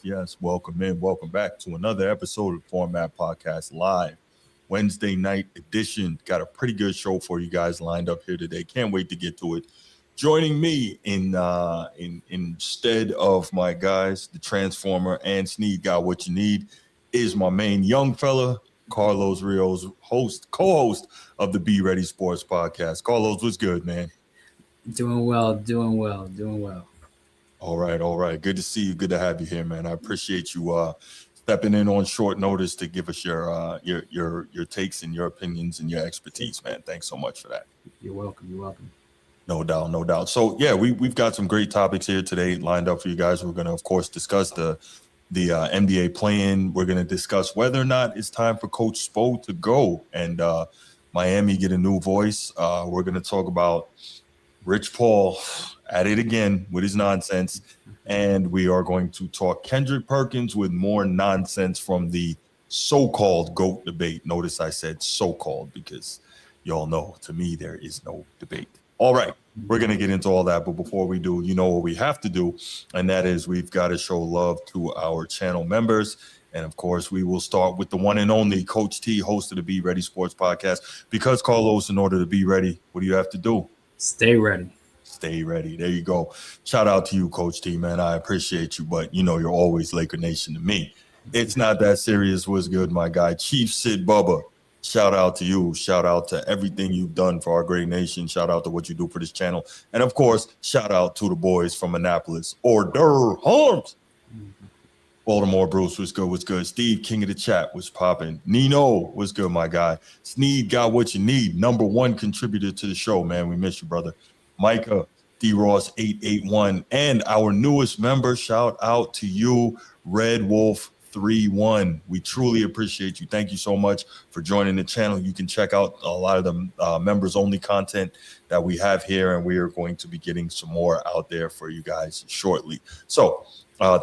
Yes. Welcome in. Welcome back to another episode of Format Podcast Live. Wednesday night edition. Got a pretty good show for you guys lined up here today. Can't wait to get to it. Joining me in instead of my guys, the Transformer and Sneed Got What You Need, is my main young fella, Carlos Rios, co-host of the Be Ready Sports Podcast. Carlos, what's good, man? Doing well, doing well, doing well. All right, all right. Good to see you. Good to have you here, man. I appreciate you stepping in on short notice to give us your takes and your opinions and your expertise, man. Thanks so much for that. You're welcome. You're welcome. No doubt, no doubt. So yeah, we've got some great topics here today lined up for you guys. We're going to, of course, discuss the NBA play-in. We're going to discuss whether or not it's time for Coach Spo to go and Miami get a new voice. We're going to talk about Rich Paul at it again with his nonsense. And we are going to talk Kendrick Perkins with more nonsense from the so-called GOAT debate. Notice I said so-called because y'all know, to me, there is no debate. All right, we're going to get into all that. But before we do, you know what we have to do, and that is we've got to show love to our channel members. And, of course, we will start with the one and only Coach T, host of the Be Ready Sports Podcast. Because, Carlos, in order to be ready, what do you have to do? Stay ready. Stay ready. There you go. Shout out to you, Coach T, man. I appreciate you, but you know you're always Laker Nation to me. It's not that serious. What's good, my guy? Chief Sid Bubba. Shout out to you. Shout out to everything you've done for our great nation. Shout out to what you do for this channel. And, of course, shout out to the boys from Annapolis. Order Harms. Baltimore, Bruce, what's good? What's good? Steve, king of the chat, was popping. Nino, what's good, my guy? Sneed Got What You Need. Number one contributor to the show, man. We miss you, brother. Micah, D-Ross 881. And our newest member, shout out to you, Red Wolf 31. We truly appreciate you. Thank you so much for joining the channel. You can check out a lot of the members-only content that we have here, and we are going to be getting some more out there for you guys shortly. So,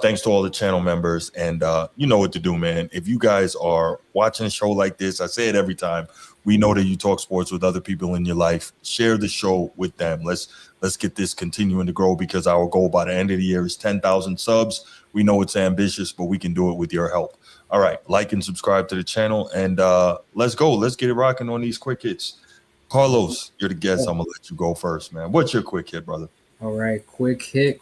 thanks to all the channel members, and you know what to do, man. If you guys are watching a show like this, I say it every time, we know that you talk sports with other people in your life. Share the show with them. Let's get this continuing to grow, because our goal by the end of the year is 10,000 subs. We know it's ambitious, but we can do it with your help. All right, like and subscribe to the channel, and let's go. Let's get it rocking on these quick hits. Carlos, you're the guest. I'm gonna let you go first, man. What's your quick hit, brother? All right, quick hit.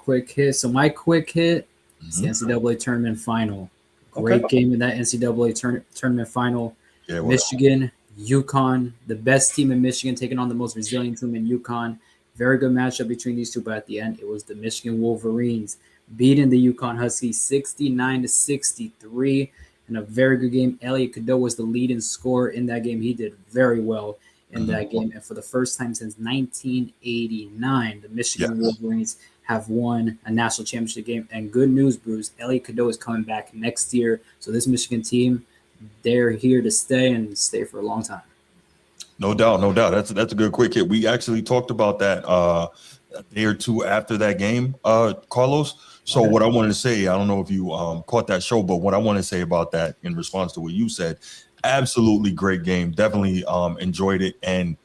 So my quick hit is the NCAA tournament final. Great game in that NCAA tournament final. Yeah, Michigan, UConn, the best team in Michigan taking on the most resilient team in UConn. Very good matchup between these two, but at the end, it was the Michigan Wolverines beating the UConn Huskies 69-63 in a very good game. Elliot Cadeau was the leading scorer in that game. He did very well in that game. And for the first time since 1989, the Michigan Wolverines have won a national championship game. And good news, Bruce, Elliot Cadeau is coming back next year. So this Michigan team, they're here to stay and stay for a long time. No doubt, no doubt. That's a good quick hit. We actually talked about that a day or two after that game, Carlos. So what I wanted to say, I don't know if you caught that show, but what I want to say about that in response to what you said, absolutely great game. Definitely enjoyed it. And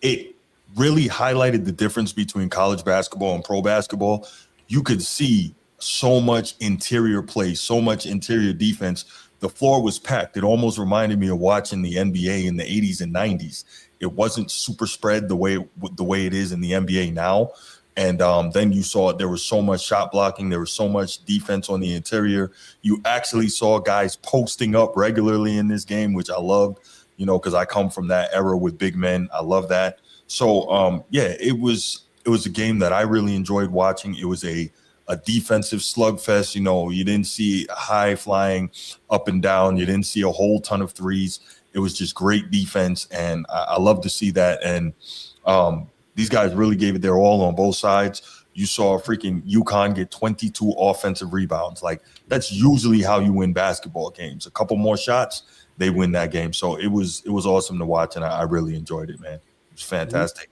it really highlighted the difference between college basketball and pro basketball. You could see so much interior play, so much interior defense. The floor was packed. It almost reminded me of watching the NBA in the 80s and 90s. It wasn't super spread the way it is in the NBA now. And then you saw there was so much shot blocking. There was so much defense on the interior. You actually saw guys posting up regularly in this game, which I loved, you know, because I come from that era with big men. I love that. So, it was a game that I really enjoyed watching. It was a defensive slugfest. You know, you didn't see high flying up and down. You didn't see a whole ton of threes. It was just great defense, and I love to see that. And these guys really gave it their all on both sides. You saw freaking UConn get 22 offensive rebounds. Like, that's usually how you win basketball games. A couple more shots, they win that game. So it was awesome to watch, and I really enjoyed it, man. It was fantastic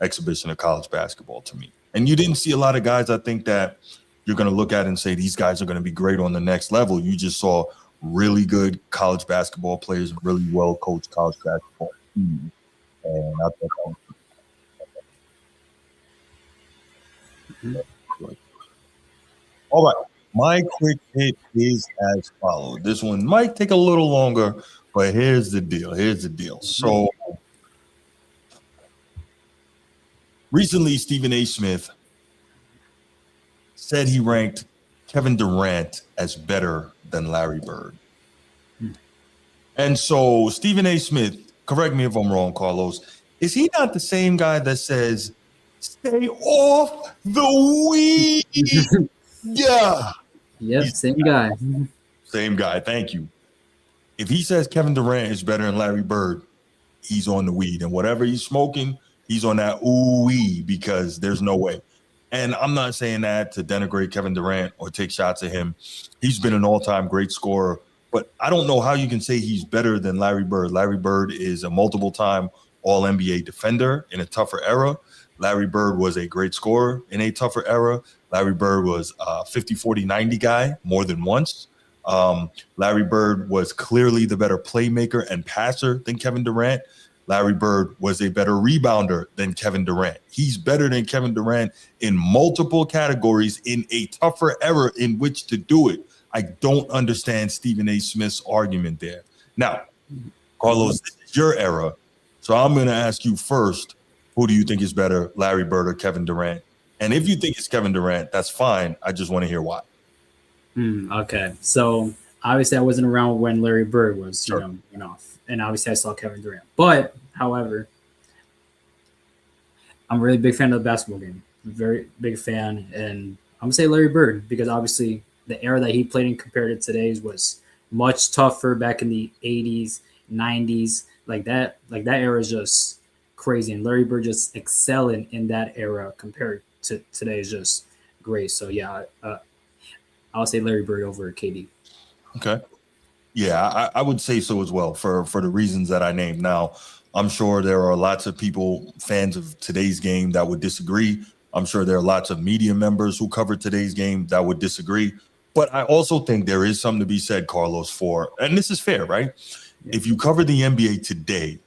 exhibition of college basketball to me. And you didn't see a lot of guys, I think, that you're going to look at and say these guys are going to be great on the next level. You just saw really good college basketball players, really well-coached college basketball teams. And I thought that was all right. My quick hit is as follows. This one might take a little longer, but here's the deal. So recently, Stephen A. Smith said he ranked Kevin Durant as better than Larry Bird. And so Stephen A. Smith, correct me if I'm wrong, Carlos, is he not the same guy that says, stay off the weed? Yeah. Yep, same guy. Same guy. Thank you. If he says Kevin Durant is better than Larry Bird, he's on the weed. And whatever he's smoking, he's on that ooh-wee because there's no way. And I'm not saying that to denigrate Kevin Durant or take shots at him. He's been an all-time great scorer. But I don't know how you can say he's better than Larry Bird. Larry Bird is a multiple-time All-NBA defender in a tougher era. Larry Bird was a great scorer in a tougher era. Larry Bird was a 50, 40, 90 guy more than once. Larry Bird was clearly the better playmaker and passer than Kevin Durant. Larry Bird was a better rebounder than Kevin Durant. He's better than Kevin Durant in multiple categories in a tougher era in which to do it. I don't understand Stephen A. Smith's argument there. Now, Carlos, this is your era. So I'm going to ask you first, who do you think is better, Larry Bird or Kevin Durant? And if you think it's Kevin Durant, that's fine. I just want to hear why. Okay. So obviously I wasn't around when Larry Bird was, went off. And obviously I saw Kevin Durant. But, however, I'm a really big fan of the basketball game. Very big fan. And I'm going to say Larry Bird because obviously the era that he played in compared to today's was much tougher back in the 80s, 90s. Like that era is just crazy. And Larry Bird just excelling in that era compared to today is just great. So, yeah, I'll say Larry Bird over KD. Okay. Yeah, I would say so as well for the reasons that I named. Now, I'm sure there are lots of people, fans of today's game, that would disagree. I'm sure there are lots of media members who cover today's game that would disagree. But I also think there is something to be said, Carlos, for, and this is fair, right? Yeah. If you cover the NBA today,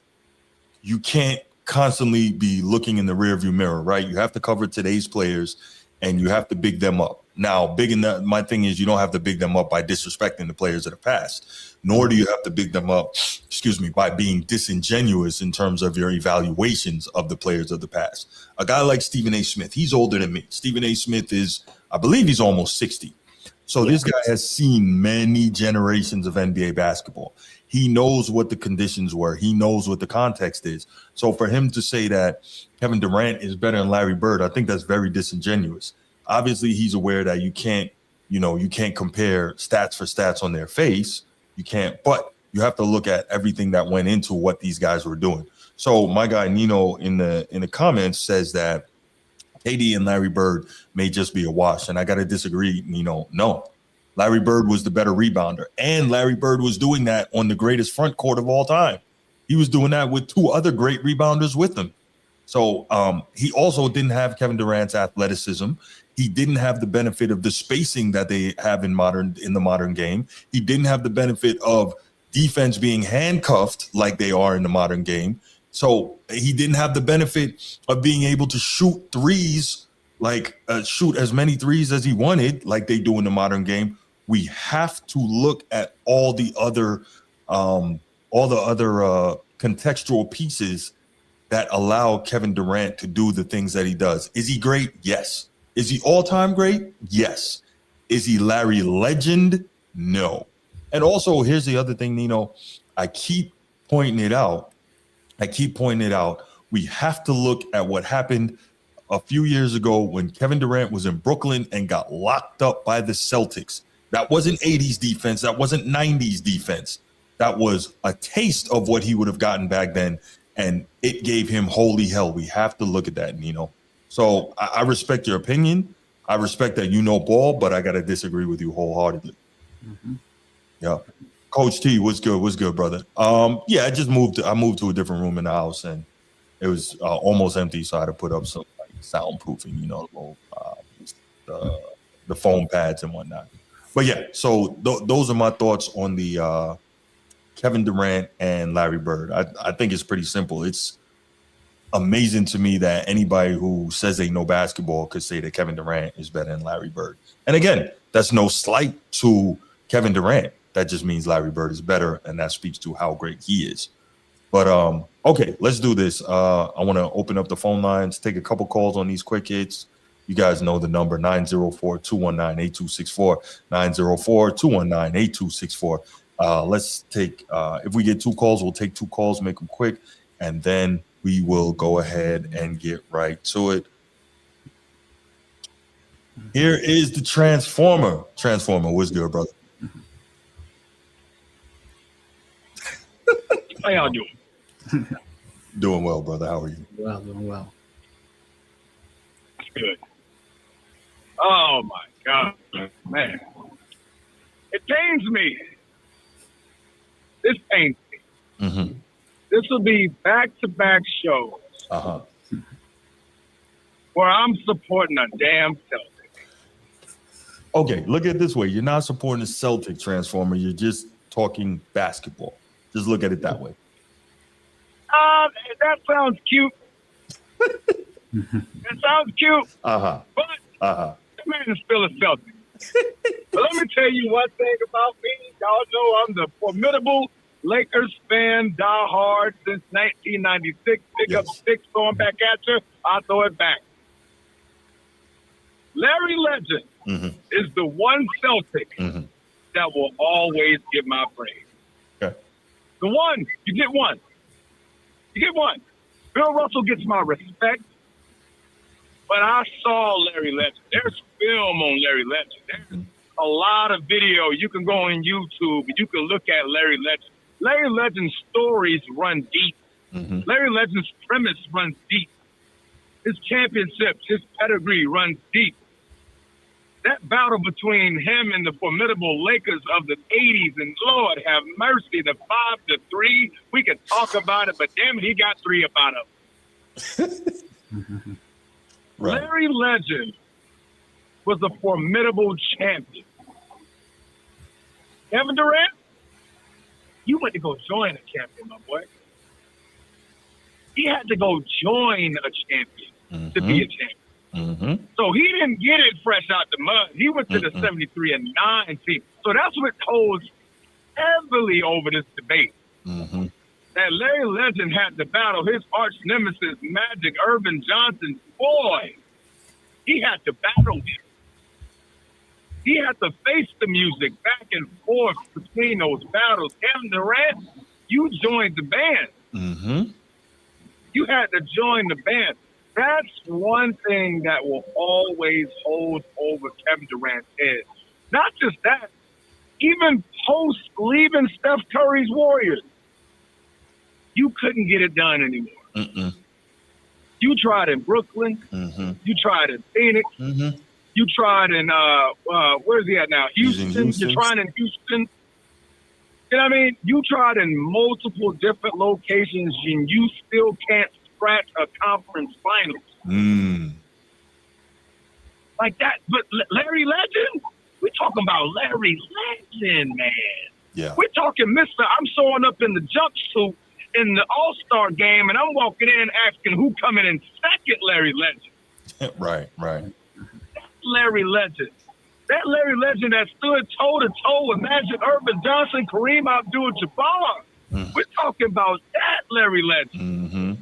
you can't constantly be looking in the rearview mirror, right? You have to cover today's players and you have to big them up. Now, my thing is you don't have to big them up by disrespecting the players of the past, nor do you have to big them up, by being disingenuous in terms of your evaluations of the players of the past. A guy like Stephen A. Smith, he's older than me. Stephen A. Smith is, I believe he's almost 60. So this guy has seen many generations of NBA basketball. He knows what the conditions were. He knows what the context is. So for him to say that Kevin Durant is better than Larry Bird, I think that's very disingenuous. Obviously, he's aware that you can't compare stats for stats on their face. You can't, but you have to look at everything that went into what these guys were doing. So my guy Nino in the comments says that KD and Larry Bird may just be a wash, and I got to disagree. Nino, no, Larry Bird was the better rebounder, and Larry Bird was doing that on the greatest front court of all time. He was doing that with two other great rebounders with him. So he also didn't have Kevin Durant's athleticism. He didn't have the benefit of the spacing that they have in the modern game. He didn't have the benefit of defense being handcuffed like they are in the modern game. So he didn't have the benefit of being able to shoot threes, shoot as many threes as he wanted, like they do in the modern game. We have to look at all the other contextual pieces that allow Kevin Durant to do the things that he does. Is he great? Yes. Is he all-time great? Yes. Is he Larry Legend? No. And also, here's the other thing, Nino. I keep pointing it out. We have to look at what happened a few years ago when Kevin Durant was in Brooklyn and got locked up by the Celtics. That wasn't 80s defense. That wasn't 90s defense. That was a taste of what he would have gotten back then. And it gave him holy hell. We have to look at that, Nino. So I respect your opinion. I respect that you know ball, but I got to disagree with you wholeheartedly. Mm-hmm. Yeah. Coach T, what's good, brother? Yeah, I moved to a different room in the house, and it was almost empty, so I had to put up some soundproofing, the foam pads and whatnot. But yeah, so those are my thoughts on the Kevin Durant and Larry Bird. I think it's pretty simple. It's amazing to me that anybody who says they know basketball could say that Kevin Durant is better than Larry Bird. And again, That's no slight to Kevin Durant. That just means Larry Bird is better, and that speaks to how great he is. But okay, let's do this. I want to open up the phone lines, take a couple calls on these quick hits. You guys know the number, 904-219-8264, 904-219-8264. Let's take, if we get 2 calls, we'll take 2 calls, make them quick, and then we will go ahead and get right to it. Here is the Transformer. Transformer, what's good, brother? How y'all doing? Doing well, brother. How are you? Well, doing well. That's good. Oh my God, man. It pains me. This pains me. Mm-hmm. This will be back-to-back shows where I'm supporting a damn Celtic. Okay, look at it this way. You're not supporting the Celtic, Transformer. You're just talking basketball. Just look at it that way. That sounds cute. That sounds cute. But this man is still a Celtic. But let me tell you one thing about me. Y'all know I'm the formidable Lakers fan, die hard since 1996. Pick up sticks, throwing back at you. I'll throw it back. Larry Legend is the one Celtic that will always get my praise. Okay. The one. You get one. You get one. Bill Russell gets my respect, but I saw Larry Legend. There's film on Larry Legend. There's a lot of video. You can go on YouTube. You can look at Larry Legend. Larry Legend's stories run deep. Larry Legend's premise runs deep. His championships, his pedigree runs deep. That battle between him and the formidable Lakers of the 80s, and Lord have mercy, the 5-3, we could talk about it, but damn it, he got 3 about him. Right. Larry Legend was a formidable champion. Kevin Durant, you went to go join a champion, my boy. He had to go join a champion to be a champion. So he didn't get it fresh out the mud. He went to the 73-9 team. So that's what holds heavily over this debate. That Larry Legend had to battle his arch nemesis, Magic Irvin Johnson. Boy, he had to battle him. He had to face the music back and forth between those battles. Kevin Durant, you joined the band. You had to join the band. That's one thing that will always hold over Kevin Durant's head. Not just that, even post leaving Steph Curry's Warriors, you couldn't get it done anymore. You tried in Brooklyn. You tried in Phoenix. You tried in, where's he at now? Houston. You're trying in Houston. You know what I mean? You tried in multiple different locations and you still can't scratch a conference finals. Like that. But Larry Legend, we're talking about Larry Legend, man. Yeah. We're talking Mr. I'm showing up in the jumpsuit in the All-Star game and I'm walking in asking who coming in second, Larry Legend. Right. That's Larry Legend. That Larry Legend that stood toe-to-toe with Magic Irvin Johnson, Kareem Abdul-Jabbar. We're talking about that Larry Legend.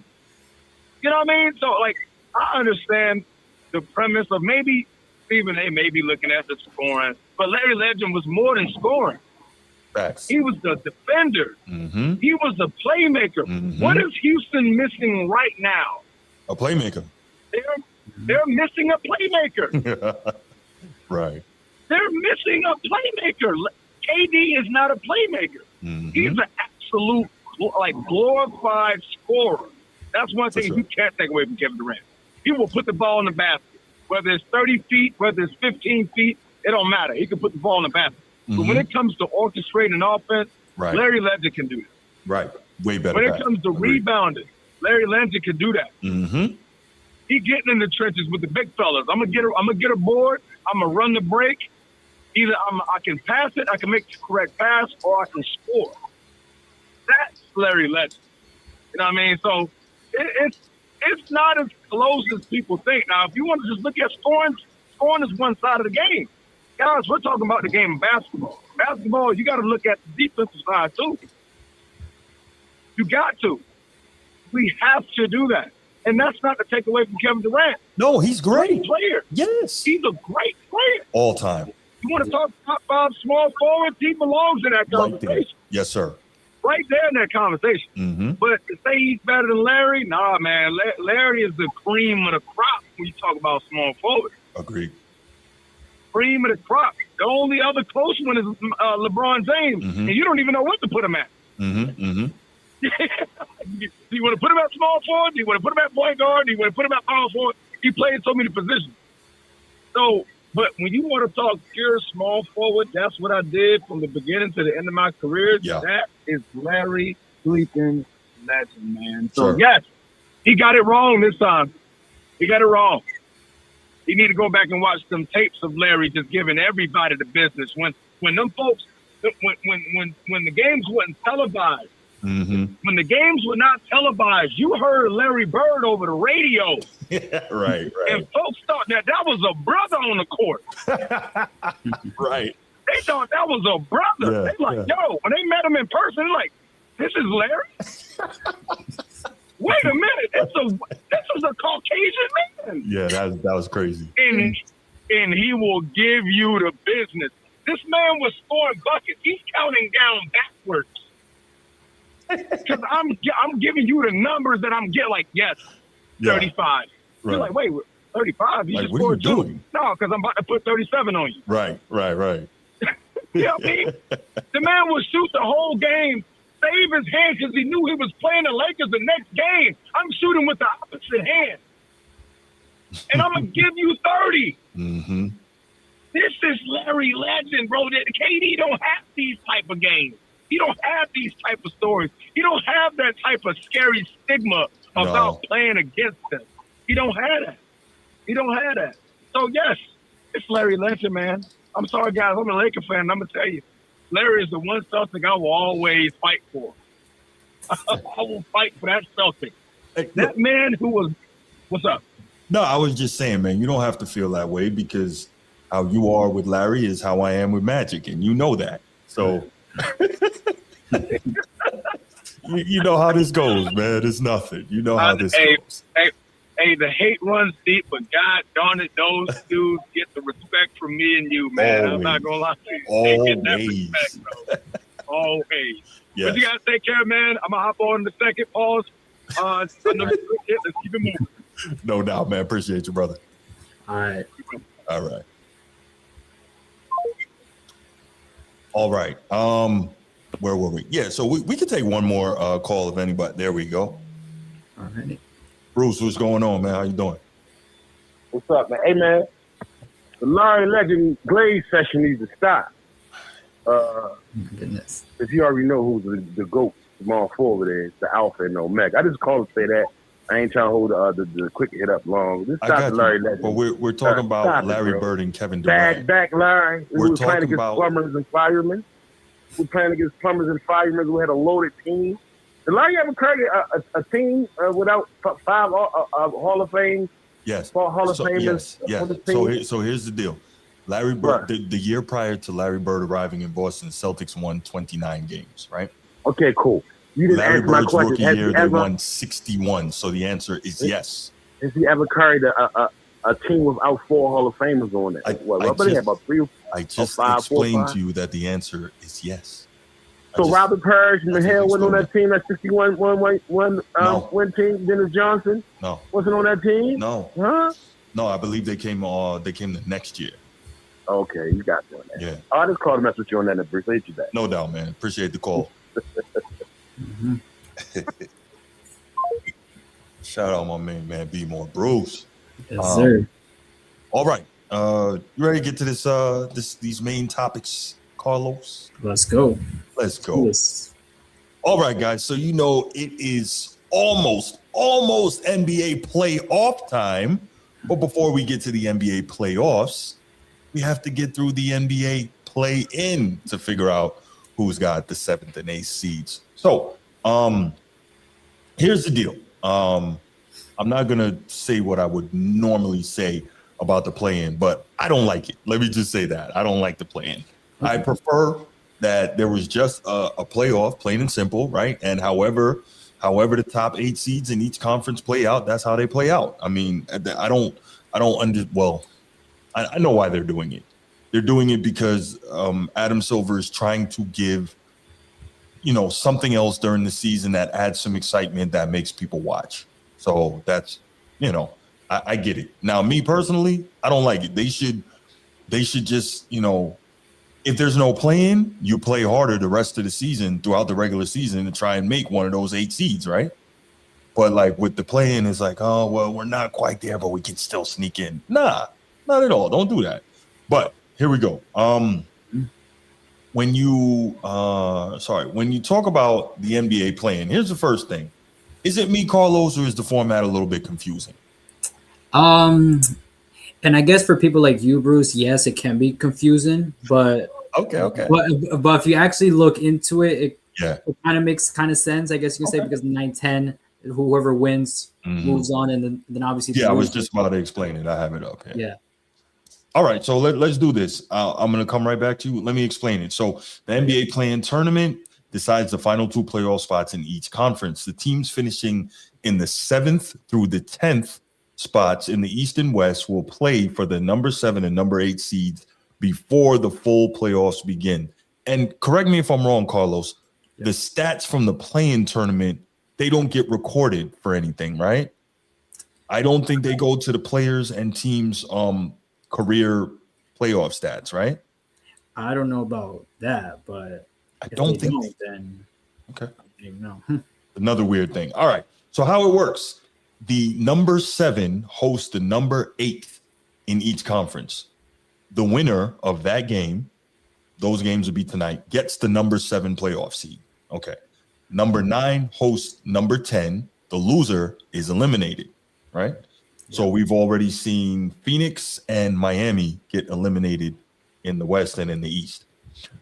You know what I mean? So, like, I understand the premise of maybe Stephen A. may be looking at the scoring, but Larry Legend was more than scoring. Facts. He was the defender. He was the playmaker. What is Houston missing right now? A playmaker. They're missing a playmaker. Right. They're missing a playmaker. KD is not a playmaker. He's an absolute, like, glorified scorer. That's one thing you can't take away from Kevin Durant. He will put the ball in the basket. Whether it's 30 feet, whether it's 15 feet, it don't matter. He can put the ball in the basket. But when it comes to orchestrating offense, Larry Legend can do that. Right. Way better. When it comes to rebounding, Larry Legend can do that. He getting in the trenches with the big fellas. I'm gonna get a board. I'm gonna run the break. Either I can pass it, I can make the correct pass, or I can score. That's Larry Legend. You know what I mean? So it's not as close as people think. Now, if you want to just look at scoring is one side of the game. Guys, we're talking about the game of basketball. Basketball, you got to look at the defensive side, too. You got to. We have to do that. And that's not to take away from Kevin Durant. No, he's great. Player. Yes. He's a great player. All time. You want to talk top 5 small forwards? He belongs in that conversation. Right there. Yes, sir. Right there in that conversation. Mm-hmm. But to say he's better than Larry, nah, man. Larry is the cream of the crop when you talk about small forwards. Agreed. Cream of the crop. The only other close one is LeBron James, and you don't even know what to put him at. Mm-hmm. Mm-hmm. Do you want to put him at small forward? Do you want to put him at point guard? Do you want to put him at power forward? He played so many positions. So, but when you want to talk pure small forward, that's what I did from the beginning to the end of my career. Yeah. That is Larry Sleeping Legend, man. So, yes, he got it wrong this time. He got it wrong. You need to go back and watch some tapes of Larry just giving everybody the business. When them folks, when the games wasn't televised, when the games were not televised, you heard Larry Bird over the radio. Yeah, right. And folks thought that was a brother on the court. Right. They thought that was a brother. Yeah, they like, yo, when they met him in person, they're like, this is Larry? Wait a minute, this is a Caucasian man. Yeah, that was crazy. And he will give you the business. This man was scoring buckets. He's counting down backwards. Because I'm giving you the numbers that I'm getting, like, yes, 35. Right. You're like, wait, 35? You like, just what are you scored 2. doing? No, because I'm about to put 37 on you. Right. You know what I mean? The man will shoot the whole game, save his hand because he knew he was playing the Lakers the next game. I'm shooting with the opposite hand. And I'm going to give you 30. Mm-hmm. This is Larry Legend, bro. KD don't have these type of games. He don't have these type of stories. He don't have that type of scary stigma about playing against him. He don't have that. So, yes, it's Larry Legend, man. I'm sorry, guys. I'm a Laker fan. I'm going to tell you, Larry is the one Celtic I will always fight for. I will fight for that Celtic. That man who was – what's up? No, I was just saying, man, you don't have to feel that way because how you are with Larry is how I am with Magic, and you know that. So – you know how this goes, man. It's nothing. You know how this goes. Hey, the hate runs deep, but God darn it, those dudes get the respect from me and you, man. Always. I'm not gonna lie to you. Always. They get that respect, bro. Always. Yes. But you gotta take care, man. I'm gonna hop on the second pause. Let's keep it moving. No doubt, man. Appreciate you, brother. All right. Where were we? Yeah, so we can take one more call if anybody. There we go. All right. Bruce, what's going on, man? How you doing? What's up, man? Hey, man, the Larry Legend Glaze session needs to stop. Oh, goodness. If you already know who the GOAT small forward is, the Alpha and Omega. I just called to say that. I ain't trying to hold the quick hit up long. Just stop the Larry Legend. But we're talking about Larry Bird and Kevin Durant. Back, Larry. We're playing against about plumbers and firemen. We're playing against plumbers and firemen. We had a loaded team. Did Larry ever carry a team without 5 Hall of Fame? Yes. Hall of Famers. Yes. So here's the deal. Larry Bird, the year prior to Larry Bird arriving in Boston, Celtics won 29 games, right? Okay, cool. You didn't Larry answer my Bird's question. rookie year, they won 61. So the answer is yes. Has he ever carried a team without 4 Hall of Famers on it? I just explained to you that the answer is yes. So Robert Parrish and Hale wasn't on that team, that 61 win team. Dennis Johnson wasn't on that team. No, huh? No, I believe they came the next year. Okay, you got me on that. Yeah, I just called to mess with you on that and appreciate you back. No doubt, man. Appreciate the call. Shout out my main man, B More Bruce. Yes, sir. All right, you ready to get to these main topics, Carlos? Let's go. Yes. All right, guys. So it is almost NBA playoff time. But before we get to the NBA playoffs, we have to get through the NBA play-in to figure out who's got the 7th and 8th seeds. So here's the deal. I'm not gonna say what I would normally say about the play-in, but I don't like it. Let me just say that. I don't like the play-in. I prefer that there was just a playoff, plain and simple, right? And however the top 8 seeds in each conference play out, that's how they play out. I mean, I know why they're doing it. They're doing it because Adam Silver is trying to give, something else during the season that adds some excitement that makes people watch. So that's, I get it. Now, me personally, I don't like it. They should just, if there's no play-in, you play harder the rest of the season throughout the regular season to try and make one of those 8 seeds, right? But like with the play-in, it's like, oh, well, we're not quite there, but we can still sneak in. Nah, not at all. Don't do that. But here we go. When you talk about the NBA play-in, here's the first thing. Is it me, Carlos, or is the format a little bit confusing? And I guess for people like you, Bruce, yes, it can be confusing, but okay. But if you actually look into it, it kind of makes sense, I guess you can say, because 9-10, whoever wins moves on, and then obviously. I was just about to explain it. I have it up. Yeah. All right, so let's do this. I'm going to come right back to you. Let me explain it. So the NBA play-in tournament decides the final 2 playoff spots in each conference. The teams finishing in the 7th through the 10th spots in the East and West will play for the number 7 and number 8 seeds before the full playoffs begin. And correct me if I'm wrong, Carlos, the stats from the play-in tournament, they don't get recorded for anything, right? I don't think they go to the players and teams' career playoff stats, right? I don't know about that, but I don't think then okay. I don't even know. Another weird thing. All right. So how it works. The number 7 hosts the number 8 in each conference. The winner of that game, those games will be tonight, gets the number 7 playoff seed. Okay. Number 9 hosts number 10. The loser is eliminated, right? Yeah. So we've already seen Phoenix and Miami get eliminated in the West and in the East.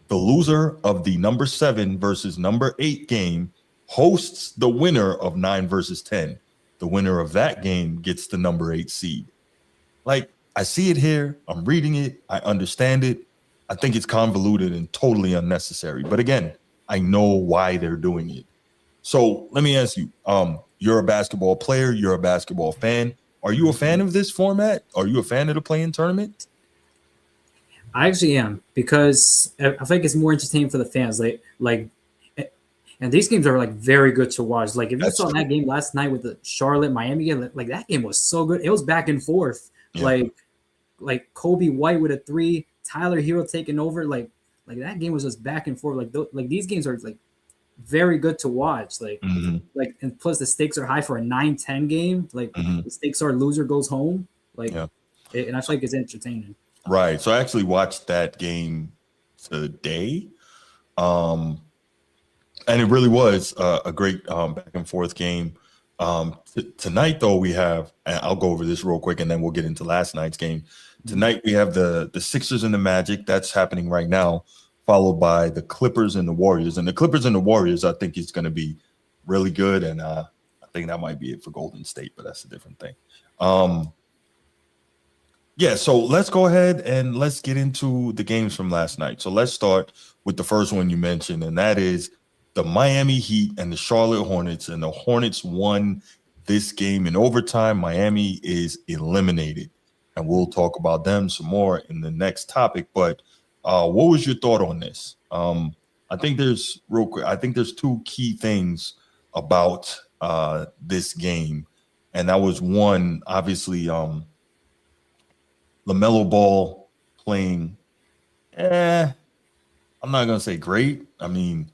The loser of the number 7 versus number 8 game hosts the winner of 9 versus 10. The winner of that game gets the number 8 seed. Like, I see it here. I'm reading it. I understand it. I think it's convoluted and totally unnecessary. But again, I know why they're doing it. So let me ask you, you're a basketball player. You're a basketball fan. Are you a fan of this format? Are you a fan of the play-in tournament? I actually am, because I think it's more entertaining for the fans. And these games are like very good to watch. Like if you saw that game last night with the Charlotte Miami game, like that game was so good. It was back and forth. Yeah. Like Kobe White with a 3, Tyler Hero taking over. Like that game was just back and forth. Like these games are like very good to watch. Like and plus the stakes are high for a 9-10 game. Like the stakes are loser goes home. And I feel like it's entertaining. Right. So I actually watched that game today. And it really was a great back and forth game. Tonight, though, we have, and I'll go over this real quick and then we'll get into last night's game. Tonight, we have the Sixers and the Magic. That's happening right now, followed by the Clippers and the Warriors. And the Clippers and the Warriors, I think is going to be really good. And I think that might be it for Golden State, but that's a different thing. So let's go ahead and let's get into the games from last night. So let's start with the first one you mentioned, and that is the Miami Heat and the Charlotte Hornets. And the Hornets won this game in overtime. Miami is eliminated. And we'll talk about them some more in the next topic. But what was your thought on this? I think there's 2 key things about this game. And that was one, obviously, LaMelo Ball playing, I'm not going to say great. I mean,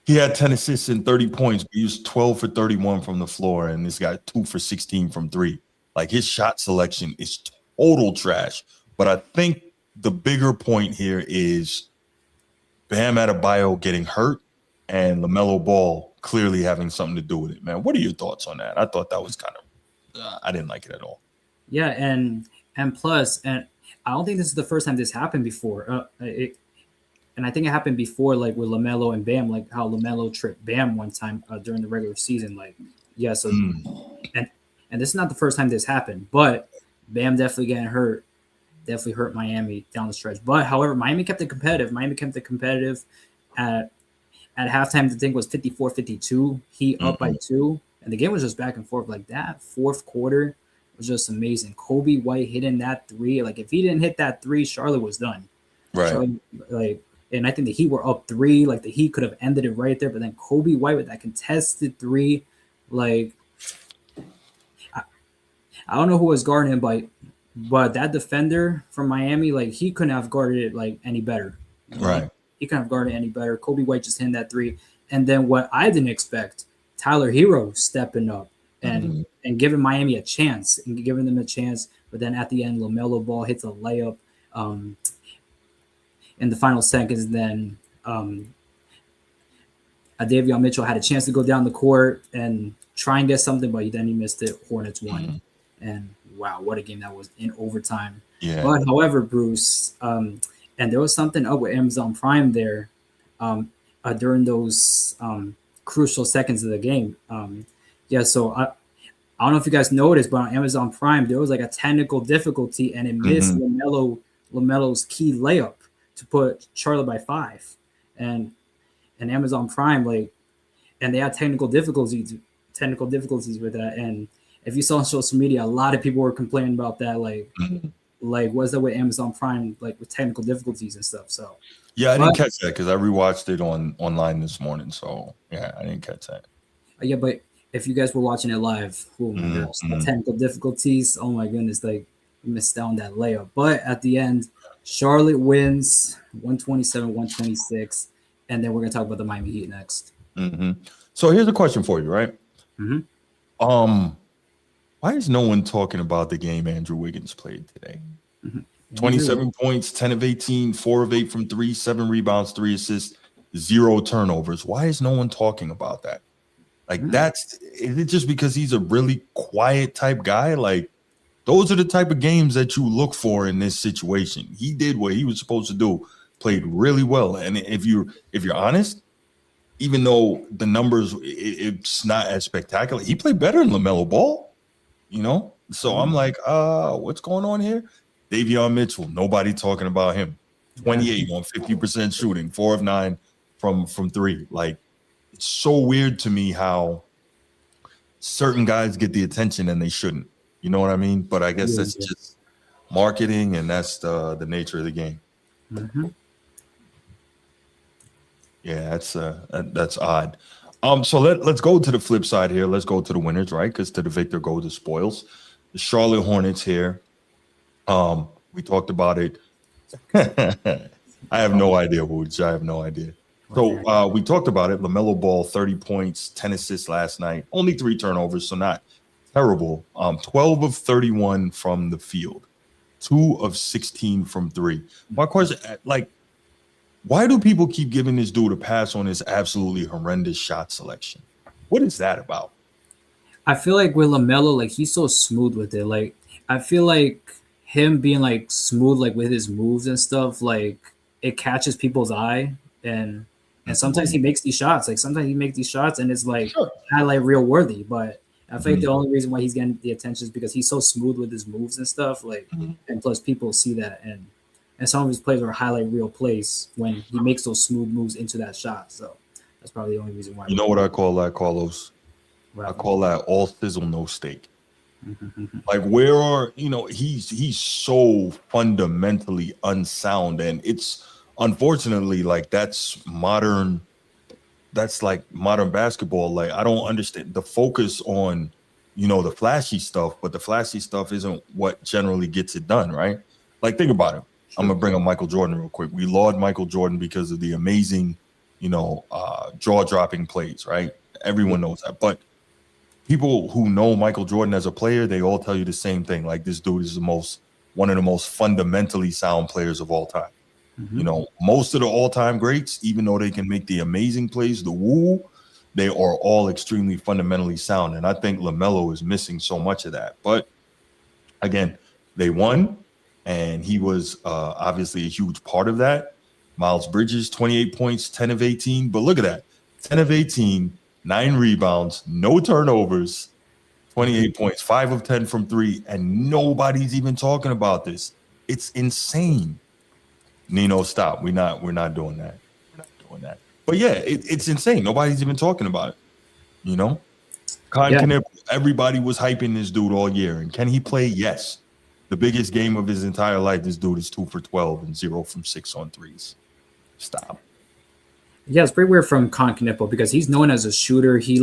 he had 10 assists and 30 points. But he was 12 for 31 from the floor, and this guy 2 for 16 from 3. Like, his shot selection is total trash. But I think the bigger point here is Bam Adebayo getting hurt and LaMelo Ball clearly having something to do with it, man. What are your thoughts on that? I thought that was kind of I didn't like it at all. Yeah, and plus, and I don't think this is the first time this happened before. And I think it happened before, like with LaMelo and Bam, like how LaMelo tripped Bam one time during the regular season. And this is not the first time this happened. But Bam definitely getting hurt. Definitely hurt Miami down the stretch. But however, Miami kept it competitive. At halftime, the thing was 54-52. Heat up by 2. And the game was just back and forth like that. Fourth quarter was just amazing. Kobe White hitting that 3. Like, if he didn't hit that 3, Charlotte was done. Right. Charlotte, and I think the Heat were up 3. Like, the Heat could have ended it right there. But then Kobe White with that contested 3. Like, I don't know who was guarding him, but that defender from Miami, like, he couldn't have guarded it, like, any better. Right. He couldn't have guarded it any better. Kobe White just hitting that 3. And then what I didn't expect, Tyler Hero stepping up and giving Miami a chance and giving them a chance. But then at the end, LaMelo Ball hits a layup in the final seconds. Then Davion Mitchell had a chance to go down the court and try and get something, but then he missed it. Hornets won. And wow, what a game that was in overtime. Yeah. But however, Bruce, and there was something up with Amazon Prime there during those crucial seconds of the game. So I don't know if you guys noticed, but on Amazon Prime, there was like a technical difficulty and it missed LaMelo's key layup to put Charlotte by 5. And Amazon Prime, like, and they had technical difficulties with that. And if you saw on social media, a lot of people were complaining about that. Like, what's that with Amazon Prime, like with technical difficulties and stuff? So yeah, I didn't catch that because I rewatched it online this morning. So yeah, I didn't catch that. Yeah, but if you guys were watching it live, technical difficulties. Oh my goodness, like you missed out on that layup. But at the end, Charlotte wins 127-126, and then we're gonna talk about the Miami Heat next. So here's a question for you, right? Why is no one talking about the game Andrew Wiggins played today? 27 points, 10 of 18, 4 of 8 from 3, 7 rebounds, 3 assists, 0 turnovers. Why is no one talking about that? Like, is it just because he's a really quiet type guy? Like, those are the type of games that you look for in this situation. He did what he was supposed to do, played really well. And if you're honest, even though the numbers, it's not as spectacular, he played better than LaMelo Ball, you know? So I'm like, what's going on here? Davion Mitchell, nobody talking about him. 28 on 50% shooting, 4 of 9 from 3. Like, it's so weird to me how certain guys get the attention and they shouldn't. You know what I mean? But I guess that's just marketing, and that's the nature of the game. Yeah, that's odd. So let's go to the flip side here. Let's go to the winners, right? Because to the victor go the spoils. The Charlotte Hornets here. We talked about it. I have no idea, Woods. I have no idea. So we talked about it. LaMelo Ball, 30 points, 10 assists last night. Only 3 turnovers, so not terrible. 12 of 31 from the field. 2 of 16 from 3. My question, like, why do people keep giving this dude a pass on his absolutely horrendous shot selection? What is that about? I feel like with LaMelo, like, he's so smooth with it. Like, I feel like him being like smooth, like with his moves and stuff, like it catches people's eye, and sometimes he makes these shots. Like sometimes he makes these shots and it's like highlight reel worthy. But I think the only reason why he's getting the attention is because he's so smooth with his moves and stuff. Like, and plus people see that, and some of his plays are highlight reel plays when he makes those smooth moves into that shot. So that's probably the only reason why. You know what I call that, Carlos? I call that all sizzle, no steak. Like, where are, he's so fundamentally unsound, and it's unfortunately like that's modern basketball. Like, I don't understand the focus on the flashy stuff, but the flashy stuff isn't what generally gets it done, right? Like, think about it. I'm gonna bring up Michael Jordan real quick. We laud Michael Jordan because of the amazing jaw-dropping plays, right? Everyone knows that, but people who know Michael Jordan as a player, they all tell you the same thing. Like, this dude is one of the most fundamentally sound players of all time. Most of the all-time greats, even though they can make the amazing plays, the woo, they are all extremely fundamentally sound. And I think LaMelo is missing so much of that. But again, they won, and he was obviously a huge part of that. Miles Bridges, 28 points, 10 of 18. But look at that, 10 of 18, 9 rebounds, no turnovers, 28 points, 5 of 10 from 3, and nobody's even talking about this. It's insane. Nino, stop. We're not doing that. We're not doing that. But yeah, it's insane. Nobody's even talking about it. You know? Knipple, everybody was hyping this dude all year. And can he play? Yes. The biggest game of his entire life, this dude is 2 for 12 and 0 from 6 on threes. Stop. Yeah, it's pretty weird from Knipple because he's known as a shooter. He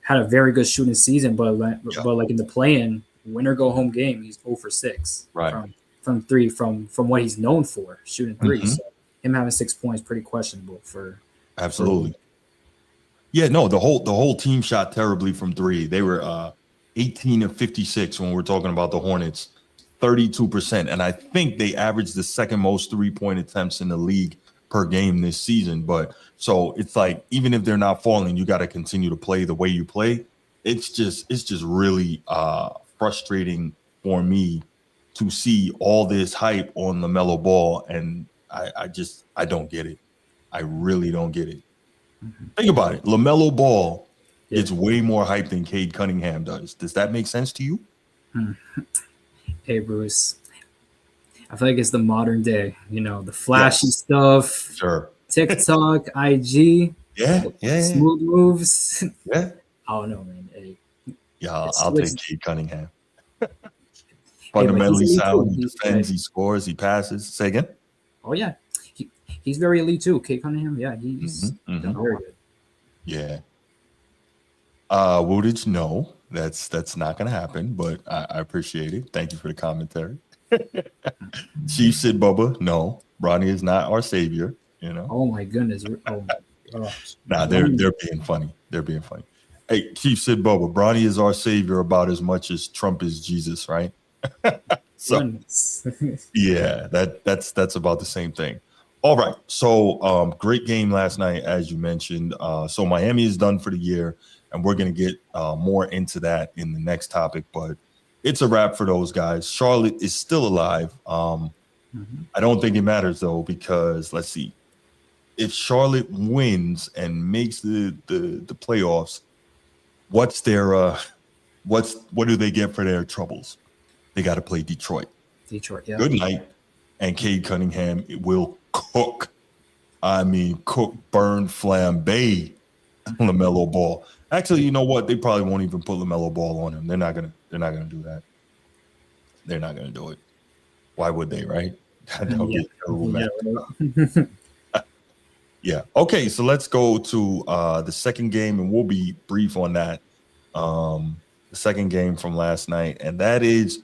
had a very good shooting season, but like in the play-in, win or go home game, he's 0 for 6 from 3 from what he's known for, shooting 3. So him having 6 points pretty questionable for absolutely. Yeah, no, the whole team shot terribly from 3. They were 18 of 56 when we're talking about the Hornets, 32%, and I think they averaged the second most 3-point attempts in the league per game this season. But so it's like, even if they're not falling, you got to continue to play the way you play. It's just really frustrating for me to see all this hype on LaMelo Ball, and I don't get it. I really don't get it. Think about it. LaMelo Ball gets way more hype than Cade Cunningham does. Does that make sense to you? Hey, Bruce. I feel like it's the modern day, the flashy stuff. Sure. TikTok, IG. Yeah. Smooth moves. Yeah. I don't know, man. Hey, I'll take Cade Cunningham. Fundamentally sound. He defends, he scores, he passes. Say again? Oh, yeah. He's very elite too. Cade Cunningham, yeah, he's done very good. Yeah. Woodage, no, that's not going to happen, but I appreciate it. Thank you for the commentary. Chief said, Bubba, no, Bronny is not our savior. Oh my goodness. Oh my gosh. Nah, they're being funny. They're being funny. Hey, Chief said, Bubba, Bronny is our savior about as much as Trump is Jesus, right? So, yeah, that's about the same thing. All right. So great game last night, as you mentioned. So Miami is done for the year, and we're going to get more into that in the next topic. But it's a wrap for those guys. Charlotte is still alive. I don't think it matters, though, because let's see. If Charlotte wins and makes the playoffs, what do they get for their troubles? They got to play Detroit. Yeah. Good night. And Cade Cunningham will cook. I mean, cook, burn, flambe LaMelo Ball. Actually, you know what? They probably won't even put LaMelo Ball on him. They're not gonna do that. They're not gonna do it. Why would they, right? That'll be a terrible match. Yeah. Okay, so let's go to the second game, and we'll be brief on that. The second game from last night, and that is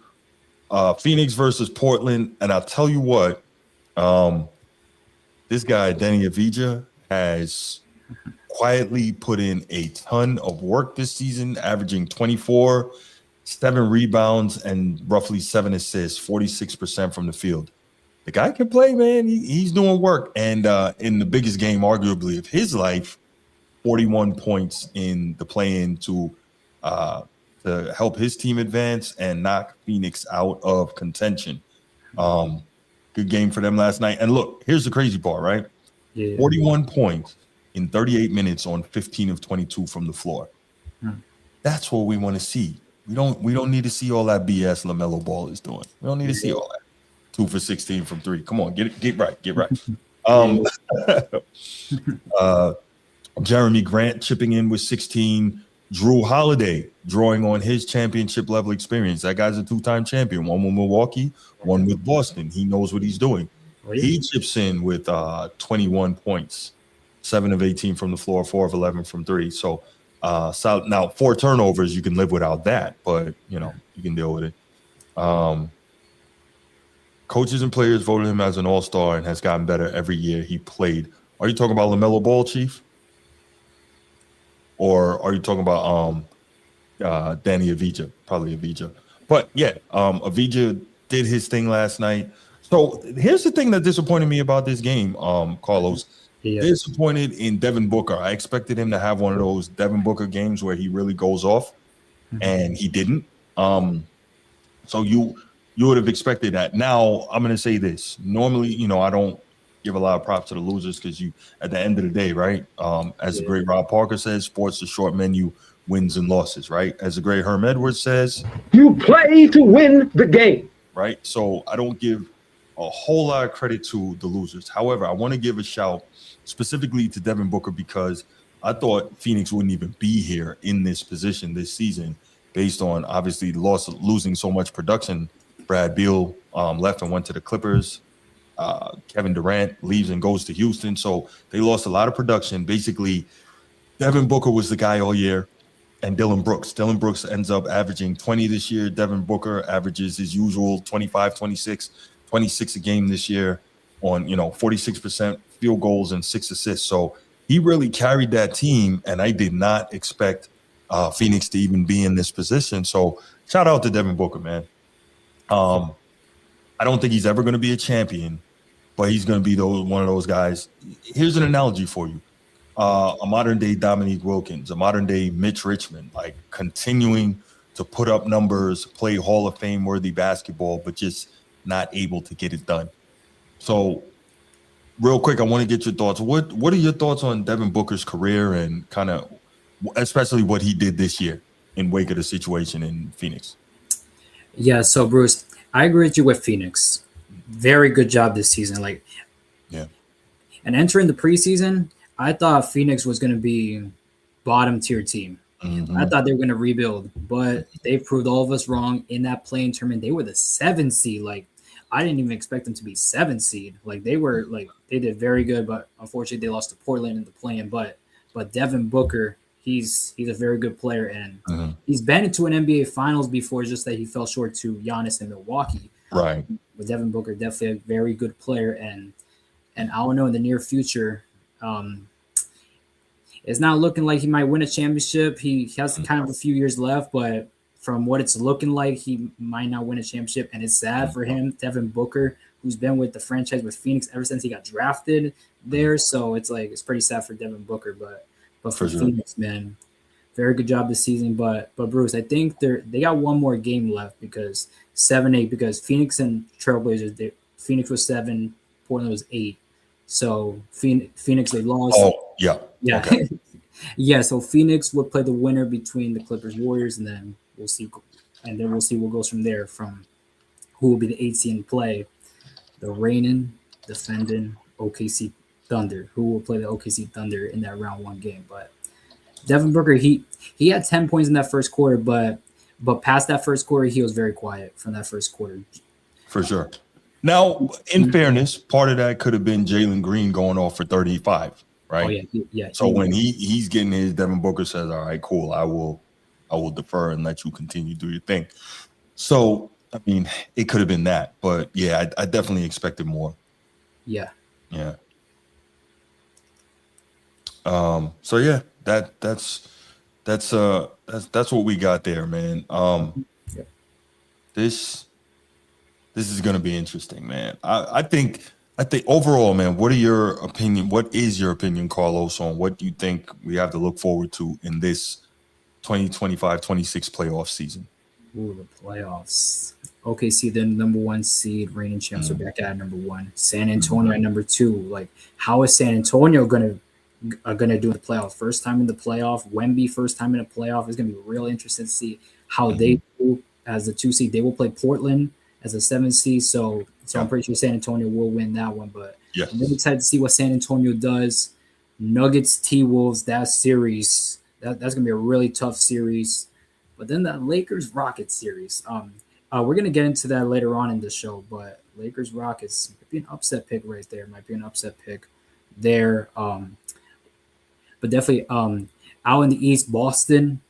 Phoenix versus Portland. And I'll tell you what, this guy, Danny Avdija, has quietly put in a ton of work this season, averaging 24, 7 rebounds, and roughly 7 assists, 46% from the field. The guy can play, man. He's doing work. And in the biggest game, arguably, of his life, 41 points in the play-in to help his team advance and knock Phoenix out of contention. Good game for them last night. And look, here's the crazy part, right? Yeah. 41 points in 38 minutes on 15 of 22 from the floor. That's what we want to see. We don't need to see all that BS LaMelo Ball is doing. We don't need to see all that. 2 for 16 from 3. Come on, get right. Jeremy Grant chipping in with 16. Drew Holiday drawing on his championship level experience. That guy's a 2-time champion, one with Milwaukee, one with Boston. He knows what he's doing. He chips in with 21 points, 7 of 18 from the floor, 4 of 11 from 3. So now 4 turnovers, you can live without that, but you can deal with it. Coaches and players voted him as an all-star and has gotten better every year he played. Are you talking about LaMelo Ball, Chief? Or are you talking about Danny Avdija? Probably Avdija. But yeah, Avdija did his thing last night. So here's the thing that disappointed me about this game, Carlos. Disappointed in Devin Booker. I expected him to have one of those Devin Booker games where he really goes off, and he didn't. So you would have expected that. Now, I'm going to say this. Normally, I don't give a lot of props to the losers because at the end of the day, right? As the great Rob Parker says, sports is a short menu wins and losses, right? As the great Herm Edwards says, you play to win the game. Right? So I don't give a whole lot of credit to the losers. However, I want to give a shout specifically to Devin Booker because I thought Phoenix wouldn't even be here in this position this season based on obviously losing so much production. Brad Beal left and went to the Clippers. Kevin Durant leaves and goes to Houston. So they lost a lot of production. Basically, Devin Booker was the guy all year. And Dylan Brooks. Dylan Brooks ends up averaging 20 this year. Devin Booker averages his usual 25, 26 a game this year on, 46% field goals and 6 assists. So he really carried that team, and I did not expect Phoenix to even be in this position. So shout out to Devin Booker, man. I don't think he's ever going to be a champion, but he's going to be one of those guys. Here's an analogy for you. A modern-day Dominique Wilkins, a modern-day Mitch Richmond, like continuing to put up numbers, play Hall of Fame-worthy basketball, but just not able to get it done. So real quick, I want to get your thoughts. What are your thoughts on Devin Booker's career and kind of especially what he did this year in wake of the situation in Phoenix? Yeah, so Bruce, I agree with you with Phoenix. Very good job this season. And entering the preseason, I thought Phoenix was going to be bottom tier team. Mm-hmm. I thought they were going to rebuild, but they proved all of us wrong in that play-in tournament. They were the 7th seed. I didn't even expect them to be 7th seed. They did very good, but unfortunately they lost to Portland in the play-in. But Devin Booker, he's a very good player, and he's been into an NBA Finals before. Just that he fell short to Giannis in Milwaukee. Right. But Devin Booker definitely a very good player, and I don't know in the near future. It's not looking like he might win a championship. He has kind of a few years left, but from what it's looking like, he might not win a championship. And it's sad for him, Devin Booker, who's been with the franchise with Phoenix ever since he got drafted there. So it's pretty sad for Devin Booker, but for Phoenix, man, very good job this season. But Bruce, I think they got one more game left because 7-8, because Phoenix and Trailblazers, Phoenix was 7, Portland was 8. So Phoenix, they lost. Oh, yeah. Yeah. Okay. Yeah. So Phoenix would play the winner between the Clippers Warriors, and then we'll see what goes from there, from who will be the 8th seed in play. The reigning, defending OKC Thunder, who will play the OKC Thunder in that round 1 game. But Devin Booker, he had 10 points in that first quarter, but past that first quarter, he was very quiet from that first quarter. For sure. Now, in fairness, part of that could have been Jalen Green going off for 35, right? Oh, yeah. So when he's getting his, Devin Booker says, all right, cool, I will defer and let you continue to do your thing. So, I mean, it could have been that. But, yeah, I definitely expected more. Yeah. Yeah. So, yeah, that's what we got there, man. This is going to be interesting, man. I think overall, man, what is your opinion, Carlos, on what you think we have to look forward to in this 2025-26 playoff season? Ooh, the playoffs. OKC, the number 1 seed, reigning champs are back at number 1. San Antonio at number 2. How is San Antonio gonna do the playoff? First time in the playoff. Wemby, first time in a playoff. It's gonna be real interesting to see how they do as the 2 seed. They will play Portland as a 7th seed, so I'm pretty sure San Antonio will win that one. But yes, I'm really excited to see what San Antonio does. Nuggets, T-Wolves, that series, that's gonna be a really tough series. But then the Lakers-Rockets series, we're gonna get into that later on in the show. But Lakers-Rockets might be an upset pick right there. Might be an upset pick there. But definitely out in the East, Boston,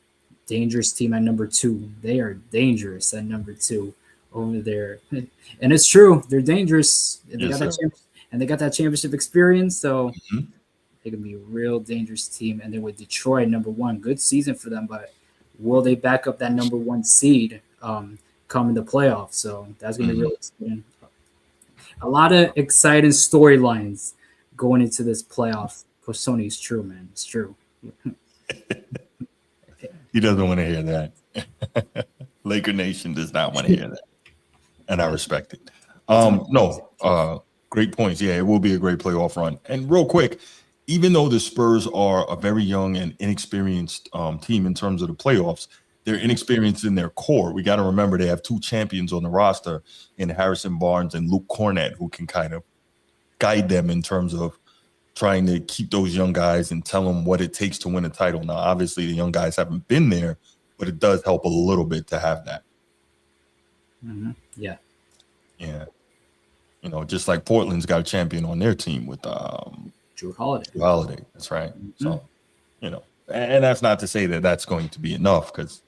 dangerous team at number 2. They are dangerous at number 2. Over there, and it's true, they're dangerous. They got that championship experience, so they can be a real dangerous team. And then with Detroit, number 1, good season for them, but will they back up that number 1 seed come in the playoffs? So that's gonna be really exciting. A lot of exciting storylines going into this playoff. Coach Sony, is true, man. It's true. He doesn't want to hear that. Laker Nation does not want to hear that. And I respect it. Great points. Yeah, it will be a great playoff run. And real quick, even though the Spurs are a very young and inexperienced team in terms of the playoffs, they're inexperienced in their core. We got to remember they have 2 champions on the roster in Harrison Barnes and Luke Cornett, who can kind of guide them in terms of trying to keep those young guys and tell them what it takes to win a title. Now, obviously, the young guys haven't been there, but it does help a little bit to have that. Mm-hmm. Yeah. Yeah. You know, just like Portland's got a champion on their team with Drew Holiday. Drew Holiday. That's right. Mm-hmm. So, you know, and that's not to say that that's going to be enough, because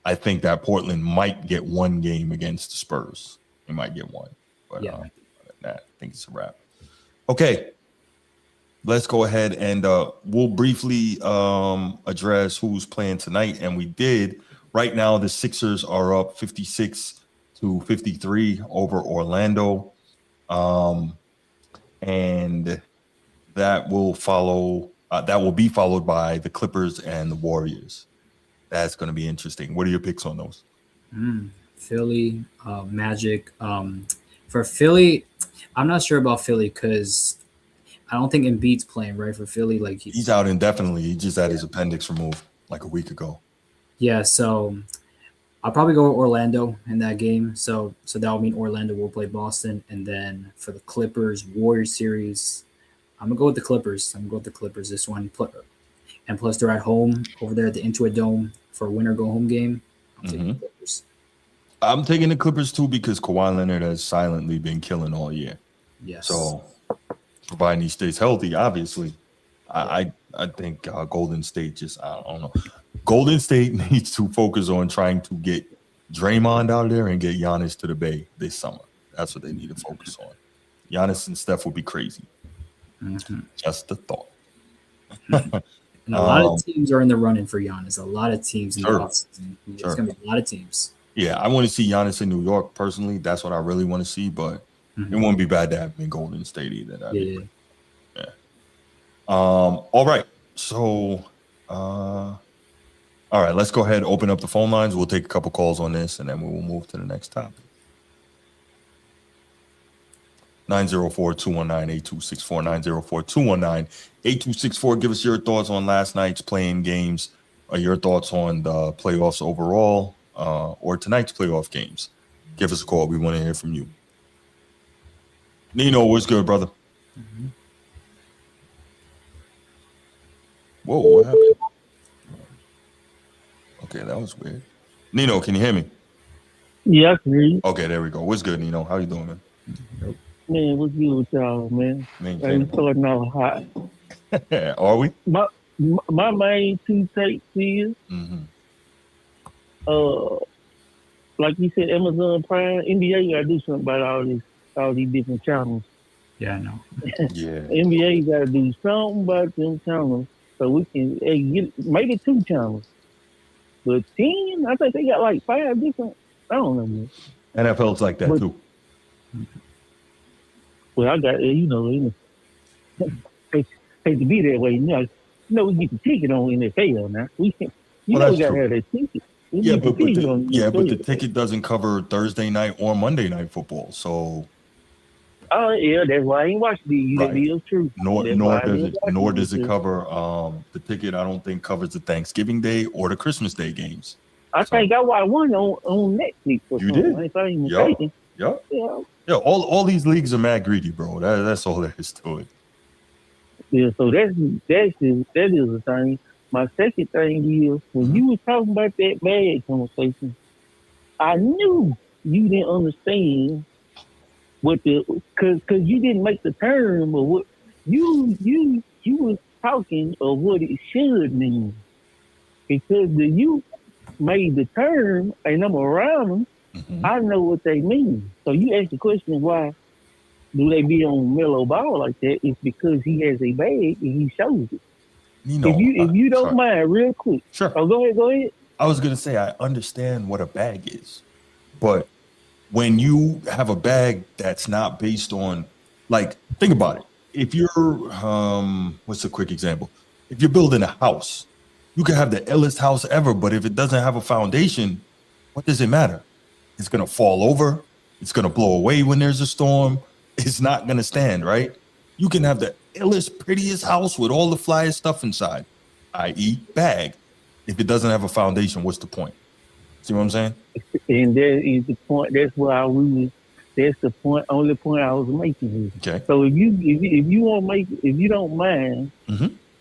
I think that Portland might get 1 game against the Spurs. They might get 1. But yeah. I think it's a wrap. Okay. Let's go ahead and we'll briefly address who's playing tonight. And we did. Right now, the Sixers are up 56-53 over Orlando. And that will follow. That will be followed by the Clippers and the Warriors. That's going to be interesting. What are your picks on those? Philly, Magic. For Philly, I'm not sure about Philly because I don't think Embiid's playing, right, for Philly. Like he's out indefinitely. He just had his appendix removed like a week ago. Yeah, so I'll probably go with Orlando in that game. So that would mean Orlando will play Boston. And then for the Clippers Warriors series, I'm going to go with the Clippers. This one. And plus they're at home over there at the Intuit Dome for a winner-go-home game. I'm taking the Clippers. I'm taking the Clippers too because Kawhi Leonard has silently been killing all year. Yes. So providing he stays healthy, obviously, I think Golden State just, I don't know. Golden State needs to focus on trying to get Draymond out there and get Giannis to the Bay this summer. That's what they need to focus on. Giannis and Steph would be crazy. Just a thought. And a lot of teams are in the running for Giannis. A lot of teams in the offseason. It's going to be a lot of teams. Yeah, I want to see Giannis in New York personally. That's what I really want to see, but it won't be bad to have him in Golden State either. Yeah. All right. So, all right, let's go ahead and open up the phone lines. We'll take a couple calls on this, and then we will move to the next topic. 904-219-8264, 904-219-8264. Give us your thoughts on last night's playing games, or your thoughts on the playoffs overall, or tonight's playoff games. Give us a call. We want to hear from you. Nino, what's good, brother? Whoa, what happened? Okay, that was weird. Nino, can you hear me? Yeah, I can hear you. Okay, there we go. What's good, Nino? How you doing, man? Man, what's good with y'all, man? I'm starting off hot. Are we? My main 2 takes is, like you said, Amazon Prime, NBA got to do something about all these different channels. Yeah, I know. Yeah. NBA got to do something about them channels so we can get maybe 2 channels. But 10, I think they got like 5 different. I don't know, man. NFL's like that too. Well, I got hate to be that way. We get the ticket on NFL now. We got to have that ticket. But the ticket doesn't cover Thursday night or Monday night football. So. Oh yeah, that's why I ain't watched the UWL true. Nor does it cover the ticket. I don't think covers the Thanksgiving Day or the Christmas Day games. I think I watched one on Netflix. You did? Yeah. All these leagues are mad greedy, bro. That's all there is to it. Yeah. So that is a thing. My second thing is when you was talking about that bag conversation, I knew you didn't understand what because you didn't make the term of what you was talking of what it should mean, because you made the term and I'm around them. I know what they mean. So you ask the question, why do they be on mellow ball like that? It's because he has a bag and he shows it. If you don't mind, real quick. Sure. Oh, go ahead. I was gonna say I understand what a bag is, but when you have a bag that's not based on, like, think about it. If you're, what's a quick example? If you're building a house, you can have the illest house ever, but if it doesn't have a foundation, what does it matter? It's going to fall over. It's going to blow away when there's a storm. It's not going to stand, right? You can have the illest, prettiest house with all the flyest stuff inside, i.e. bag. If it doesn't have a foundation, what's the point? See what I'm saying? And that is the point. That's why that's the point. Only point I was making. Okay. So if you don't mind,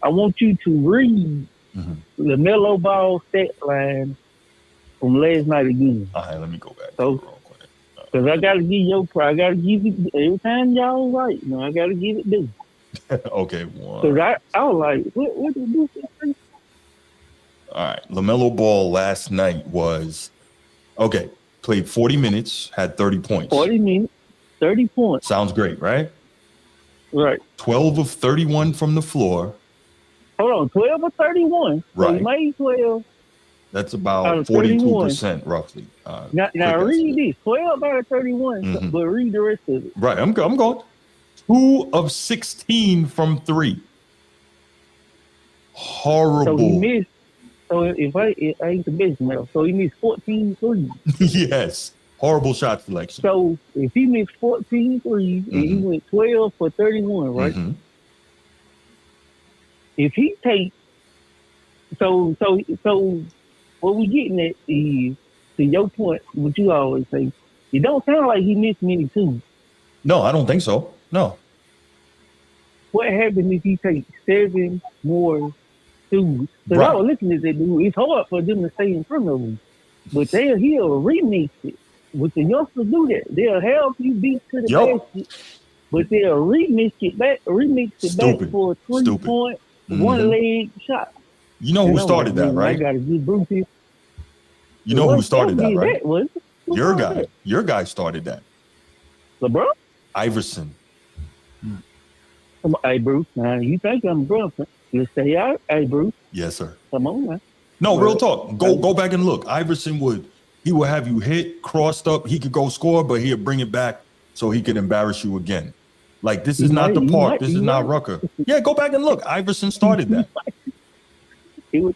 I want you to read the Melo Ball stat line from last night again. All right, let me go back. So, because I gotta give I gotta give it every time y'all right. No, I gotta give it due. Okay, because I was like, what did this say? All right, LaMelo Ball last night was played 40 minutes, had 30 points. 40 minutes, 30 points. Sounds great, right? Right. 12 of 31 from the floor. Hold on, 12 or 31. Right. So he made 12. That's about 42% roughly. Now read this. 12 out of 31, but read the rest of it. Right, I'm going. 2 of 16 from 3. Horrible. So he missed. So if I ain't the best now, so he missed 14 threes. Yes. Horrible shot selection. So if he missed 14 threes and he went 12 for 31, right? If he takes so what we getting at is, to your point, what you always say, it don't sound like he missed many twos. No, I don't think so. No. What happens if he takes 7 more twos? Because I was looking at that dude, it's hard for them to stay in front of him. But he'll remix it. With the youngsters do that. They'll help you beat to the basket, but they'll remix it back for a 3-point, one-leg shot. You know who started that, right? I gotta give Bruce his. You know who started that, right? Your guy. That? Your guy started that. LeBron? Iverson. Hey, Bruce. Now, you think I'm drunk. Let's stay out. Hey, Bruce. Yes, sir. Come on, man. No, real talk. Go back and look. Iverson would have you hit, crossed up. He could go score, but he'd bring it back so he could embarrass you again. Like, this is not the park. This is not Rucker. Yeah, go back and look. Iverson started that. It was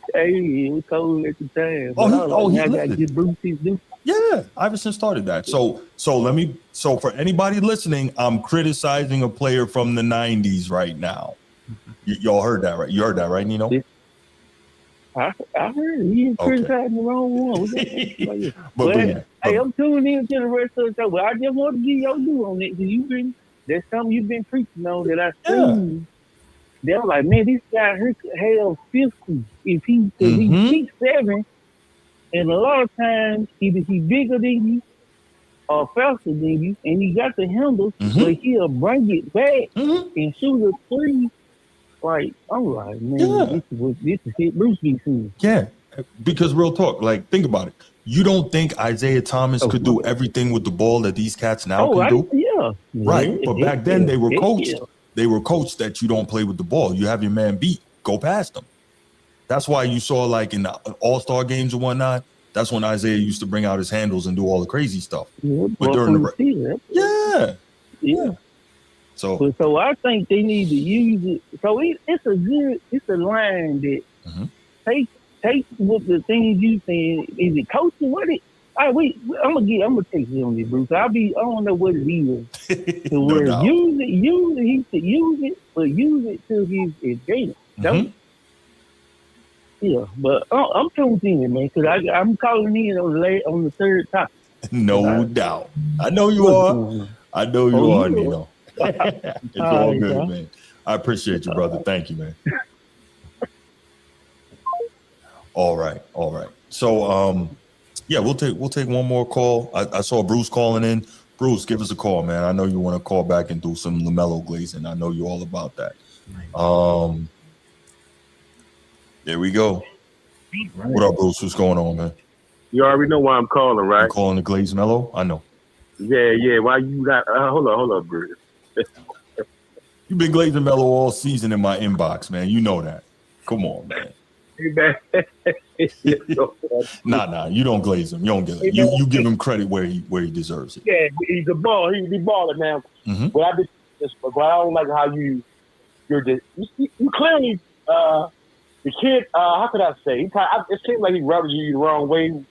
cold at the time. Yeah, Iverson started that. So for anybody listening, I'm criticizing a player from the 90s right now. Y'all heard that, right? You heard that, right, Nino? I heard it. He criticizing the wrong one. but I'm tuning in to the rest of the show. But I just want to give your view on it, because that's something you've been preaching on that I seen. They were like, man, this guy here could have 50 if he's 6'7", and a lot of times either he's bigger than you or faster than you, and he got the handles, but he'll bring it back and shoot a 3. Like, I'm like, man, this is it. Bruce be seeing. Yeah, because real talk, like, think about it. You don't think Isaiah Thomas could do everything with the ball that these cats now can do? Yeah. Right, but back then they were coached. They were coached that you don't play with the ball. You have your man beat. Go past them. That's why you saw, like, in the All-Star games and whatnot, that's when Isaiah used to bring out his handles and do all the crazy stuff. But during the So I think they need to use it. So it's a line that take what the things you saying. Is it coaching? What it? I'm gonna take you on this, Bruce. I don't know what it is. So where use it, he should use it, but use it to his advantage. Yeah, but I'm tuned in, man, because I'm calling in on the third topic. No doubt. I know you are. I know you are, Nino. It's all good, man. I appreciate you, brother. Thank you, man. All right. So, yeah, we'll take one more call. I saw Bruce calling in. Bruce, give us a call, man. I know you want to call back and do some LaMelo glazing. I know you're all about that. There we go. Right. What up, Bruce? What's going on, man? You already know why I'm calling, right? I'm calling the glaze Melo? I know. Yeah. Why you got? Hold on, Bruce. You've been glazing Melo all season in my inbox, man. You know that. Come on, man. Nah. You don't glaze him. You don't get it. You give him credit where he deserves it. Yeah, he's a ball. He's a baller now. But I don't like how you clearly the kid. How could I say? It seems like he rubs you the wrong way.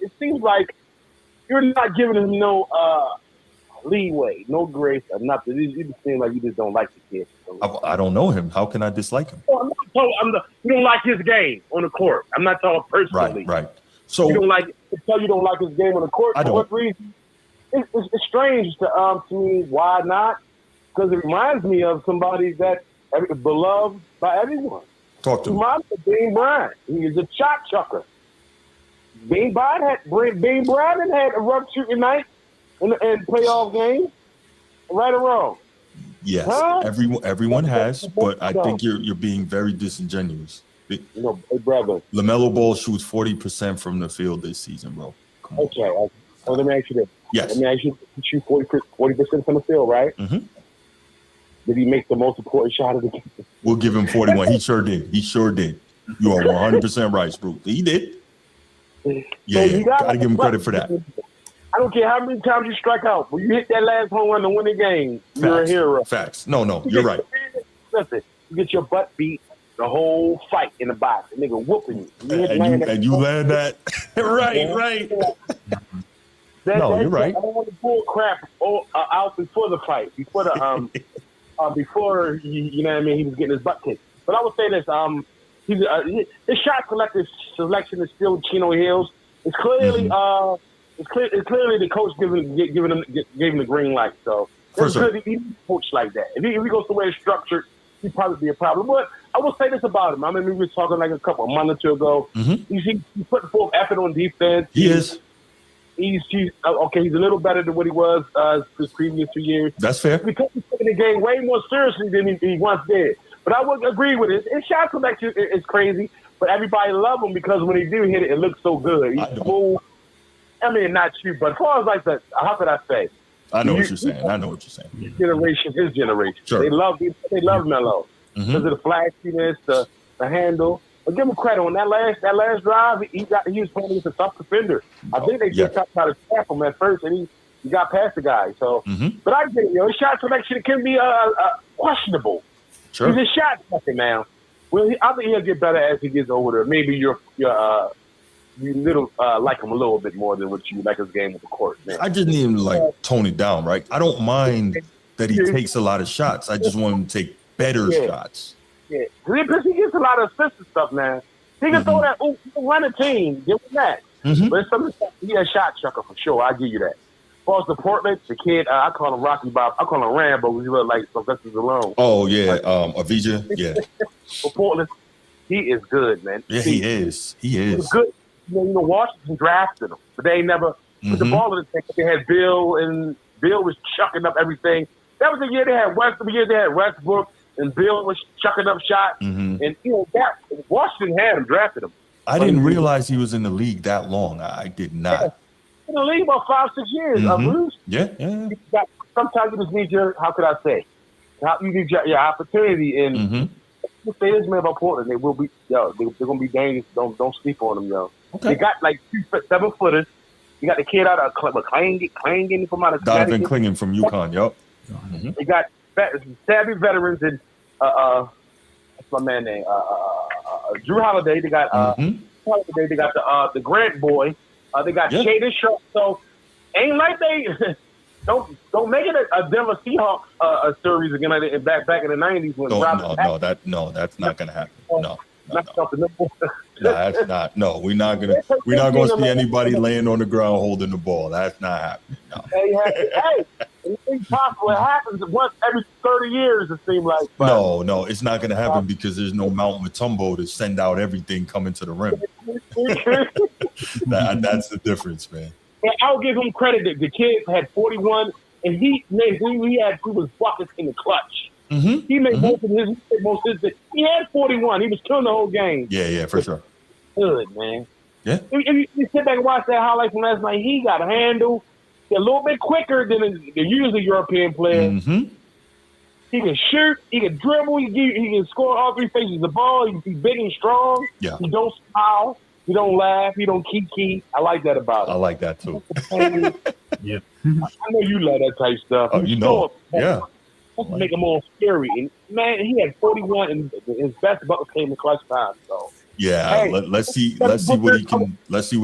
It seems like you're not giving him no leeway, no grace, or nothing. You just seem like you just don't like the kid. I don't know him. How can I dislike him? You don't like his game on the court. I'm not talking personally. Right. So you don't like his game on the court. I don't. For what reason? It's strange to me. Why not? Because it reminds me of somebody that beloved by everyone. Talk to me. Reminds me of Bean Bryant. He is a shot chucker. Bean Bryant had a rough shooting night in playoff games. Right or wrong? Yes, huh? everyone has, but I think you're being very disingenuous. Hey, brother. LaMelo Ball shoots 40% from the field this season, bro. Come on. Okay, well, let me ask you this. Yes. Let me ask you, he shoot 40% from the field, right? Mm-hmm. Did he make the most important shot of the game? We'll give him 41. He sure did. You are 100% right, Spruce. He did. Yeah, so gotta give him credit for that. I don't care how many times you strike out. When you hit that last home run to win the game, you're a hero. Facts. No, you're right. Listen, you get your butt beat the whole fight in the box. The nigga whooping you. And you land that. right. No, you're right. I don't want to pull crap out before the fight, before the before you know what I mean. He was getting his butt kicked. But I would say this: his shot selection is still Chino Hills. It's clearly it's clearly the coach gave him the green light. So it's good he coach like that. If he goes somewhere structured, he'd probably be a problem. But I will say this about him. I mean, we were talking like a couple of months or two ago. He's putting forth effort on defense. He is. He's okay. He's a little better than what he was his previous 2 years. That's fair. Because he's taking the game way more seriously than he once did. But I would agree with it. His shot selection is crazy, but everybody love him because when he do hit it, it looks so good. He's smooth. I mean, not you, but as far as like how could I say? I know what you're saying. His generation. Sure. They love Melo because of the flashiness, the handle. But give him credit on that last drive. He was playing against a tough defender. I think they just tried to trap him at first, and he got past the guy. So, but I get it. His shot selection can be questionable. Sure. He's a shot sucker now. Well, I think he'll get better as he gets older. Maybe you like him a little bit more than what you like his game with the court. Man. I just need him to tone it down, right? I don't mind that he takes a lot of shots. I just want him to take better shots. Yeah, because he gets a lot of assists and stuff now. He can throw that, run a team, give him that. But some he a shot chucker for sure. I give you that. As far as the Portland, the kid, I call him Rocky Bob. I call him Rambo because he look like Sylvester Stallone. Oh yeah, Avija. Yeah. For Portland, he is good, man. Yeah, he is. He's good. You know, Washington drafted him, but they ain't never put the ball in the tank. They had Bill, and Bill was chucking up everything. That was the year they had Westbrook. And Bill was chucking up shots, and that Washington had him, drafted him. I didn't realize he was in the league that long. I did not. Yeah. In the league about 5-6 years. Bruce. Yeah. Sometimes you just need how could I say? You need your opportunity. And say this man about Portland, they will be, they're gonna be dangerous. Don't sleep on them, yo. Okay. They got like 2 7-footers. You got the kid out of Klingon from out of Donovan Klingon from UConn. Yup. They got savvy veterans and what's my man name? Drew Holiday. They got Holiday. They got the Grant boy. They got Shaden Sharp. So ain't like they don't make it a Denver Seahawks a series again like back in the 90s when that's not gonna happen. No. That's not. No, we're not gonna see anybody laying on the ground holding the ball. That's not happening. No. Hey, it's possible. It happens once every 30 years. It seems like. No, it's not gonna happen because there's no Mount Mutombo to send out everything coming to the rim. That's the difference, man. And I'll give him credit. The kid had 41, and he was buckets in the clutch. He made most of his. He had 41. He was killing the whole game. Yeah, for sure. Good, man. Yeah. If you sit back and watch that highlight from last night, he got a handle. He's a little bit quicker than the usual European player. He can shoot. He can dribble. He can score all 3 phases of the ball. He's big and strong. Yeah. He don't smile. He don't laugh. He don't kiki. I like that about him. I like that too. Yeah. I know you love that type stuff. Oh, you know. Yeah. Make him more scary. And man, he had 41, and his best bucket came in clutch time. So yeah, let's see what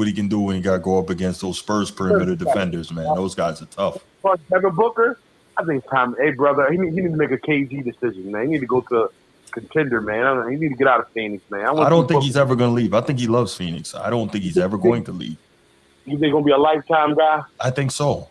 he can do when he got to go up against those Spurs perimeter defenders. Man, those guys are tough. far as Devin Booker, I think it's time. Hey, brother, he needs to make a KG decision, man. He need to go to a contender, man. He need to get out of Phoenix, man. I don't think he's ever going to leave. I think he loves Phoenix. I don't think he's ever going to leave. You think he's going to be a lifetime guy? I think so.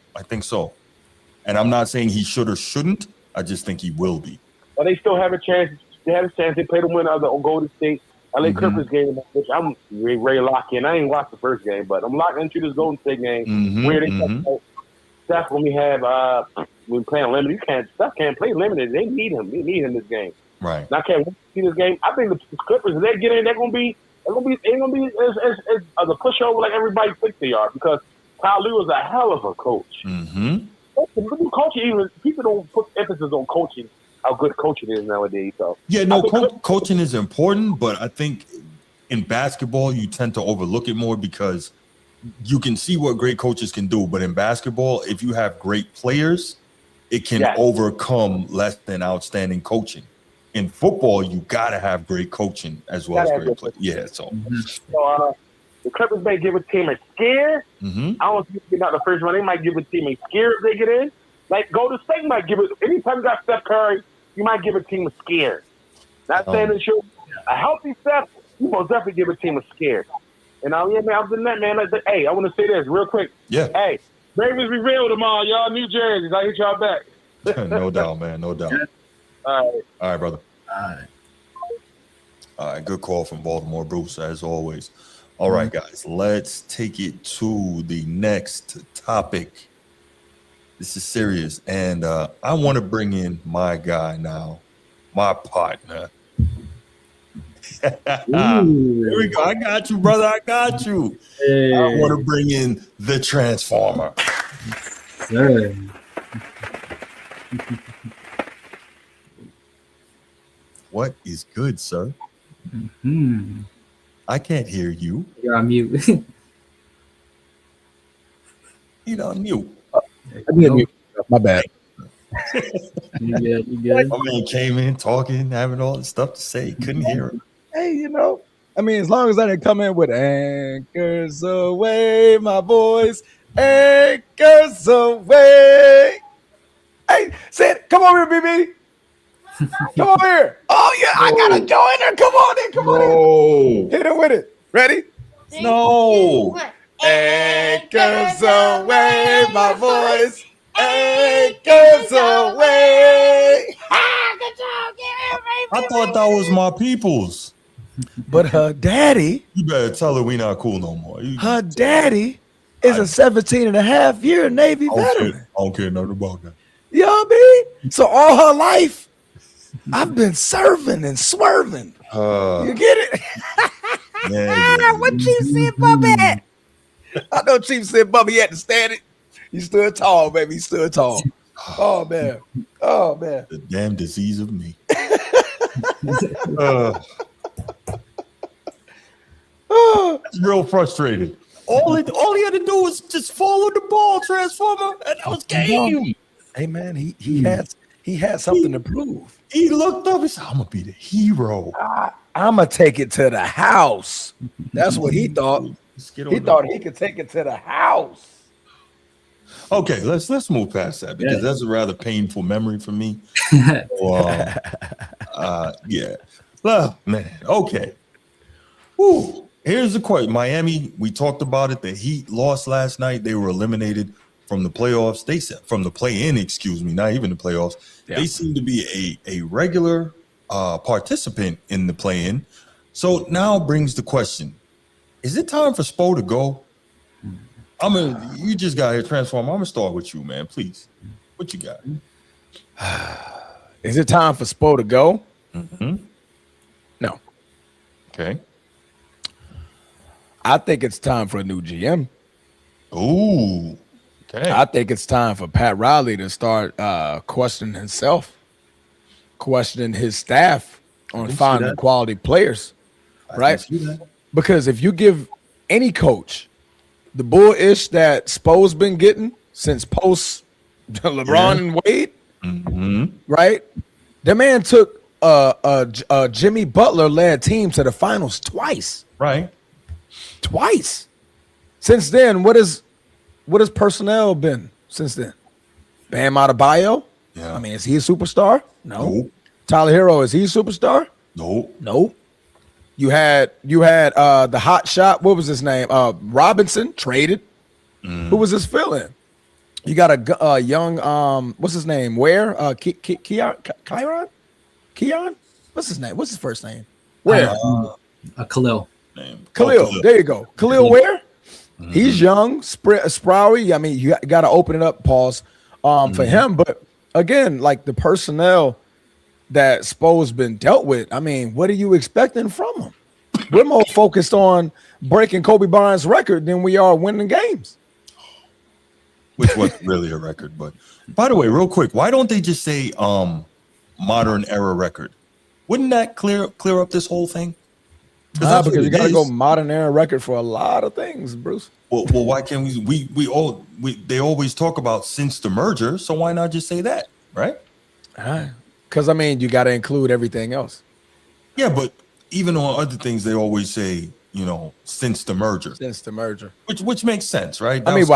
And I'm not saying he should or shouldn't. I just think he will be. But they still have a chance. They have a chance. They play the winner of the Golden State LA Clippers game, which I'm very locked in. I ain't watched the first game, but I'm locked into this Golden State game. Where they Steph, when we have when playing limited, Steph can't play limited. They need him. They need him this game. Right. And I can't wait to see this game. I think the Clippers, if they get in, they're gonna be as a pushover like everybody thinks they are, because Kyle Lue is a hell of a coach. Coaching, people don't put emphasis on coaching, how good coaching is nowadays. So coaching is important, but I think in basketball you tend to overlook it more because you can see what great coaches can do. But in basketball, if you have great players, it can overcome less than outstanding coaching. In football, you gotta have great coaching as well as great players. Yeah, so the Clippers may give a team a scare. I don't know if you get out the first round. They might give a team a scare if they get in. Like Golden State might give it. Anytime you got Steph Curry, you might give a team a scare. Not saying that you're a healthy Steph, you most definitely give a team a scare. And other than that, man, I want to say this real quick. Yeah. Hey, Ravens be real tomorrow, y'all. New Jersey, I hit y'all back. No doubt, man. No doubt. All right, brother. All right. Good call from Baltimore, Bruce, as always. All right, guys, let's take it to the next topic. This is serious, and I want to bring in my guy now, my partner. Here we go. I got you, brother. I got you. Hey. I want to bring in the Transformer. Sir. What is good, sir? I can't hear you. You're on mute. You're on mute. My bad. You good? My man came in talking, having all this stuff to say. Couldn't hear him. Hey, as long as I didn't come in with anchors away, my boys, anchors away. Hey, say it. Come over here, BB. Come over here. Oh, yeah, I got a joiner. Come on in. Hit it with it. Ready? No. Anchors away, my boys. Anchors away. I thought that was my people's. But her daddy. You better tell her we not cool no more. Her daddy is a 17-and-a-half-year Navy veteran. I don't care nothing about that. You know what I mean? So all her life, I've been serving and swerving. You get it? What Chief said, Bubby at? I know Chief said Bubby had to stand it. He stood tall, baby. He stood tall. Oh, man. The damn disease of me. That's real frustrated. All he had to do was just follow the ball, Transformer, and that was game. Hey, man, he had something to prove. He looked up and said, I'm going to be the hero. I'm going to take it to the house. That's what he thought. He thought he could take it to the house. Okay, let's move past that because that's a rather painful memory for me. Yeah. Well, man, okay. Whew. Here's the question. Miami, we talked about it. The Heat lost last night. They were eliminated from the playoffs. They said from the play-in, excuse me, not even the playoffs. Yeah. They seem to be a regular participant in the play-in. So now brings the question: is it time for Spo to go? You just got here, Transform. I'm gonna start with you, man. Please, what you got? Is it time for Spo to go? No. Okay. I think it's time for a new GM. Ooh. Okay. I think it's time for Pat Riley to start questioning himself, questioning his staff on finding quality players, right? Because if you give any coach the bullish that Spo's been getting since post LeBron and Wade, right? The man took a Jimmy Butler led team to the finals twice. Right. Twice. Since then, what has personnel been since then? Bam Adebayo. Yeah. I mean, is he a superstar? No. Nope. Tyler Hero, is he a superstar? Nope. You had the hot shot. What was his name? Robinson traded. Who was his fill-in? You got a young what's his name? Where? Keon? What's his name? What's his first name? Where? Khalil. Khalil. There you go. Khalil Where? He's young, sprouty. I mean, you got to open it up, pause, for him. But again, like the personnel that Spo's been dealt with, I mean, what are you expecting from him? We're more focused on breaking Kobe Bryant's record than we are winning games. Which wasn't really a record. But by the way, real quick, why don't they just say modern era record? Wouldn't that clear up this whole thing? Because you got to go modern era record for a lot of things, Bruce. Well, why can't they always talk about since the merger, so why not just say that, right? Because I mean, you got to include everything else. Yeah, but even on other things, they always say, since the merger. Since the merger, which makes sense, right? I mean,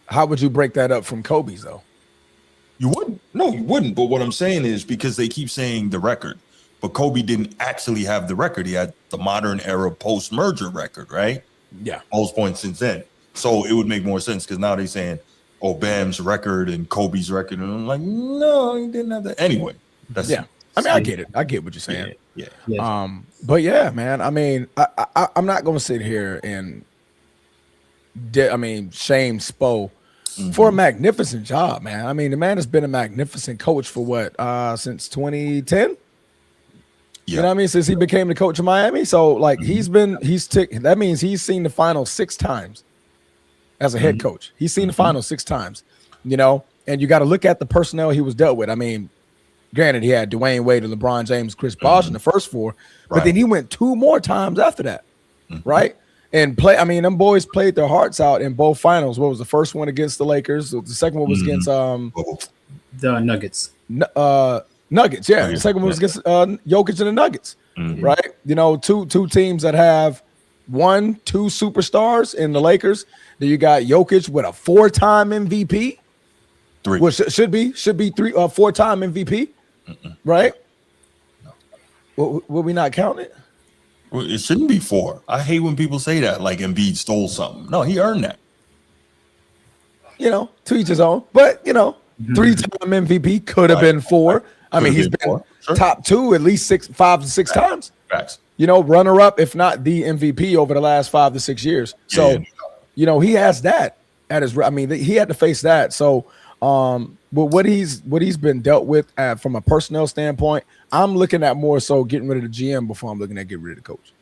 how would you break that up from Kobe's though? You wouldn't. No, you wouldn't. But what I'm saying is because they keep saying the record, but Kobe didn't actually have the record. He had the modern era post-merger record, right? Yeah. Most points since then. So it would make more sense because now they're saying, oh, Bam's record and Kobe's record. And I'm like, no, he didn't have that. Anyway. I mean, I get it. I get what you're saying. Yeah. But yeah, man, I mean, I'm not going to sit here and shame Spo for a magnificent job, man. I mean, the man has been a magnificent coach for what, since 2010? Yeah. You know what I mean? Since he became the coach of Miami. So like that means he's seen the final 6 times as a head coach. He's seen the final 6 times, and you got to look at the personnel he was dealt with. I mean, granted, he had Dwayne Wade and LeBron James, Chris Bosh in the first 4, but then he went 2 more times after that. Right. And them boys played their hearts out in both finals. What was the first one against the Lakers? The second one was against the Nuggets. Nuggets, yeah. The second one was against Jokic and the Nuggets, right? 2 teams that have 1, 2 superstars in the Lakers. Then you got Jokic with a 4-time MVP, 3, which should be 4-time MVP, right? No. Will we not count it? Well, it shouldn't be 4. I hate when people say that, like Embiid stole something. No, he earned that. To each his own. But 3-time MVP could have been 4. I mean, he's been top 2 at least 5 to 6 times. Facts. Runner up, if not the MVP over the last 5 to 6 years. So, he has that at his. I mean, he had to face that. So, what he's been dealt with from a personnel standpoint, I'm looking at more so getting rid of the GM before I'm looking at getting rid of the coach.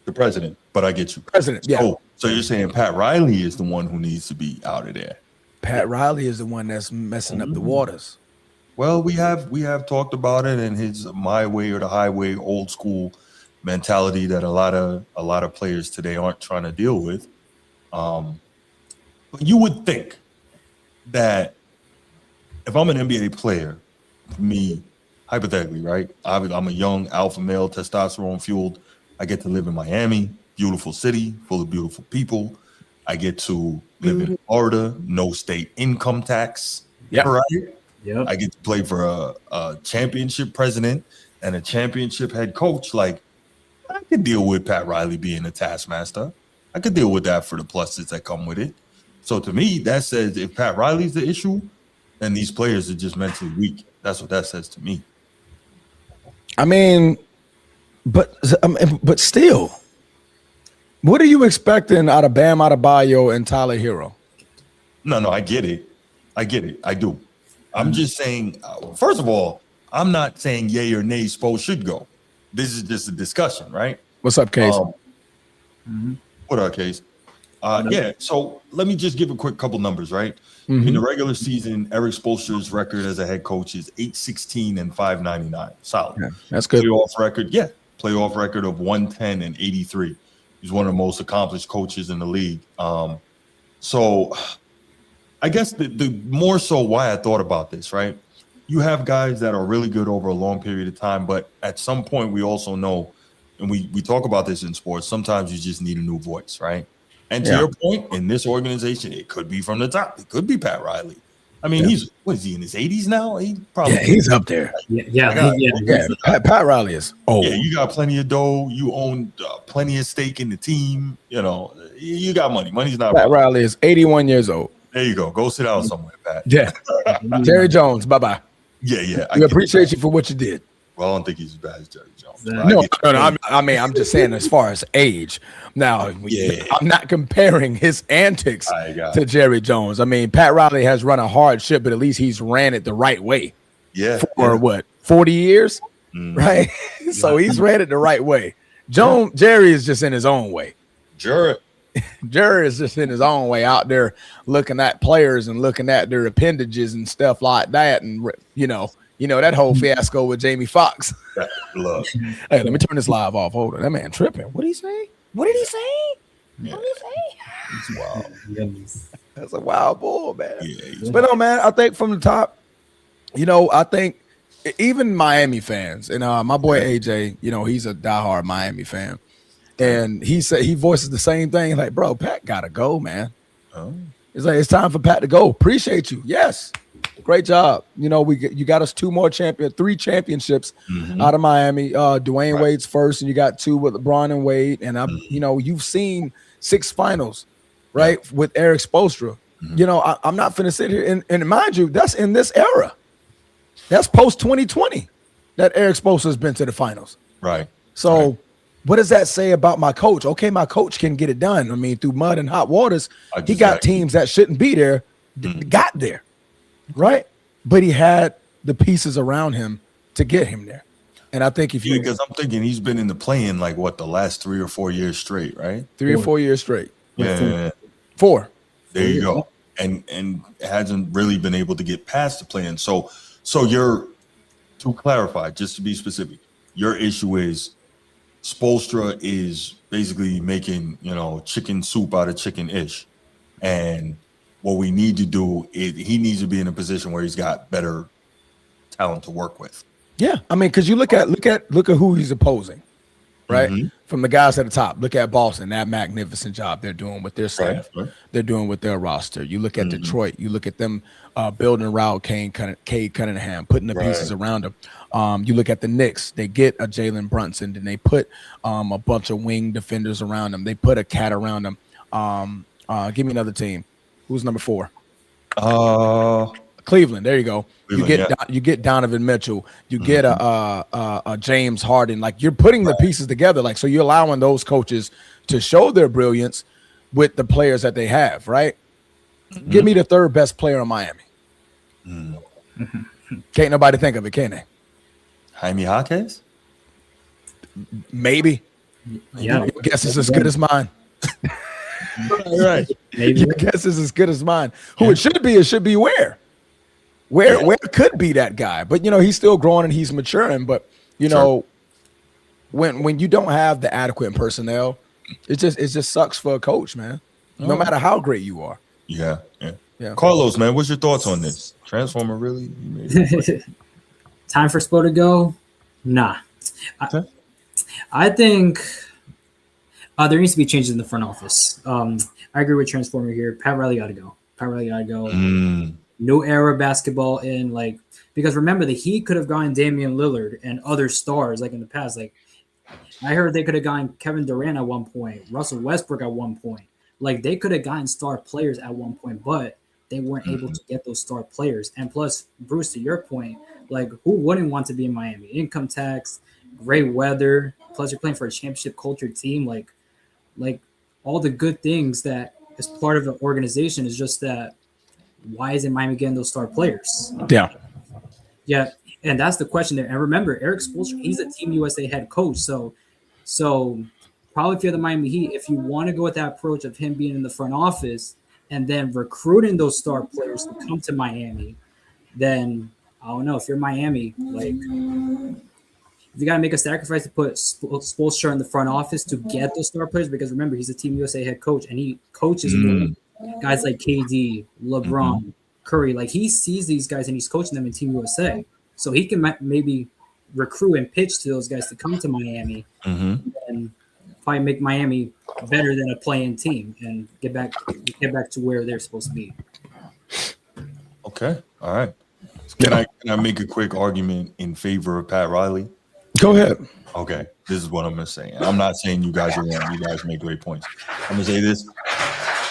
The president, but I get you. President, yeah. So you're saying Pat Riley is the one who needs to be out of there? Pat Riley is the one that's messing up the waters. Well, we have talked about it and his my way or the highway old school mentality that a lot of players today aren't trying to deal with. But you would think that if I'm an NBA player, me hypothetically, right? I'm a young alpha male, testosterone fueled. I get to live in Miami, beautiful city, full of beautiful people. I get to live in Florida, no state income tax. Yeah. Right? Yep. I get to play for a championship president and a championship head coach. Like, I could deal with Pat Riley being a taskmaster. I could deal with that for the pluses that come with it. So to me, that says if Pat Riley's the issue, then these players are just mentally weak. That's what that says to me. I mean, but still, what are you expecting out of Bam Adebayo and Tyler Hero? No, I get it. I do. I'm just saying, first of all, I'm not saying yay or nay Spo should go. This is just a discussion, right? What's up, Case? What up, Case? Yeah, so let me just give a quick couple numbers, right? In the regular season, Erik Spoelstra's record as a head coach is 8-16 and 599. Solid. Yeah, that's good. Playoff record of 110 and 83. He's one of the most accomplished coaches in the league. So I guess the more so why I thought about this, right? You have guys that are really good over a long period of time, but at some point we also know, and we talk about this in sports, sometimes you just need a new voice, right? And to your point, in this organization, it could be from the top. It could be Pat Riley. I mean, he's what is he in his 80s now? He probably he's up there. Pat Riley is old. Yeah, you got plenty of dough. You own plenty of stake in the team. You know, you got money. Money's not. Pat Riley is 81 years old. There you go. Go sit down somewhere, Pat. Yeah. Jerry Jones. Bye bye. Yeah. We appreciate you for what you did. Well, I don't think he's as bad as Jerry Jones. No. I'm just saying as far as age. Now, I'm not comparing his antics to Jerry Jones. I mean, Pat Riley has run a hard ship, but at least he's ran it the right way. Yeah. For what, 40 years? Right? So he's ran it the right way. Jerry is just in his own way. Jerry is just in his own way out there looking at players and looking at their appendages and stuff like that. And, you know that whole fiasco with Jamie Foxx. Look. Hey, let me turn this live off. Hold on. That man tripping. What did he say? What did he say? It's wild. That's a wild bull, man. Yeah, but no, man, I think from the top, I think even Miami fans, and my boy AJ, he's a diehard Miami fan. And he voices the same thing, like, bro, Pat gotta go, man. Oh. It's like, it's time for Pat to go. Appreciate you. Yes. Great job. You got us three championships out of Miami. Dwayne Wade's first, and you got 2 with LeBron and Wade. And you've seen 6 finals, right? With Erik Spoelstra. I'm not finna sit here and mind you, that's in this era. That's post 2020 that Erik Spoelstra has been to the finals. Right. So what does that say about my coach? Okay, my coach can get it done. I mean, through mud and hot waters, he got teams that shouldn't be there, got there. Right, but he had the pieces around him to get him there, and I think because I'm thinking he's been in the play-in like the last 3 or 4 years straight, right? 3 or 4 years straight. Yeah, 4. There you go, and hasn't really been able to get past the play-in. So you're, to clarify, just to be specific, your issue is Spoelstra is basically making chicken soup out of chicken-ish, and what we need to do is he needs to be in a position where he's got better talent to work with. Yeah, I mean, because you look at who he's opposing, right? From the guys at the top. Look at Boston, that magnificent job they're doing with their staff. Right. They're doing with their roster. You look at Detroit. You look at them building around Cade Cunningham, putting the pieces around him. You look at the Knicks. They get a Jalen Brunson, and they put a bunch of wing defenders around them. They put a cat around them. Give me another team. Who's number 4? Cleveland. There you go. You get Donovan Mitchell. You get a James Harden. Like, you're putting the pieces together. Like, so you're allowing those coaches to show their brilliance with the players that they have. Right. Give me the 3rd best player in Miami. Can't nobody think of it, can they? Jaime Jaquez? Maybe. Yeah. Your guess is as good as mine. Right. Maybe. Your guess is as good as mine. Who it should be Ware could be that guy, but he's still growing and he's maturing. But when you don't have the adequate personnel, it just sucks for a coach, man. No matter how great you are. Yeah. Carlos, man, what's your thoughts on this? Transformer, really? Time for Spo to go? Nah. Okay. I think there needs to be changes in the front office. I agree with Transformer here. Pat Riley got to go. No era basketball in, because remember, the Heat could have gotten Damian Lillard and other stars in the past. I heard they could have gotten Kevin Durant at one point, Russell Westbrook at one point. They could have gotten star players at one point, but they weren't able to get those star players. And plus, Bruce, to your point, who wouldn't want to be in Miami? Income tax, great weather, plus you're playing for a championship culture team. Like all the good things that is part of the organization is just that. Why isn't Miami getting those star players? Yeah, and that's the question there. And remember, Erik Spoelstra, he's a Team USA head coach. So probably if you're the Miami Heat, if you want to go with that approach of him being in the front office and then recruiting those star players to come to Miami, then I don't know. If you're Miami, if you got to make a sacrifice to put Spoelstra in the front office to get those star players, because remember, he's a Team USA head coach and he coaches guys like KD, LeBron, Curry. He sees these guys and he's coaching them in Team USA. So he can maybe recruit and pitch to those guys to come to Miami and probably make Miami better than a play-in team and get back to where they're supposed to be. Okay. All right. Can I make a quick argument in favor of Pat Riley? Go ahead. Okay. This is what I'm going to say. I'm not saying you guys are wrong. You guys make great points. I'm going to say this.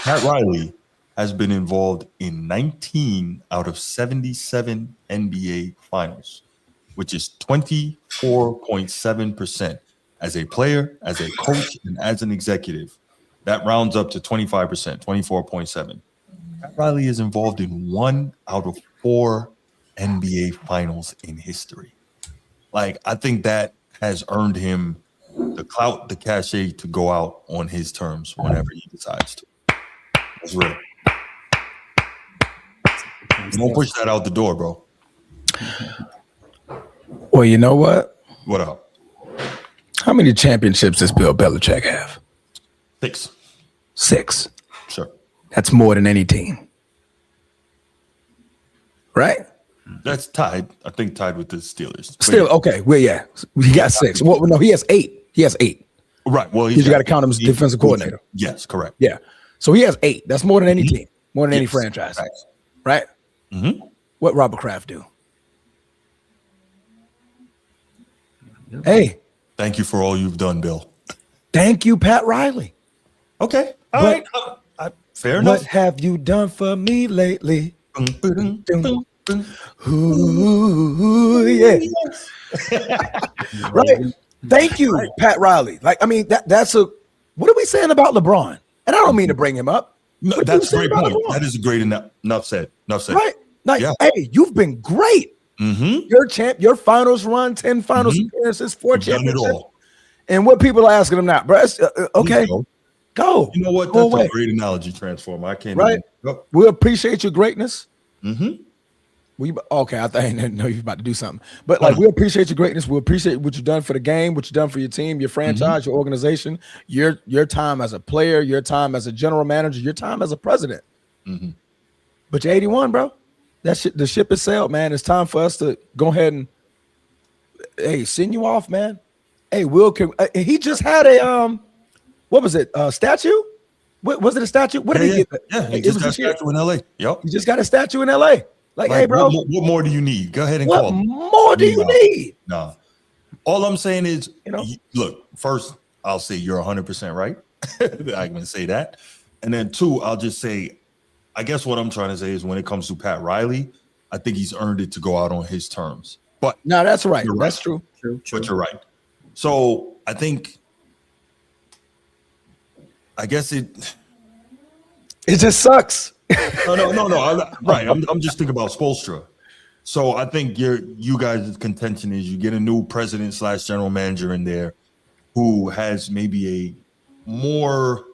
Pat Riley has been involved in 19 out of 77 NBA finals, which is 24.7% as a player, as a coach, and as an executive. That rounds up to 25%, 24.7. Pat Riley is involved in 1 out of 4 NBA finals in history. Like, I think that has earned him the clout, the cachet to go out on his terms whenever he decides to. That's real. Don't push that out the door, bro. Well, you know what? What up? How many championships does Bill Belichick have? 6. 6. Sure. That's more than any team. Right? That's tied. I think tied with the Steelers. Still, okay. Well, yeah. He got 6. Well, no, he has 8. He has 8. Right. Well, you got to count him as defensive coordinator. Yes, correct. Yeah. So he has 8. That's more than any team. More than any franchise. Right? Mm-hmm. What Robert Kraft do? Hey. Thank you for all you've done, Bill. Thank you, Pat Riley. Okay. All right. Fair enough. What have you done for me lately? Ooh, yeah. Right. Thank you, Pat Riley. Like, I mean, that's a. What are we saying about LeBron? And I don't mean to bring him up. No, that's a great point. LeBron? That is a great enough said. Enough said. Right. Like, hey, you've been great. Mm-hmm. Your finals run, 10 finals appearances, 4 championships. And what people are asking him now, bro? Okay, go. You know what? That's a great analogy, Transformer. I can't. Right. We appreciate your greatness. Mm-hmm. Okay, I didn't know you were about to do something, but like, we appreciate your greatness. We appreciate what you've done for the game, what you've done for your team, your franchise, your organization, your time as a player, your time as a general manager, your time as a president. Mm-hmm. But you're 81, bro. The ship is sailed, man. It's time for us to go ahead and send you off, man. Hey, Will, he just had a what was it? Statue? What was it? A statue? What did he get? Yeah, he just got a statue in LA. Yep. He just got a statue in LA. Like, hey, bro, what more do you need? Go ahead and what call. What more do you need? No. All I'm saying is, look, first, I'll say you're 100% right. I can say that. And then 2, I'll just say, I guess what I'm trying to say is when it comes to Pat Riley, I think he's earned it to go out on his terms. But no, that's right. That's true. But you're right. So I guess it just sucks. No. I'm just thinking about Spoelstra. So I think you guys' contention is you get a new president / general manager in there who has maybe a more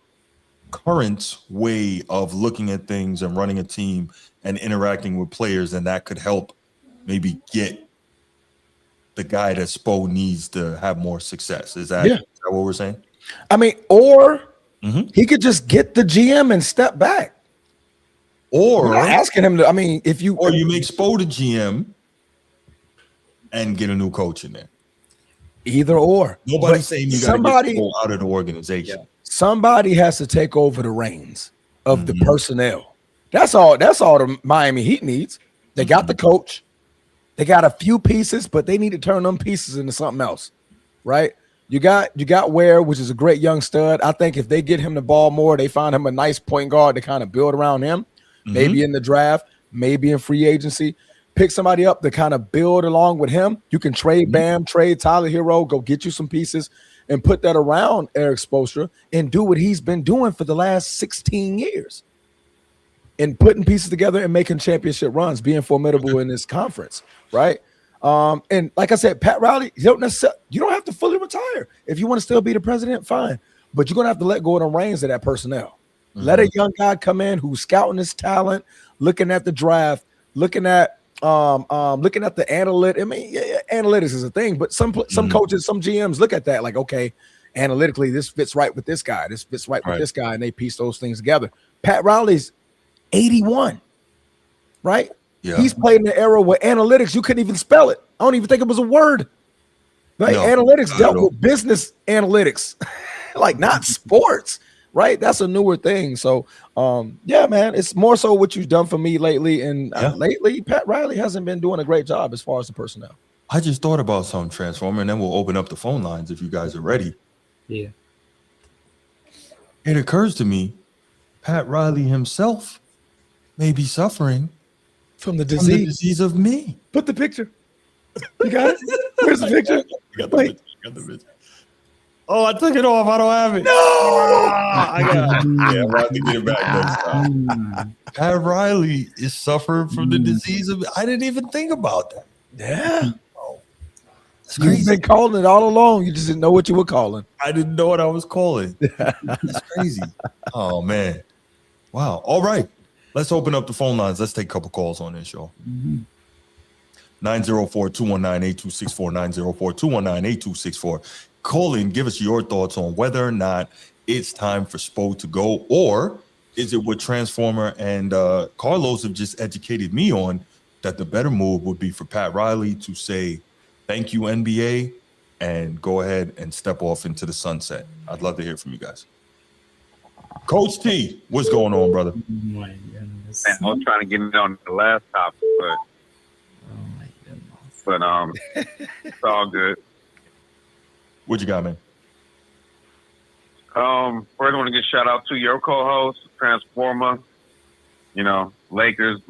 current way of looking at things and running a team and interacting with players, and that could help maybe get the guy that Spo needs to have more success. Is that what we're saying? I mean, or he could just get the GM and step back. Or asking him to, I mean, if you make Spo the GM and get a new coach in there. Either or. Nobody's saying you got to get Spo out of the organization. Yeah. Somebody has to take over the reins of the personnel. That's all the Miami Heat needs. They got the coach. They got a few pieces, but they need to turn them pieces into something else, right? You got Ware, which is a great young stud. I think if they get him the ball more, they find him a nice point guard to kind of build around him. Maybe in the draft, maybe in free agency. Pick somebody up to kind of build along with him. You can trade Bam, trade Tyler Hero, go get you some pieces and put that around Erik Spoelstra and do what he's been doing for the last 16 years. And putting pieces together and making championship runs, being formidable in this conference, right? And like I said, Pat Riley, you don't have to fully retire. If you want to still be the president, fine. But you're going to have to let go of the reins of that personnel. Let a young guy come in who's scouting his talent, looking at the draft, looking at the analytics. I mean, analytics is a thing, but some coaches, some GMs look at that like, okay, analytically, this fits right with this guy. This fits right with this guy, and they piece those things together. Pat Riley's 81, right? Yeah. He's played in an era where analytics, you couldn't even spell it. I don't even think it was a word. Right? No, analytics dealt with business analytics, like not sports. right? That's a newer thing. So, yeah, man, it's more so what you've done for me lately. And lately, Pat Riley hasn't been doing a great job as far as the personnel. I just thought about some Transformer, and then we'll open up the phone lines if you guys are ready. Yeah. It occurs to me, Pat Riley himself may be suffering from the disease of me. Put the picture. You got it? Where's the picture? You got the picture. Oh, I took it off. I don't have it. No! I got it. Yeah, I'm about to get it back next time. Pat Riley is suffering from the disease of. I didn't even think about that. Yeah. Oh, you've been calling it all along. You just didn't know what you were calling. I didn't know what I was calling. That's crazy. Oh, man. Wow. All right. Let's open up the phone lines. Let's take a couple calls on this, y'all. 904-219-8264, 904-219-8264. Call in, give us your thoughts on whether or not it's time for Spo to go, or is it what Transformer and Carlos have just educated me on, that the better move would be for Pat Riley to say, thank you, NBA, and go ahead and step off into the sunset. I'd love to hear from you guys. Coach T, what's going on, brother? Oh my goodness. I was trying to get it on the last topic, but it's all good. What you got, man? First, I want to give a shout out to your co-host, Transformer. You know, Lakers,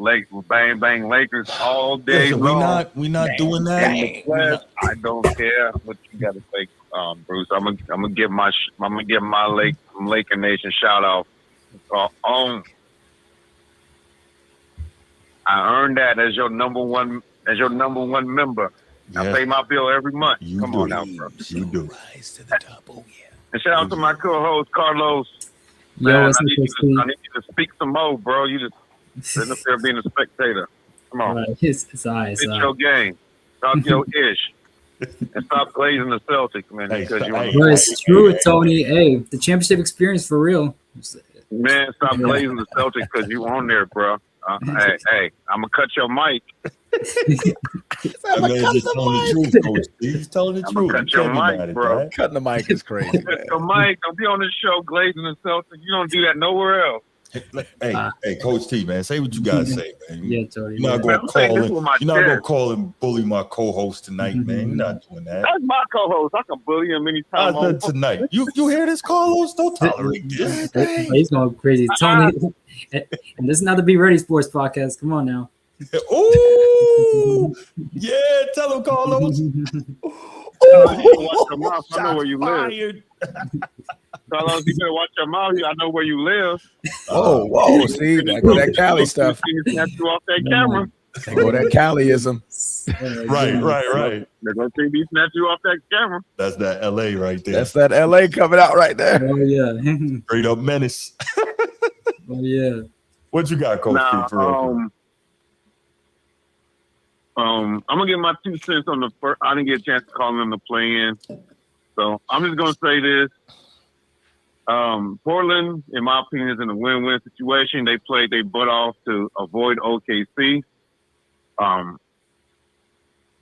bang bang, Lakers all day long. We're not doing that. I don't care what you got to say, Bruce. I'm gonna give my Laker Nation shout out. I earned that as your number one member. Yes. I pay my bill every month. Come on now, bro. You do. Rise to the top. Oh yeah. And shout out to my co-host Carlos. Yo, man, I need you to speak some more, bro. You just sitting up there being a spectator. Come on. His eyes. It's your game. Talk your ish. And stop glazing the Celtics, man. Because it's true, Tony. Hey, the championship experience for real. Man, stop glazing the Celtics because you on there, bro. Hey, I'm gonna cut your mic. That man just telling the truth, Coach. He's telling the truth. Cut your mic, bro. Cutting the mic is crazy. Cut your mic. Don't be on this show glazing the Celtics. You don't do that nowhere else. Hey, Coach T, man, say what you gotta say, man. Yeah, Tony. You're not gonna call and bully my co-host tonight, man. You're not doing that. That's my co-host. I can bully him anytime. I said tonight. You hear this, Carlos? Don't tolerate this. He's going crazy, Tony. And this is not the Be Ready Sports Podcast. Come on now. Ooh, yeah, tell him, Carlos. Watch your mouth. I know where you live. Carlos, you better watch your mouth. I know where you live. Oh, whoa! See, that Cali stuff. Snap you off that camera. Go that Caliism. Right. They're gonna see me snap you off that camera. That's that LA right there. That's that LA coming out right there. Oh yeah. Straight up menace. Oh yeah. What you got, Coach T? I'm gonna give my 2 cents on the first. I didn't get a chance to call them to play in, so I'm just gonna say this. Portland, in my opinion, is in a win-win situation. They played their butt off to avoid OKC.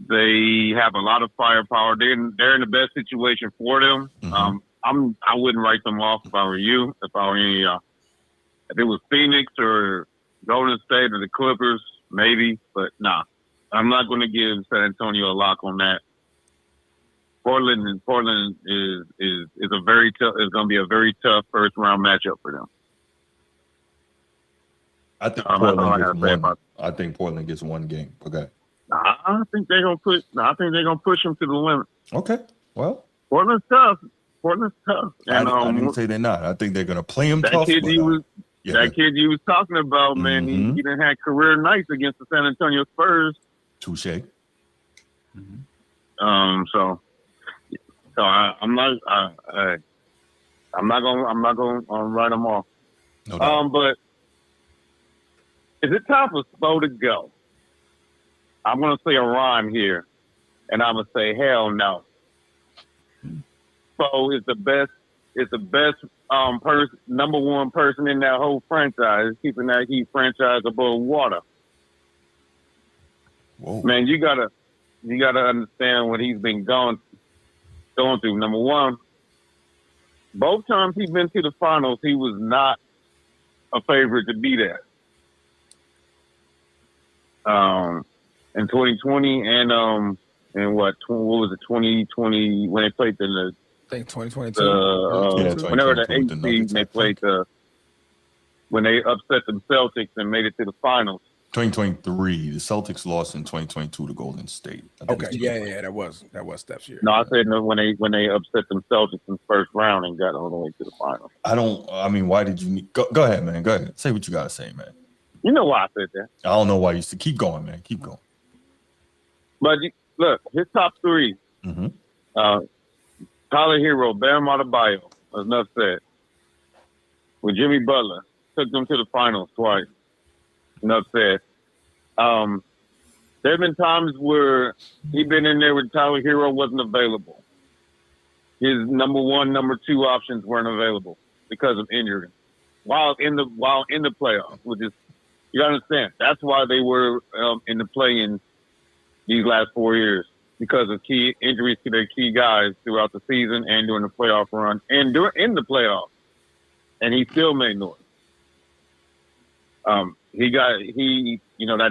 They have a lot of firepower. They're in the best situation for them. I wouldn't write them off if I were you. If I were any, if it was Phoenix or Golden State or the Clippers, maybe, but nah. I'm not going to give San Antonio a lock on that. Portland is a very tough. Is going to be a very tough first round matchup for them. I think Portland gets one game. Okay. I think they're going to push them to the limit. Okay. Well, Portland's tough. And I didn't say they're not. I think they're going to play them tough. That kid you was talking about, man, he didn't have career nights against the San Antonio Spurs. Touche. So I'm not going to write them off. No doubt. But is it time for Spo to go? I'm going to say a rhyme here, and I'm going to say hell no. Spo is the best. It's the best number one person in that whole franchise, keeping that Heat franchise above water. Whoa. Man, you gotta understand what he's been going through. Number one, both times he's been to the finals, he was not a favorite to be there. In 2020 and what was it, 2020 when they played I think 2022. Whenever the 8th seed they played when they upset the Celtics and made it to the finals. 2023, the Celtics lost in 2022 to Golden State. Okay, yeah, that was Steph's year. No, I said no, when they upset them Celtics in the first round and got all the way to the finals. Why did you go ahead, man? Go ahead. Say what you gotta say, man. You know why I said that. I don't know why you said keep going, man. Keep going. But look, his top three. Tyler Hero, Bam Adebayo, enough said. With Jimmy Butler, took them to the finals twice. Enough said. There have been times where he been in there when Tyler Hero wasn't available. His number one, number two options weren't available because of injury. While in the playoffs, which is, you understand, that's why they were in the play-in these last 4 years, because of key injuries to their key guys throughout the season and during the playoff run and in the playoffs. And he still made noise. That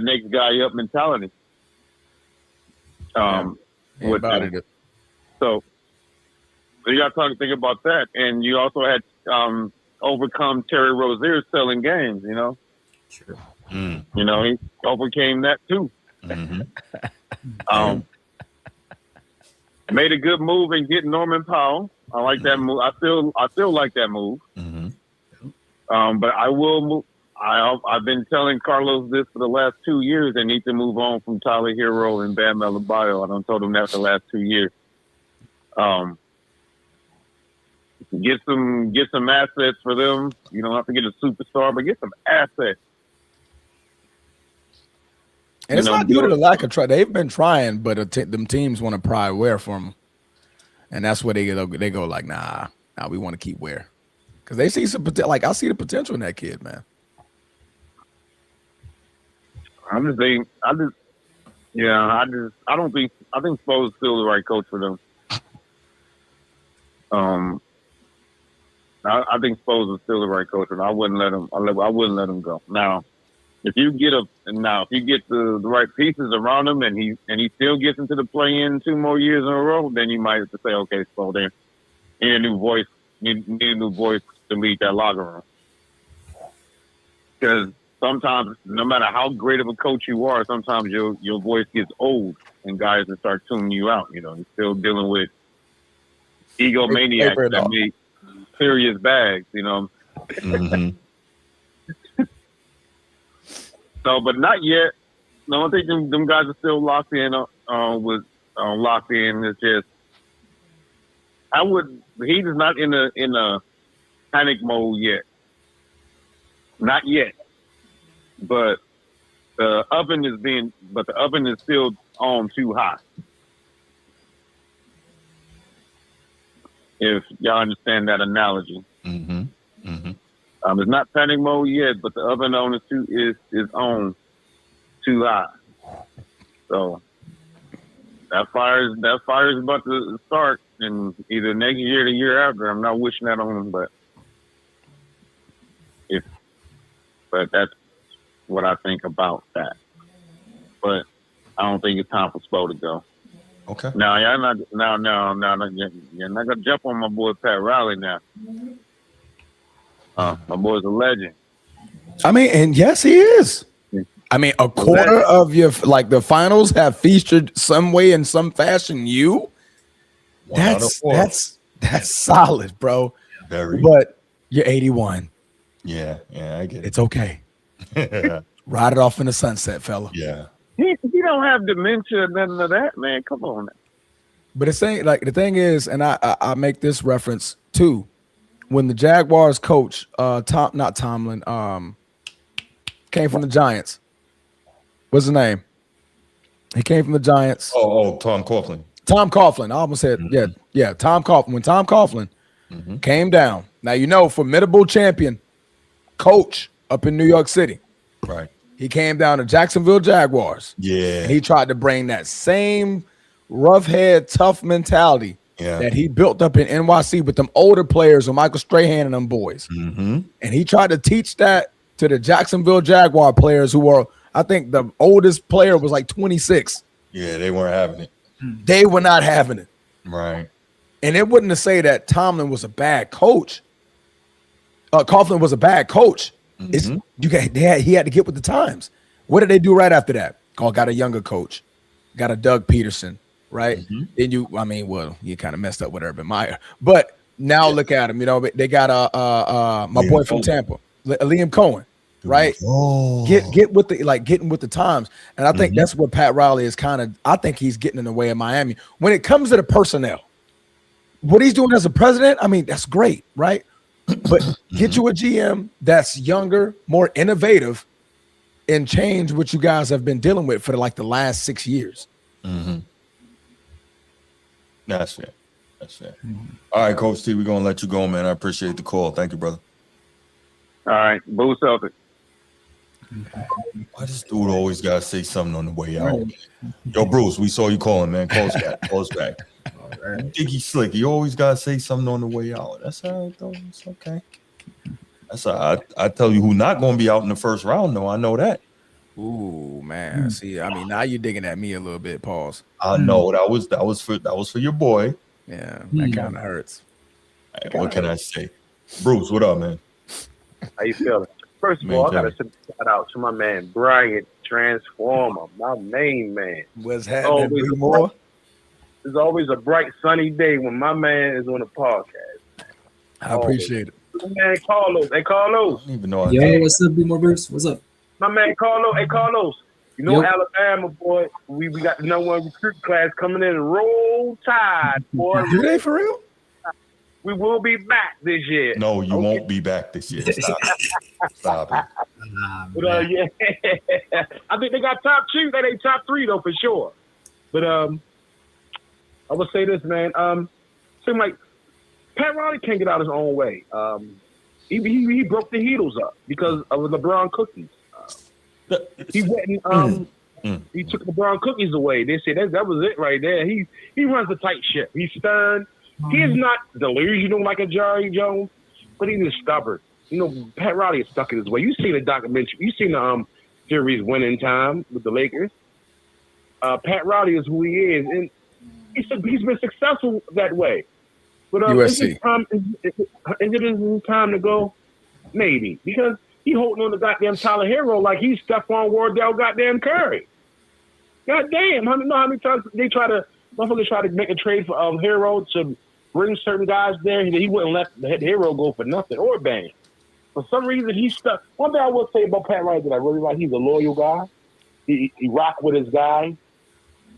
next guy up mentality. So you got to think about that. And you also had overcome Terry Rozier's selling games, you know. Sure. You know, he overcame that too. Made a good move in getting Norman Powell. I like that move. I still like that move. But I will move. I've been telling Carlos this for the last 2 years. They need to move on from Tyler Hero and Bam Adebayo. I done told him that for the last 2 years. Get some assets for them. You don't have to get a superstar, but get some assets. And it's not due to the lack of try. They've been trying, but them teams want to pry Ware from them, and that's where they go like, nah, we want to keep Ware because they see some potential. Like I see the potential in that kid, man. I think Spo is still the right coach for them. I think Spo is still the right coach, and I wouldn't let him go. Now, if you get the right pieces around him, and he still gets into the play-in 2 more years in a row, then you might have to say, okay, Spo, then you need a new voice. You need a new voice to lead that locker room. Because sometimes, no matter how great of a coach you are, sometimes your voice gets old and guys will start tuning you out. You know, you're still dealing with egomaniacs that make serious bags, you know. So, but not yet. No, I think them guys are still locked in. Locked in. It's just, he's not in a panic mode yet. Not yet. But the oven is still on too high. If y'all understand that analogy. It's not panic mode yet, but the oven on is on too high. So that fire is about to start in either next year or the year after. I'm not wishing that on them, but that's what I think about that. But I don't think it's time for Spo to go. Okay. Now you're not gonna jump on my boy Pat Riley now. My boy's a legend. I mean, and yes, he is. I mean, a quarter of your the finals have featured some way in some fashion. That's solid, bro. Very. But you're 81. Yeah, I get it. It's okay. Ride it off in the sunset, fella. Yeah. He don't have dementia, nothing of that, man. Come on now. But the thing is, and I make this reference too. When the Jaguars coach, not Tomlin, came from the Giants. What's his name? He came from the Giants. Oh, Tom Coughlin. Tom Coughlin. I almost said, yeah, Tom Coughlin. When Tom Coughlin came down, now formidable champion coach up in New York City. Right. He came down to Jacksonville Jaguars. Yeah. And he tried to bring that same rough head, tough mentality that he built up in NYC with them older players, with Michael Strahan and them boys. And he tried to teach that to the Jacksonville Jaguar players who were, I think the oldest player was like 26. Yeah, they weren't having it. They were not having it. Right. And it wouldn't to say that Tomlin was a bad coach. Coughlin was a bad coach. He had to get with the times. What did they do right after that? Got a younger coach, got a Doug Peterson, right? Then you kind of messed up with Urban Meyer, but now look at him. You know, they got my boy from Tampa, Liam Cohen, right? Get with getting with the times, and I think that's what Pat Riley is I think he's getting in the way of Miami when it comes to the personnel. What he's doing as a president, I mean, that's great, right? But get you a GM that's younger, more innovative, and change what you guys have been dealing with for the last 6 years. That's fair. All right, Coach T, we're gonna let you go, man. I appreciate the call. Thank you, brother. All right, Boo Celtics. Why this dude always gotta say something on the way out? Yo, Bruce, we saw you calling, man. Call us back. I think he's slick. You always gotta say something on the way out. That's all right, though. It's okay. That's all right. I tell you who not gonna be out in the first round, though. I know that. Ooh, man. See, I mean, now you're digging at me a little bit. Pause. I know that was for your boy. Yeah, that kind of hurts. Right, what can I say? Bruce, what up, man? How you feeling? First of all, I gotta send a shout out to my man Bryant Transformer, my main man. What's happening? More? It's always a bright, sunny day when my man is on the podcast. I appreciate it. My man Carlos. Hey, Carlos. I don't even know. Yo, what's up, Be More Bruce? What's up? My man Carlos. Hey, Carlos. You know, Alabama, boy, we got the #1 recruit class coming in and roll tide, boy. Do they for real? We will be back this year. No, you won't be back this year. Stop it. But yeah, I think they got top 2. They ain't top 3 though for sure. But I would say this, man. Seem like Pat Riley can't get out his own way. He broke the Heatles up because of LeBron cookies. He went and he took LeBron cookies away. They said that was it right there. He runs a tight ship. He's stern. He is not delusional like a Jerry Jones, but he is stubborn. You know, Pat Riley is stuck in his way. You've seen the documentary. You've seen the series Winning Time with the Lakers. Pat Riley is who he is, and he's been successful that way. But USC. Is it his time to go? Maybe. Because he holding on to goddamn Tyler Hero like he's Stephon Wardell goddamn Curry. Goddamn. I don't know how many times motherfuckers try to make a trade for Hero to bring certain guys there. He wouldn't let the Hero go for nothing or Bang. For some reason, he's stuck. One thing I will say about Pat Riley that I really like, he's a loyal guy. He rock with his guy.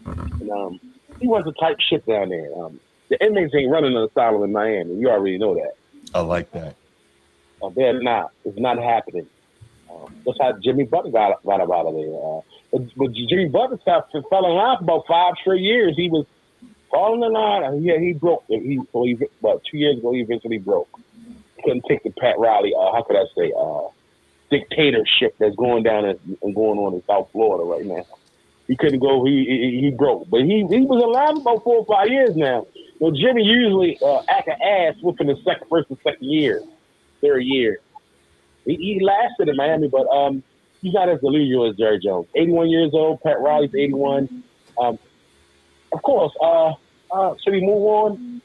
And, he runs a tight ship down there. The inmates ain't running on the asylum in Miami. You already know that. I like that. They're not. It's not happening. That's how Jimmy Butler got out of there. But Jimmy Butler fell in line for about 5 straight years. He was falling in line. Yeah, he broke. 2 years ago, he eventually broke. He couldn't take the Pat Riley, how could I say, dictatorship that's going down and going on in South Florida right now. He couldn't go. He broke. But he was alive about 4 or 5 years now. Well, Jimmy usually act an ass within the first and second year, third year. He lasted in Miami, but he's not as delusional as Jerry Jones. 81 years old. Pat Riley's 81. Of course, should we move on?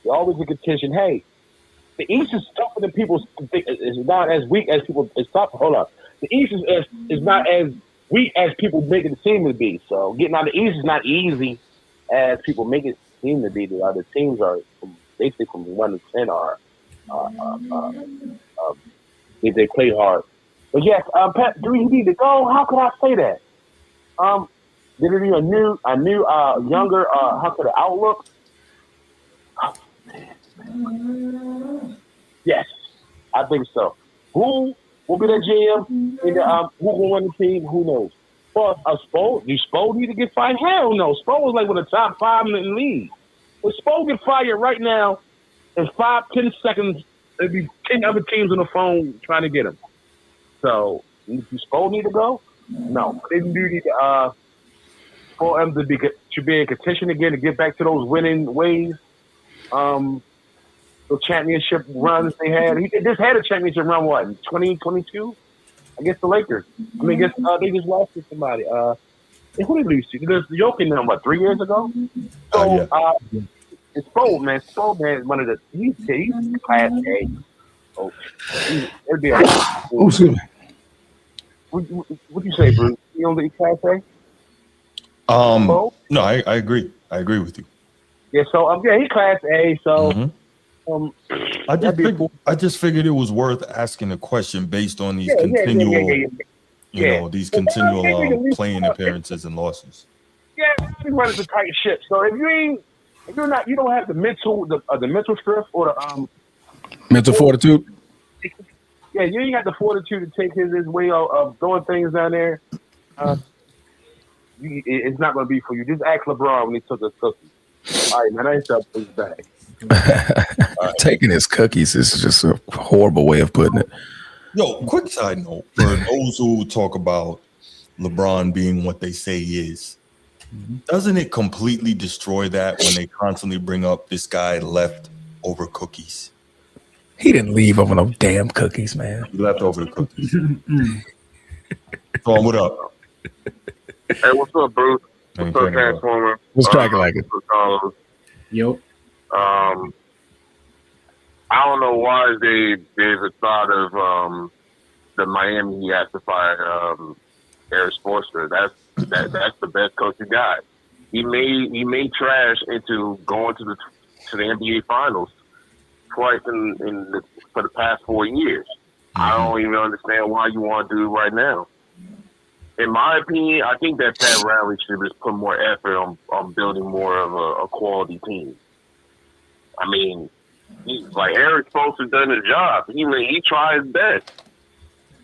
There's always a contention. Hey, the East is tougher than people think. It's not as weak as people. It's tough. Hold on. The East is not as weak as people make it seem to be. So getting out of the East is not easy as people make it seem to be. The other teams are basically from 1 to 10 are. If they play hard. But yes, Pat, do we need to go? How could I say that? Did it be a new, younger, how could the outlook? Yes, I think so. Who will be the GM? And who will win the team? Who knows? But Spo, do Spo need to get fired? Hell no. Spo was like one of the top 5 in the league. If Spo get fired right now, in 5-10 seconds, there'd be 10 other teams on the phone trying to get him. So, does Spo need to go? No. They do need to for them to be in contention again, to get back to those winning ways. The championship runs they had. He just had a championship run, what, in 2022? Against the Lakers. I mean, they just lost to somebody. Who did they lose to? Because the Jokic them, what, 3 years ago? So, Spo, man, is one of the, he's class A. Oh, it'd be excuse me. What you say, Bruce? You don't think class A? No, I agree. I agree with you. Yeah, so he's class A. So I just figured it was worth asking a question based on these continual, these continual playing appearances and losses. Yeah, he runs a tight ship. So if you don't have the mental strength or the mental fortitude. Yeah, you ain't got the fortitude to take his way of doing things down there. It's not going to be for you. Just ask LeBron when he took his cookies. All right, man, I ain't up his bag. Taking his cookies is just a horrible way of putting it. Yo, quick side note for those who talk about LeBron being what they say he is. Doesn't it completely destroy that when they constantly bring up this guy left over cookies? He didn't leave over no damn cookies, man. He left over the cookies. Tom, what up? Hey, what's up, Bruce? What's up, Transformer? What's cracking like it? Yo. I don't know why there's a thought of the Miami he has to fire Erik Spoelstra. That's the best coach you got. He made trash into going to the NBA Finals twice for the past 4 years. I don't even understand why you want to do it right now. In my opinion, I think that Pat Riley should just put more effort on building more of a quality team. I mean, like Erik Spoelstra done his job. He tried his best.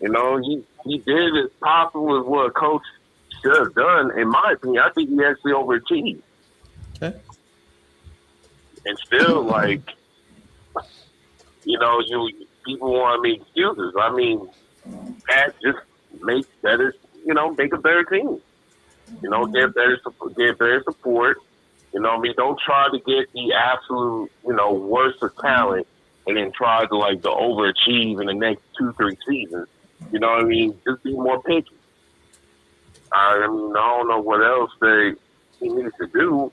You know, he did as possible as what a coach should have done. In my opinion, I think he actually overachieved. Okay. And still, like, people want to make excuses. I mean, Pat just make a better team. Get better support. Don't try to get the absolute, worst of talent and then try to to overachieve in the next 2-3 seasons. You know what I mean? Just be more picky. I don't know what else he needs to do.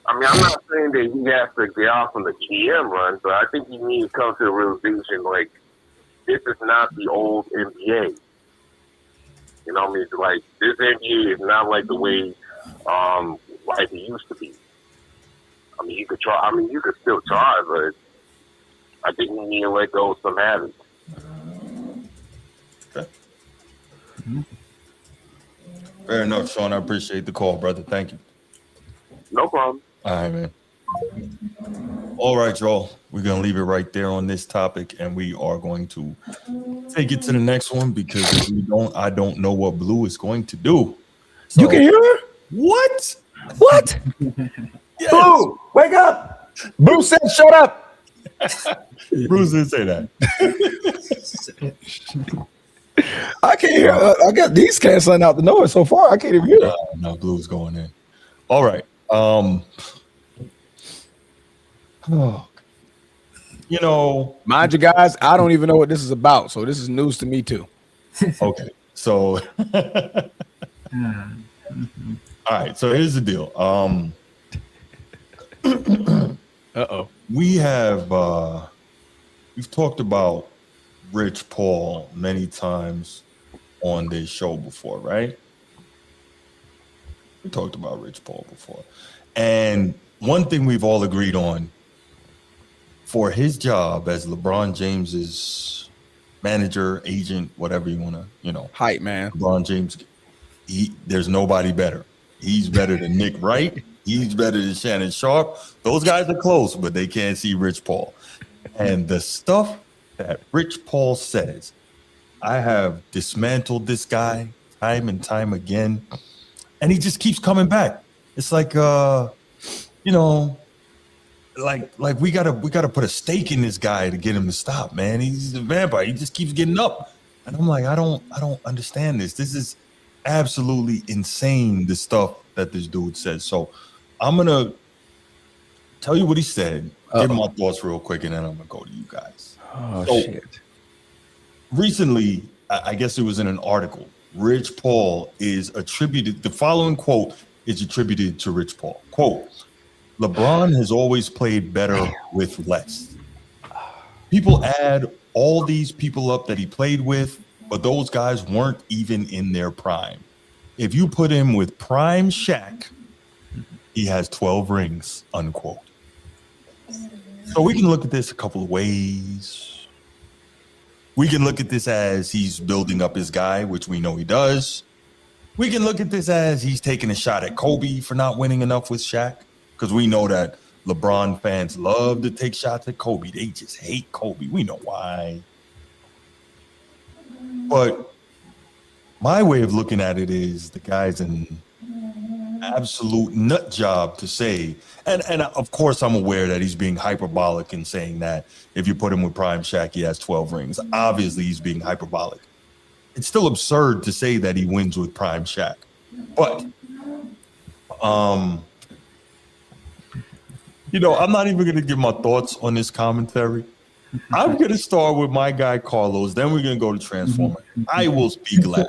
I mean, I'm not saying that he has to get off on the GM run, but I think he needs to come to the realization, this is not the old NBA. You know what I mean? This NBA is not like the way it used to be. I mean, you could try. I mean, you could still try, but I think we need to let go of some habits. Okay. Fair enough, Sean. I appreciate the call, brother. Thank you. No problem. All right, man. All right, y'all. We're going to leave it right there on this topic, and we are going to take it to the next one because if we don't, I don't know what Blue is going to do. So, you can hear her? What? What? Yes. Blue, wake up. Bruce said, shut up. Bruce didn't say that. I can't hear. I got these canceling out the noise so far. I can't even hear that. No, Blue's going in. All right. Mind you, guys, I don't even know what this is about, so this is news to me too. Okay, so all right, so here's the deal. We've talked about Rich Paul many times on this show before, right? We talked about Rich Paul before. And one thing we've all agreed on, for his job as LeBron James's manager, agent, whatever you want to, hype man. LeBron James, there's nobody better. He's better than Nick Wright. He's better than Shannon Sharp. Those guys are close, but they can't see Rich Paul. And the stuff that Rich Paul says, I have dismantled this guy time and time again, and he just keeps coming back. It's like, like we gotta put a stake in this guy to get him to stop, man. He's a vampire. He just keeps getting up, and I'm like, I don't understand this. This is absolutely insane. The stuff that this dude says. So I'm gonna tell you what he said. Give my thoughts real quick, and then I'm gonna go to you guys. Oh so, shit! Recently, I guess it was in an article. Rich Paul is attributed. The following quote is attributed to Rich Paul. Quote: LeBron has always played better with less. People add all these people up that he played with, but those guys weren't even in their prime. If you put him with prime Shaq, he has 12 rings, unquote. So we can look at this a couple of ways. We can look at this as he's building up his guy, which we know he does. We can look at this as he's taking a shot at Kobe for not winning enough with Shaq, because we know that LeBron fans love to take shots at Kobe. They just hate Kobe. We know why. But my way of looking at it is the guy's an absolute nut job to say. And of course, I'm aware that he's being hyperbolic in saying that if you put him with prime Shaq, he has 12 rings. Obviously, he's being hyperbolic. It's still absurd to say that he wins with prime Shaq. But, you know, I'm not even going to give my thoughts on this commentary. I'm going to start with my guy, Carlos. Then we're going to go to Transformer. I will be glad.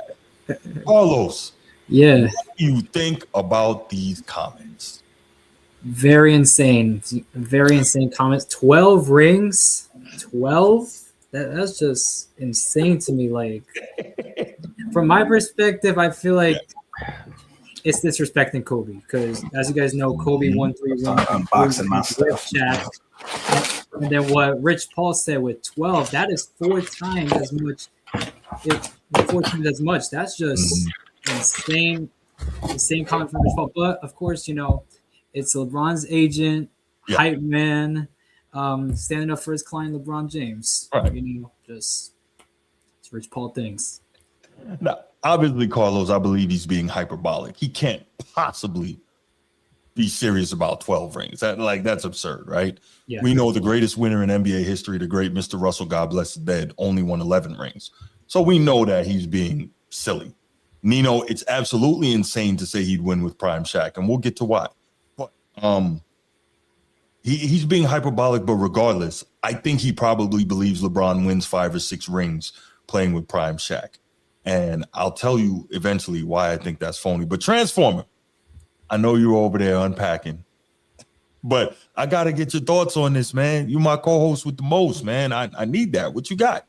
Carlos. Yeah. What do you think about these comments? Very insane. Very insane comments. 12 rings? 12? That's just insane to me. Like, from my perspective, I feel like it's disrespecting Kobe because, as you guys know, Kobe won 3 rings. Unboxing my stuff. And then what Rich Paul said with 12, that is 4 times as much. 4 times as much. That's just insane. Insane comment from Rich Paul. But, of course, you know, it's LeBron's agent, hype man, standing up for his client, LeBron James. Right. You know, just it's Rich Paul things. Now, obviously, Carlos, I believe he's being hyperbolic. He can't possibly be serious about 12 rings. That's absurd, right? Yeah. We know the greatest winner in NBA history, the great Mr. Russell, God bless his dead, only won 11 rings. So we know that he's being silly. Nino, it's absolutely insane to say he'd win with prime Shaq, and we'll get to why. But he's being hyperbolic, but regardless, I think he probably believes LeBron wins 5 or 6 rings playing with prime Shaq. And I'll tell you eventually why I think that's phony. But Transformer, I know you're over there unpacking, but I got to get your thoughts on this, man. You my co-host with the most, man. I need that. What you got?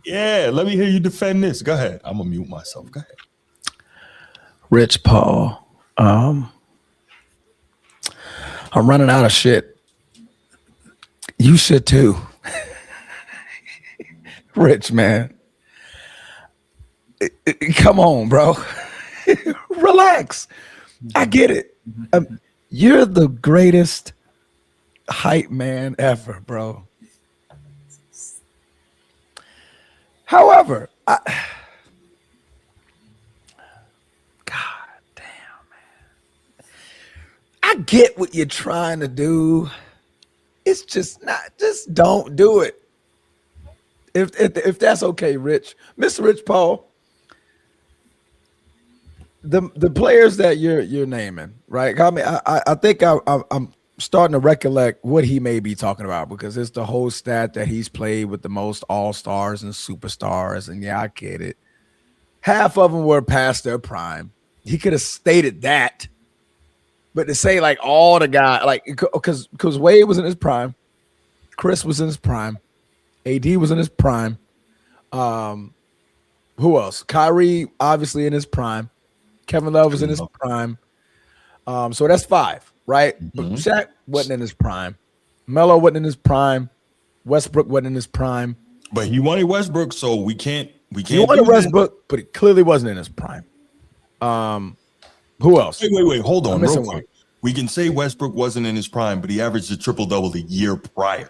Yeah, let me hear you defend this. Go ahead. I'm going to mute myself. Go ahead. Rich Paul. I'm running out of shit. You should too. Rich, man. Come on, bro. Relax. I get it. You're the greatest hype man ever, bro. However, God damn, man. I get what you're trying to do. It's just don't do it. If that's okay, Rich. Mr. Rich Paul, the players that you're naming, right? I mean, I think I'm starting to recollect what he may be talking about because it's the whole stat that he's played with the most all-stars and superstars, and yeah, I get it. Half of them were past their prime. He could have stated that, but to say like all the guys, like because Wade was in his prime, Chris was in his prime, AD was in his prime. Who else? Kyrie obviously in his prime. Kevin Love was in his prime. So that's 5, right? But Shaq wasn't in his prime. Melo wasn't in his prime. Westbrook wasn't in his prime. But he wanted Westbrook, so we can't. He wanted Westbrook, but he clearly wasn't in his prime. Who else? Wait. Hold on, real quick. We can say Westbrook wasn't in his prime, but he averaged a triple-double the year prior.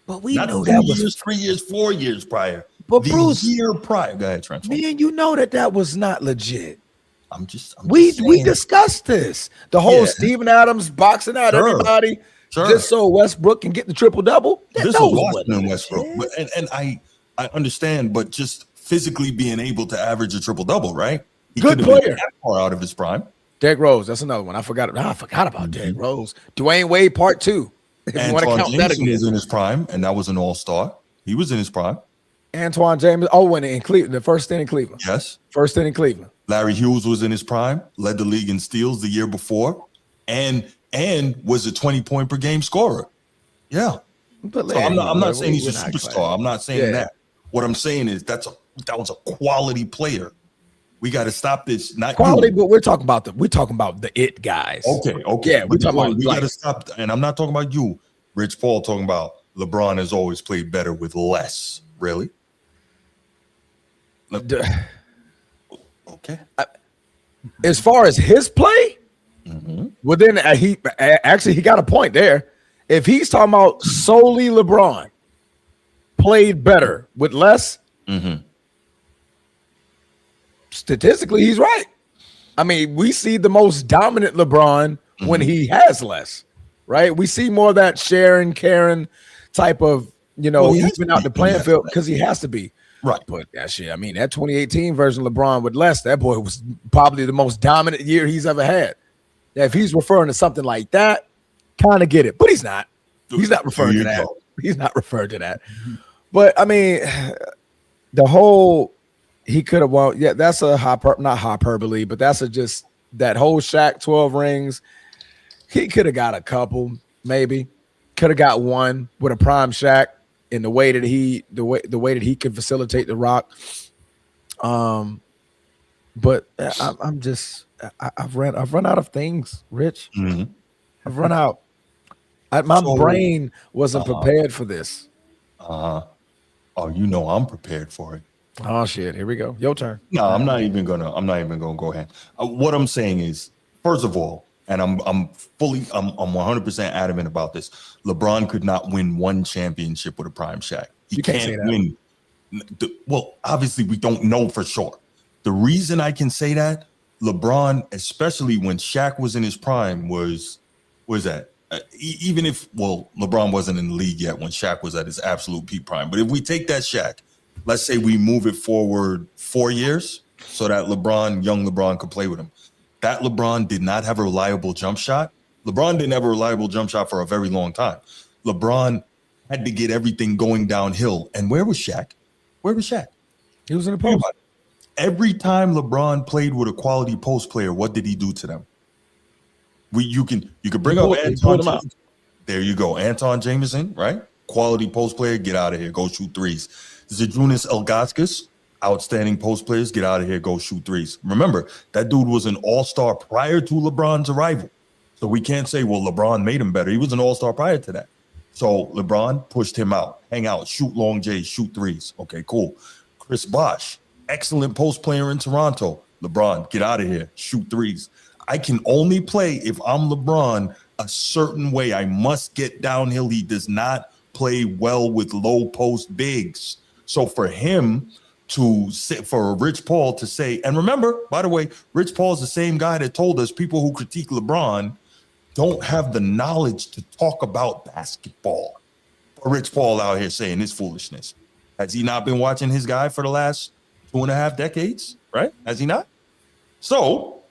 But we Not know 2 that years, was 3 years, 4 years prior. But the Bruce, year prior. Go ahead, Transform. Man, you know that was not legit. I'm just we discussed this. The whole Steven Adams boxing out everybody just so Westbrook can get the triple-double. This was Washington Westbrook. And I understand, but just physically being able to average a triple-double, right? He Good could have player. been that far out of his prime. Derrick Rose, that's another one. I forgot about Derrick Rose. Dwayne Wade, part 2. If you want to count that again. Was in his prime, and that was an all-star. He was in his prime. Antoine James, when in Cleveland, the first stint in Cleveland. Yes. First stint in Cleveland. Larry Hughes was in his prime, led the league in steals the year before, and was a 20-point per game scorer. Yeah. But so I'm not saying he's a superstar. I'm not saying that. What I'm saying is that was a quality player. We got to stop this. Not quality, but we're talking about the it guys. Okay. Yeah, we got to stop. And I'm not talking about you, Rich Paul, talking about LeBron has always played better with less. Really? Okay. As far as his play, well, then he got a point there. If he's talking about solely LeBron played better with less, statistically, he's right. I mean, we see the most dominant LeBron when he has less, right? We see more of that sharing, caring type of, even out the playing field because he has to be. Right. But that shit, I mean, that 2018 version of LeBron with less, that boy was probably the most dominant year he's ever had. If he's referring to something like that, kind of get it. But he's not. He's not referring to that. He's not referring to that. But, I mean, the whole he could have won. Yeah, that's a not hyperbole, but that's just that whole Shaq 12 rings. He could have got a couple, maybe. Could have got one with a prime Shaq. In the way that he can facilitate the rock, but I've run out of things, Rich. I've run out. My brain wasn't prepared for this. Oh, I'm prepared for it. Oh shit! Here we go. Your turn. No, I'm not even gonna go ahead. What I'm saying is, first of all, and I'm 100% adamant about this. LeBron could not win one championship with a prime Shaq. He can't win. Well, obviously we don't know for sure. The reason I can say that, LeBron, especially when Shaq was in his prime, was that even if LeBron wasn't in the league yet when Shaq was at his absolute peak prime. But if we take that Shaq, let's say we move it forward 4 years so that young LeBron could play with him. That LeBron did not have a reliable jump shot. LeBron didn't have a reliable jump shot for a very long time. LeBron had to get everything going downhill. And where was Shaq? He was in the post. Every time LeBron played with a quality post player, what did he do to them? You can bring up Anton Jameson. There you go. Anton Jameson, right? Quality post player, get out of here, go shoot threes. Zydrunas Ilgauskas, outstanding post players, get out of here, go shoot threes. Remember, that dude was an all-star prior to LeBron's arrival. So we can't say, LeBron made him better. He was an all-star prior to that. So LeBron pushed him out, hang out, shoot long J's, shoot threes. Okay, cool. Chris Bosh, excellent post player in Toronto. LeBron, get out of here, shoot threes. I can only play if I'm LeBron a certain way. I must get downhill. He does not play well with low post bigs. So for him for Rich Paul to say, and remember, by the way, Rich Paul is the same guy that told us people who critique LeBron don't have the knowledge to talk about basketball. Rich Paul out here saying this foolishness. Has he not been watching his guy for the last 2.5 decades? Right? Has he not? So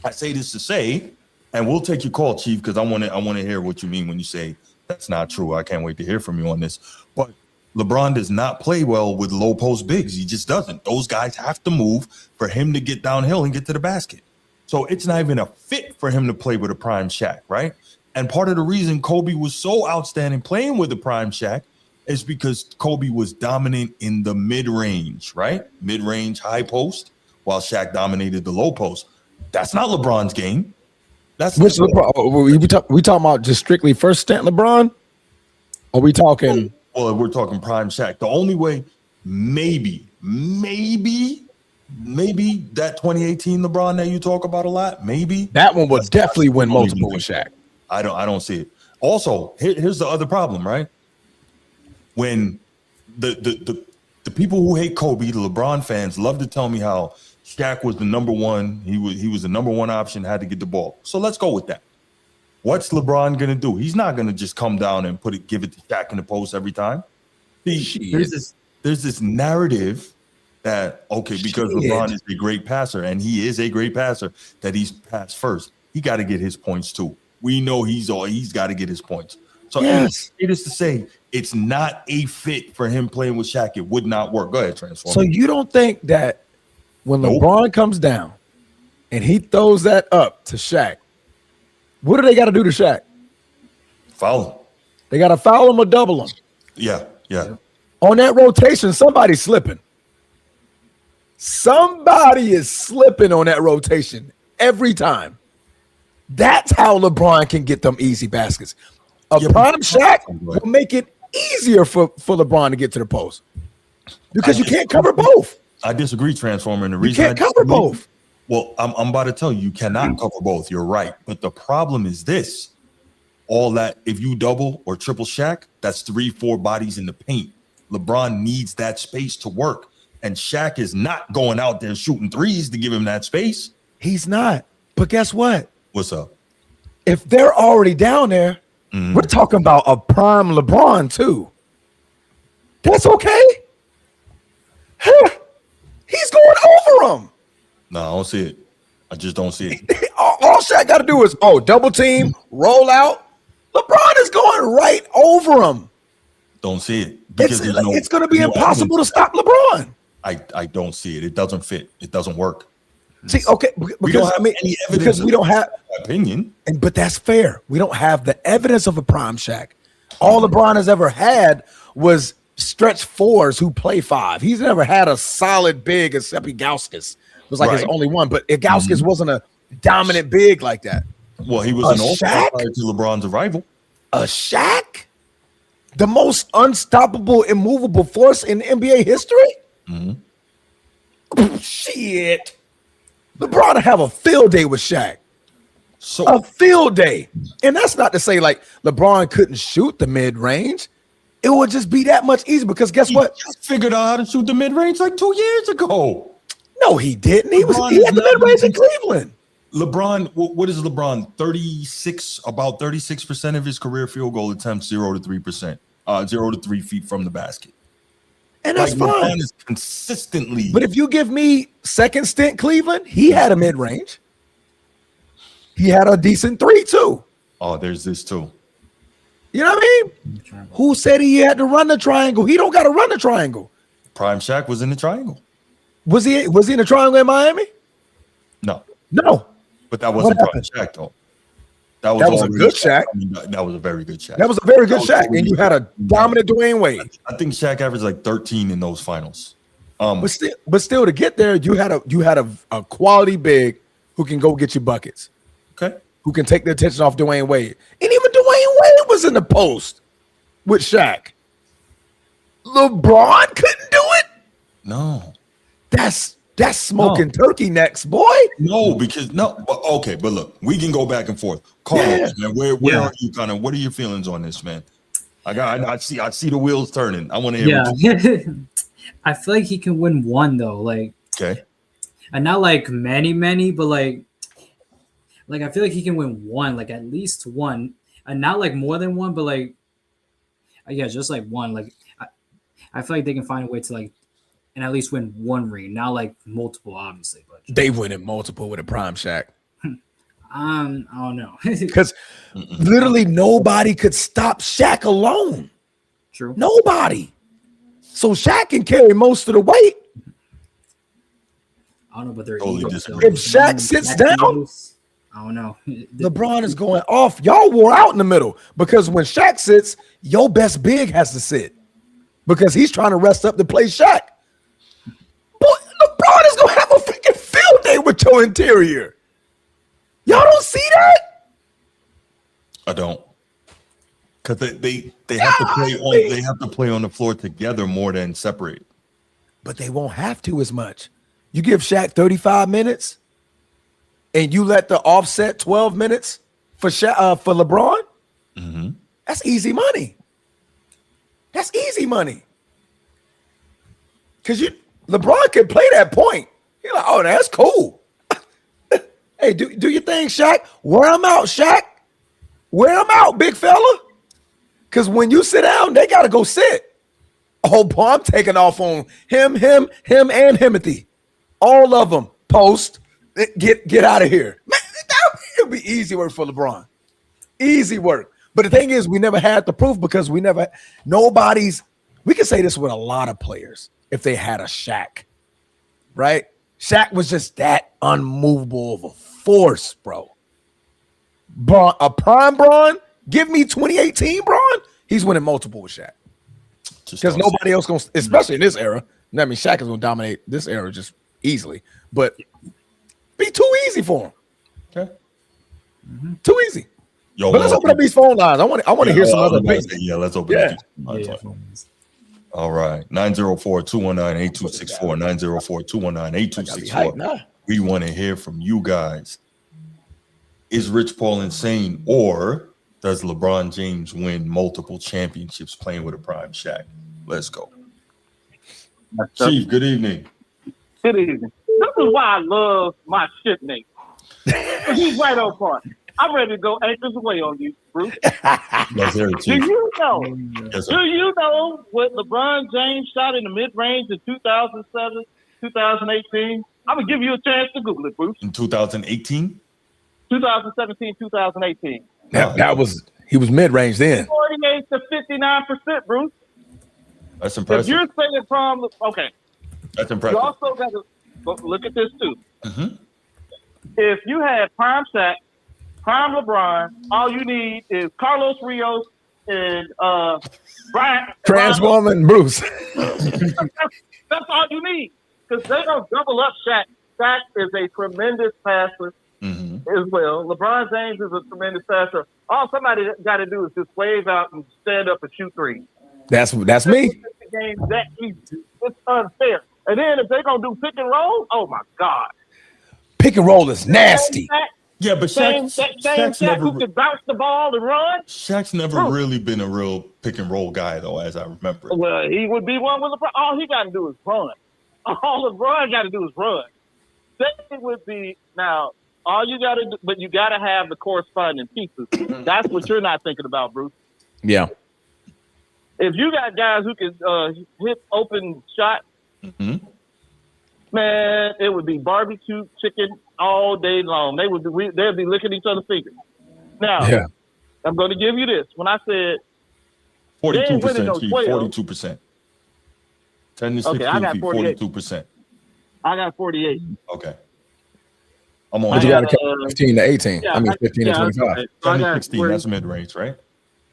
I say this to say, and we'll take your call, Chief, because I want to hear what you mean when you say that's not true. I can't wait to hear from you on this. But LeBron does not play well with low post bigs. He just doesn't. Those guys have to move for him to get downhill and get to the basket. So it's not even a fit for him to play with a prime Shaq, right? And part of the reason Kobe was so outstanding playing with a prime Shaq is because Kobe was dominant in the mid-range, right? Mid-range, high post, while Shaq dominated the low post. That's not LeBron's game. That's which LeBron? We talking about just strictly first stint LeBron? Or we talking? Well, we're talking prime Shaq. The only way, maybe that 2018 LeBron that you talk about a lot, maybe that one would definitely win multiple with Shaq. I don't see it. Also, here's the other problem, right? When the people who hate Kobe, the LeBron fans, love to tell me how Shaq was the number one. He was the number one option, had to get the ball. So let's go with that. What's LeBron gonna do? He's not gonna just come down and give it to Shaq in the post every time. See, there's this narrative that, okay, because LeBron is a great passer, and he is a great passer, that he's passed first. He got to get his points too. We know he's got to get his points. So yes, it is to say it's not a fit for him playing with Shaq. It would not work. Go ahead, Transform. So you don't think that when LeBron comes down and he throws that up to Shaq, what do they got to do to Shaq? Foul him. They got to foul him or double him. Yeah. On that rotation, somebody's slipping. Somebody is slipping on that rotation every time. That's how LeBron can get them easy baskets. Prime Shaq will make it easier for LeBron to get to the post because you can't cover both. I disagree, Transformer. And the reason you can't cover both. Well, I'm about to tell you, you cannot cover both. You're right. But the problem is this. All that, if you double or triple Shaq, that's 3-4 bodies in the paint. LeBron needs that space to work. And Shaq is not going out there shooting threes to give him that space. He's not. But guess what? What's up? If they're already down there, we're talking about a prime LeBron too. That's okay. He's going over him. No, I don't see it. I just don't see it. All Shaq got to do is, double team, roll out. LeBron is going right over him. Don't see it. It's going to be impossible to stop LeBron. I don't see it. It doesn't fit. It doesn't work. See, okay, we don't have any evidence because we don't have opinion. But that's fair. We don't have the evidence of a prime Shaq. All LeBron has ever had was stretch fours who play five. He's never had a solid big except Gauskas. It was like his only one, but Gauskas wasn't a dominant big like that. Well, he was an all-star prior to LeBron's arrival. A Shaq? The most unstoppable, immovable force in NBA history? Shit. LeBron have a field day with Shaq. So a field day. And that's not to say like LeBron couldn't shoot the mid-range. It would just be that much easier because guess what? He just figured out how to shoot the mid-range like 2 years ago. No, he didn't. He had the mid-range in Cleveland. LeBron, what is LeBron? 36% of his career field goal attempts, 0 to 3%, 0 to 3 feet from the basket. And that's fine. LeBron is consistently. But if you give me second stint Cleveland, he had a mid-range. He had a decent three too. Oh, there's this too. You know what I mean? Who said he had to run the triangle? He don't got to run the triangle. Prime Shaq was in the triangle. Was he in the triangle in Miami? No. But that wasn't Prime Shaq though. That was a good Shaq. I mean, that was a very good Shaq. That was a very good Shaq. And you had a dominant Dwayne Wade. I think Shaq averaged like 13 in those finals. But still to get there, you had a quality big who can go get you buckets. Okay. Who can take the attention off Dwayne Wade. And even Dwayne Wade was in the post with Shaq. LeBron couldn't do it? No. That's smoking turkey necks, boy. No, but look, we can go back and forth. Carlos, man, where are you what are your feelings on this, man? I see the wheels turning. I want to hear what you I feel like he can win one though. Like and not like many, but like I feel like he can win one, like at least one. And not like more than one, but like just like one. Like I feel like they can find a way to like and at least win one ring, not like multiple, obviously. But they winning multiple with a prime Shaq. I don't know. Because literally nobody could stop Shaq alone. True. Nobody. So Shaq can carry most of the weight. I don't know, but they're if Shaq sits down, I don't know. LeBron is going off. Y'all wore out in the middle because when Shaq sits, your best big has to sit because he's trying to rest up to play Shaq. LeBron is gonna have a freaking field day with your interior. Y'all don't see that? I don't. Because they have to play on they have to play on the floor together more than separate. But they won't have to as much. You give Shaq 35 minutes and you let the offset 12 minutes for for LeBron. That's easy money. That's easy money. Because LeBron can play that point. You're like, oh, that's cool. Hey, do your thing, Shaq. Wear him out, Shaq. Wear him out, big fella. Because when you sit down, they got to go sit. Oh, boy, I'm taking off on him, and Himothy. All of them post. Get out of here. Man, it would be easy work for LeBron. Easy work. But the thing is, we never had the proof because we can say this with a lot of players if they had a Shaq, right? Shaq was just that unmovable of a force, bro. A prime Bron, give me 2018 Bron, he's winning multiple with Shaq. Because nobody else going to, especially in this era. I mean, Shaq is going to dominate this era just easily, but be too easy for him. Okay. Too easy. Yo, but let's open up these phone lines. I want to hear some other things. Yeah, let's open up these phone lines. All right. 904-219-8264. 904-219-8264. We want to hear from you guys. Is Rich Paul insane, or does LeBron James win multiple championships playing with a prime Shaq? Let's go. Chief, good evening. Good evening. This is why I love my shipmate. He's right on point. I'm ready to go anchors away on you, Bruce. Let's hear it, Chief. Do you know? Yes, do you know what LeBron James shot in the mid-range in 2007, 2018? I'm going to give you a chance to Google it, Bruce. In 2018? 2017, 2018. He was mid-range then. 48 to 59%, Bruce. That's impressive. If you're saying from, okay. That's impressive. You also got to look at this too. Mm-hmm. If you had prime Shaq, prime LeBron, all you need is Carlos Rios and Brian. Transforming Bruce. That's all you need. Because they're going to double up Shaq. Shaq is a tremendous passer as well. LeBron James is a tremendous passer. All somebody got to do is just wave out and stand up and shoot three. That's me. The game that easy. It's unfair. And then if they're going to do pick and roll, oh, my God. Pick and roll is nasty. Yeah, but Shaq's Shaq who can bounce the ball and run. Shaq's never really been a real pick and roll guy, though, as I remember. Well, he would be one with LeBron. All he got to do is run. All LeBron got to do is run. Second would be, now, all you got to do, but you got to have the corresponding pieces. That's what you're not thinking about, Bruce. Yeah. If you got guys who can hit open shots, man, it would be barbecue chicken all day long. They'd be licking each other's fingers. Now, I'm going to give you this. When I said 42%, 42%. 10 to 16 I got 42%. I got 48. Okay. I'm on. But you got to 15 to 18. Yeah, 15 to 25. 10 to 16, that's mid-range, right?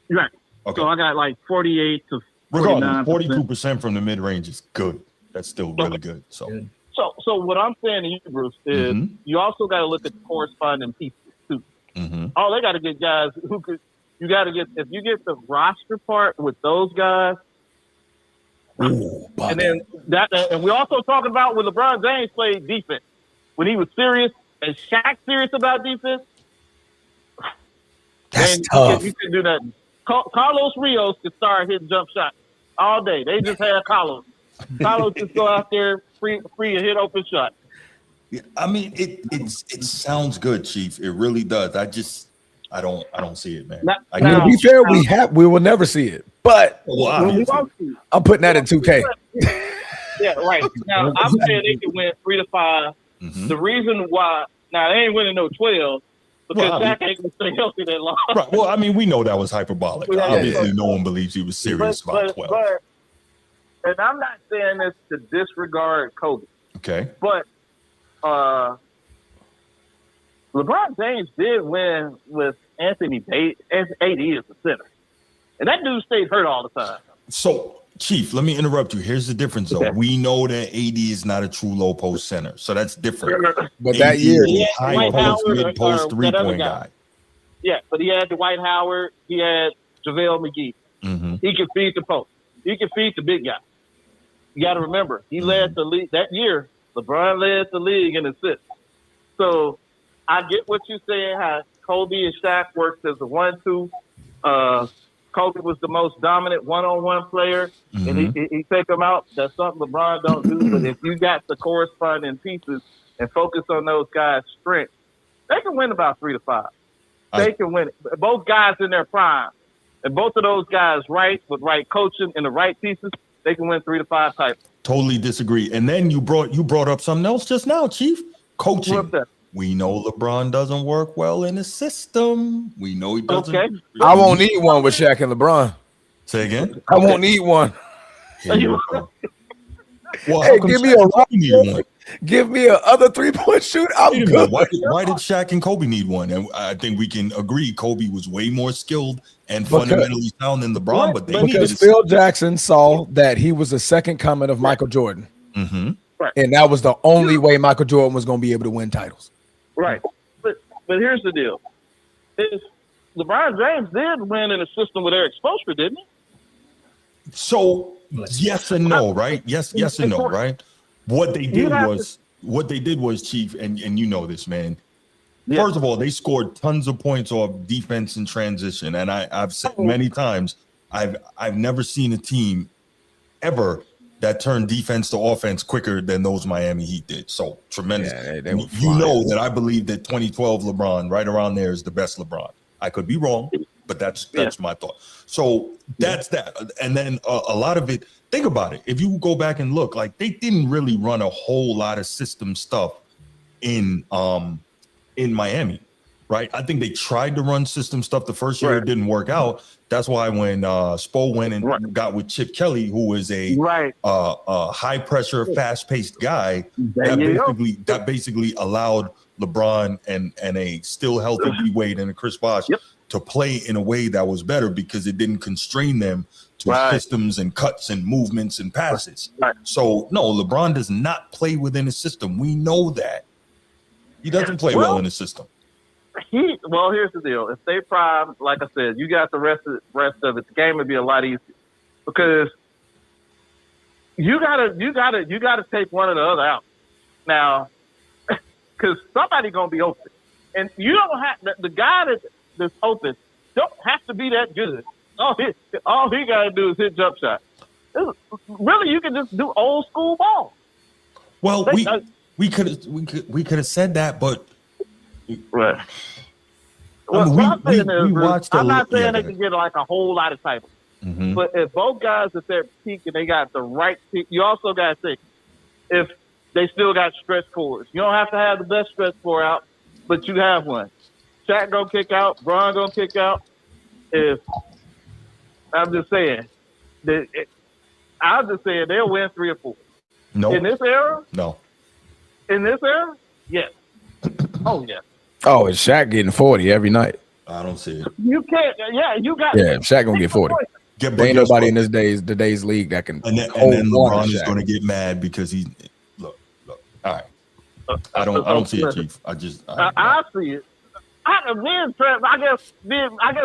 Right. Okay. So I got like 48 to 49%. 42% from the mid-range is good. That's still really good. So what I'm saying to you, Bruce, is you also got to look at the corresponding pieces too. Oh, they got to get guys who could. You got to get, if you get the roster part with those guys. And then and we also talking about when LeBron James played defense, when he was serious and Shaq serious about defense. That's tough. You can do that. Carlos Rios could start hitting jump shots all day. They just had Carlos. Carlos just go out there free and hit open shot. Yeah, I mean, it sounds good, Chief. It really does. I don't see it, man. To be fair, we will never see it. But I'm putting that in 2K. Yeah, right. Now I'm saying they can win 3 to 5. The reason why now they ain't winning no 12 because Shaq ain't gonna stay healthy that long. Right. Well, I mean, we know that was hyperbolic. Obviously, no one believes he was serious about 12. And I'm not saying this to disregard Kobe. Okay. But LeBron James did win with Anthony Davis. AD is the center. And that dude stayed hurt all the time. So, Chief, let me interrupt you. Here's the difference, though. Okay. We know that AD is not a true low post center. So that's different. But that year, high post, mid post, 3-point guy. Yeah, but he had Dwight Howard. He had JaVale McGee. He could feed the post. He could feed the big guy. You got to remember, he led the league that year. LeBron led the league in assists. So I get what you're saying, how Kobe and Shaq worked as a 1-2. Kobe was the most dominant one-on-one player, and he take them out. That's something LeBron don't do. But if you got the corresponding pieces and focus on those guys' strengths, they can win about 3 to 5. They can win it. Both guys in their prime, and both of those guys with right coaching and the right pieces, They can win 3 to 5 titles. Totally disagree. And then you brought up something else just now, Chief. Coaching. We know LeBron doesn't work well in the system. We know he doesn't. Okay. I won't need one with Shaq and LeBron. Say again? I won't need one. Well, hey, give me a other 3-point shoot. I'm good. Why did Shaq and Kobe need one? And I think we can agree Kobe was way more skilled and fundamentally sound than LeBron. But because Phil Jackson saw that he was the second coming of Michael Jordan, and that was the only way Michael Jordan was going to be able to win titles. Right, but here's the deal: LeBron James did win in a system with Erik Spoelstra, didn't he? So yes and no, right? Yes and no, right? What they did was, Chief, and you know this, man. Yeah. First of all, they scored tons of points off defense and transition, and I've said many times, I've never seen a team ever that turned defense to offense quicker than those Miami Heat did. So tremendous. Yeah, you know that I believe that 2012 LeBron, right around there, is the best LeBron. I could be wrong, but that's my thought. So that's that. And then a lot of it, think about it. If you go back and look, like they didn't really run a whole lot of system stuff in Miami, right? I think they tried to run system stuff the first year. It didn't work out. That's why when Spo went and got with Chip Kelly, who was a high pressure, fast paced guy, that basically allowed LeBron and a still healthy D Wade and a Chris Bosh to play in a way that was better because it didn't constrain them to systems and cuts and movements and passes. So no, LeBron does not play within a system. We know that. He doesn't play well in the system. Here's the deal. If they prime, like I said, you got the rest of it, the game would be a lot easier because you gotta take one or the other out now, because somebody's gonna be open, and you don't have the guy that's open don't have to be that good. All he gotta do is hit jump shot. Really, you can just do old school ball. Well, we could have said that, but right. I mean, I'm not saying they can get like a whole lot of titles, but if both guys at their peak and they got the right peak, you also got to think if they still got stretch fours. You don't have to have the best stretch four out, but you have one. Shaq gonna kick out, Bron gonna kick out. I'm just saying they'll win 3 or 4. No. In this era? No. In this era? Yes. Oh, yeah. Oh, is Shaq getting 40 every night? I don't see it. You can't. Yeah, you got. Yeah, Shaq gonna get 40. There ain't nobody in today's league that can. And then LeBron is going to get mad because he look. All right, I don't see it, Chief. I see it. I guess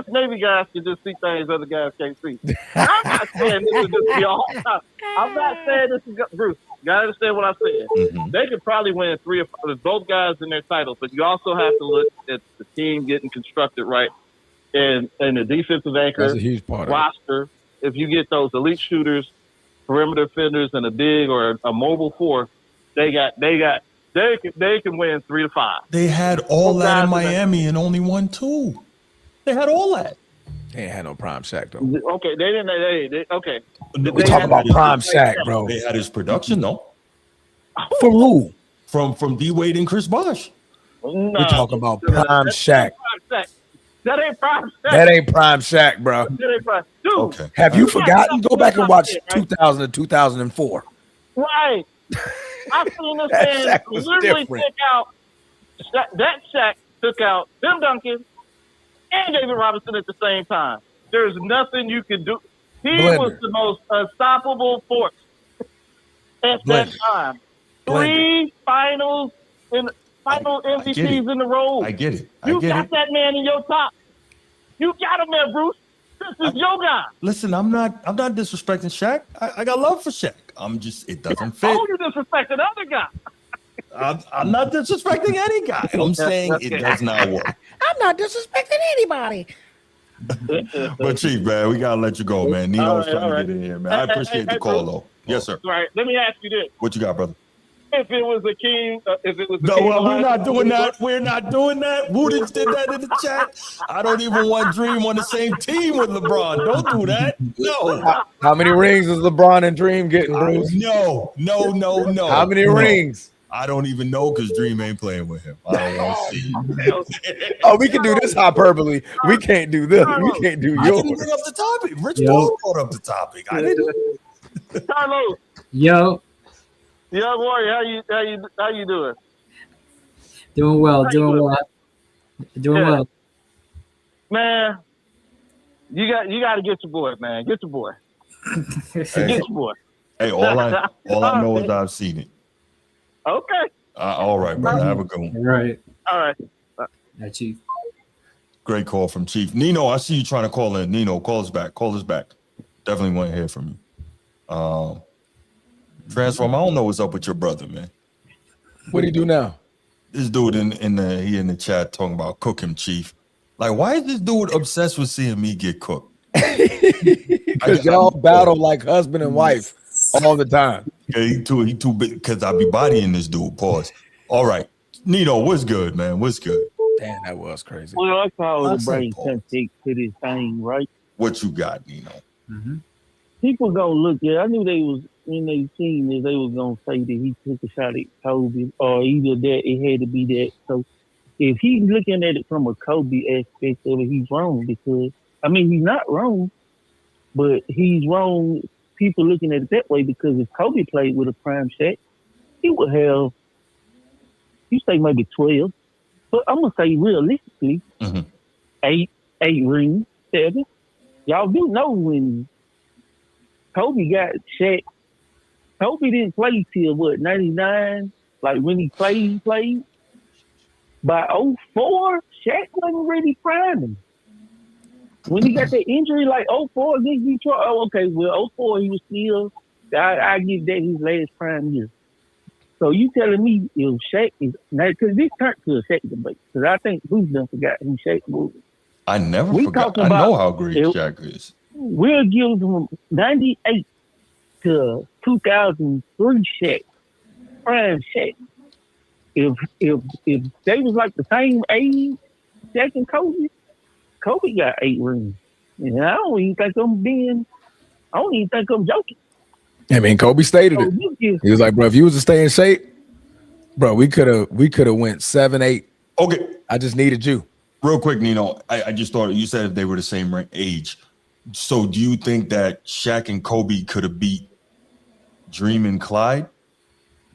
Navy guys can just see things other guys can't see. I'm not saying this is just be all time. I'm not saying this is Bruce. You gotta understand what I'm saying. They could probably win 3 or 4 with both guys in their titles, but you also have to look at the team getting constructed right and the defensive anchor. That's a huge part roster. If you get those elite shooters, perimeter defenders, and a big or a mobile 4, they can win 3 to 5. They had all that in Miami and only won 2. They had all that. They ain't had no prime Shaq though. Okay, they didn't. Okay. We talking about prime Shaq, bro. They had his production though. From who? From D Wade and Chris Bosh. No, we're talking about prime Shaq. That ain't prime Shaq. That ain't prime Shaq, bro. That ain't prime. Dude, okay. Have you forgotten? Go back and watch 2000 to 2004. Right. I've seen this man literally take out that Shaq took out Tim Duncan and David Robinson at the same time. There's nothing you can do. He was the most unstoppable force at that time. 3 finals and final MVPs in the row. I get it. You got that man in your top. You got him there, Bruce. This is your guy. Listen, I'm not disrespecting Shaq. I got love for Shaq. It doesn't fit. Oh, you disrespecting other guy. I'm not disrespecting any guy. I'm saying it does not work. I'm not disrespecting anybody. But Chief, man, we gotta let you go, man. Nino's trying to get in here, man. I appreciate the call, though. Yes, sir. All right, let me ask you this. What you got, brother? if it was a king, No, well, we're not doing that. We're not doing that. Woodage did that in the chat. I don't even want Dream on the same team with LeBron. Don't do that. No. How many rings is LeBron and Dream getting, Bruce? No. How many rings? I don't even know because Dream ain't playing with him. I don't want to see. Oh, we can do this hyperbole. We can't do this. We can't do I yours. didn't bring up the topic. Rich Paul brought up the topic. I didn't. Carlos, Yo, young warrior, how you doing? doing well. Man, you got to get your boy, man. Get your boy. Get your boy. Hey, all I know is I've seen it. Okay. All right, brother. Have a good one. Right. All right. Chief. Great call from Chief. Nino, I see you trying to call in. Nino, call us back. Definitely want to hear from you. Transform, I don't know what's up with your brother, man. What do you do now? This dude in the chat talking about cook him, Chief. Like, why is this dude obsessed with seeing me get cooked? Because y'all battle like husband and wife all the time. Yeah, he too big because I be bodying this dude. Pause. All right. Nino, what's good, man? What's good? Damn, that was crazy. Well, I call it a brain take to this thing, right? What you got, Nino? Mm-hmm. People gonna look at. I knew they was when they seen it, they was gonna say that he took a shot at Kobe, or either that it had to be that. So if he's looking at it from a Kobe aspect of it, he's wrong because he's not wrong, but he's wrong. People looking at it that way because if Kobe played with a prime Shaq, he would have, you say maybe 12, but I'm gonna say realistically, 8 rings, 7. Y'all do know when Kobe got Shaq. Kobe didn't play till 99. Like when he played. By 04, Shaq wasn't really priming. When he got that injury, like 04 against Detroit, okay, well 04 he was still. I give that his last prime year. So you telling me if Shaq is now because this turned to a Shaq debate because I think who's done forgot who Shaq was. I never forgot. I know how great Shaq is. We'll give him 98 to 2003 Shaq, prime Shaq. If they was like the same age, Shaq and Kobe got 8 rings. And I don't even think I'm joking. I mean, Kobe stated it. He was like, bro, if you was to stay in shape, bro, we could have went 7, 8. Okay. I just needed you. Real quick, Nino, I just thought you said if they were the same age. So do you think that Shaq and Kobe could have beat Dream and Clyde?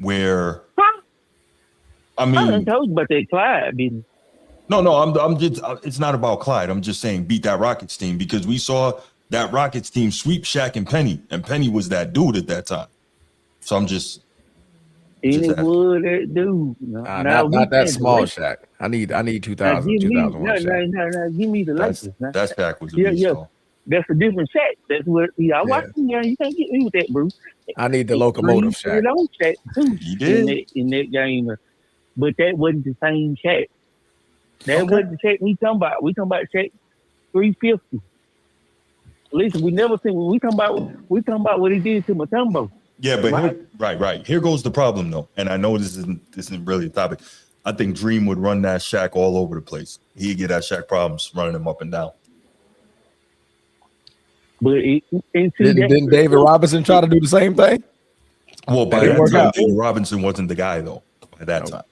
Where I don't know about that Clyde business. No, I'm just it's not about Clyde. I'm just saying beat that Rockets team because we saw that Rockets team sweep Shaq and Penny was that dude at that time. So I'm just was that dude. Not that small Shaq. I need 2000, 2001 Shaq. Give me the Lakers. That Shaq was a beast. Yeah. That's a different Shaq. That's what I watched. Yeah, you can't get me with that, Bruce. I need the locomotive Shaq. Shaq too. He did in that game, but that wasn't the same Shaq. That wasn't the Shaq we talking about. We talking about Shaq 350. Listen, we never seen. We talking about what he did to Mutombo. Yeah, but right. Here goes the problem, though, and I know this isn't really a topic. I think Dream would run that Shaq all over the place. He'd get that Shaq problems running him up and down. But didn't David Robinson try to do the same thing? Well, by that time, David Robinson wasn't the guy though. By that time,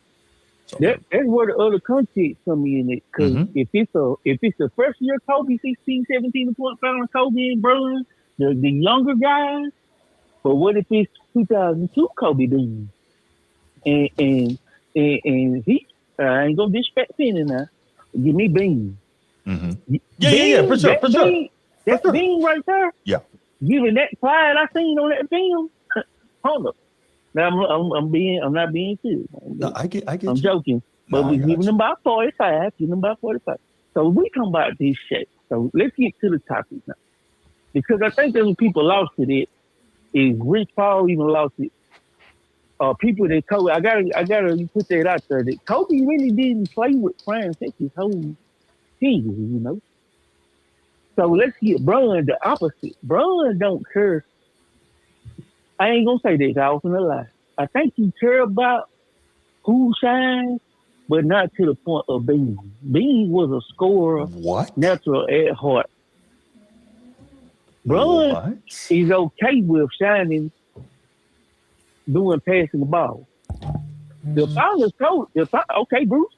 so. That's where the other context come in. It because if it's the first year Kobe 16, 17 point foul Kobe and Bron, the younger guys. But what if it's 2002 Kobe doing? And he I ain't gonna disrespect Penny now. Give me Bean. Yeah, for sure. That's Bean right there. Yeah. Given that Clyde I seen on that film. Hold up. Now I'm not being serious. No, I get I'm joking. But we're giving them about 45. So we come about this shit. So let's get to the topic now. Because I think there's people lost it. Is Rich Paul even lost it? People that Kobe, I gotta put that out there. That Kobe really didn't play with prime Shaq his whole team, So let's get Bron the opposite. Bron don't care. I ain't gonna say that. I was gonna lie. I think he care about who shines, but not to the point of Bean. Bean was a scorer, natural at heart. Bron is okay with shining, doing passing the ball. The finals told okay, Bruce.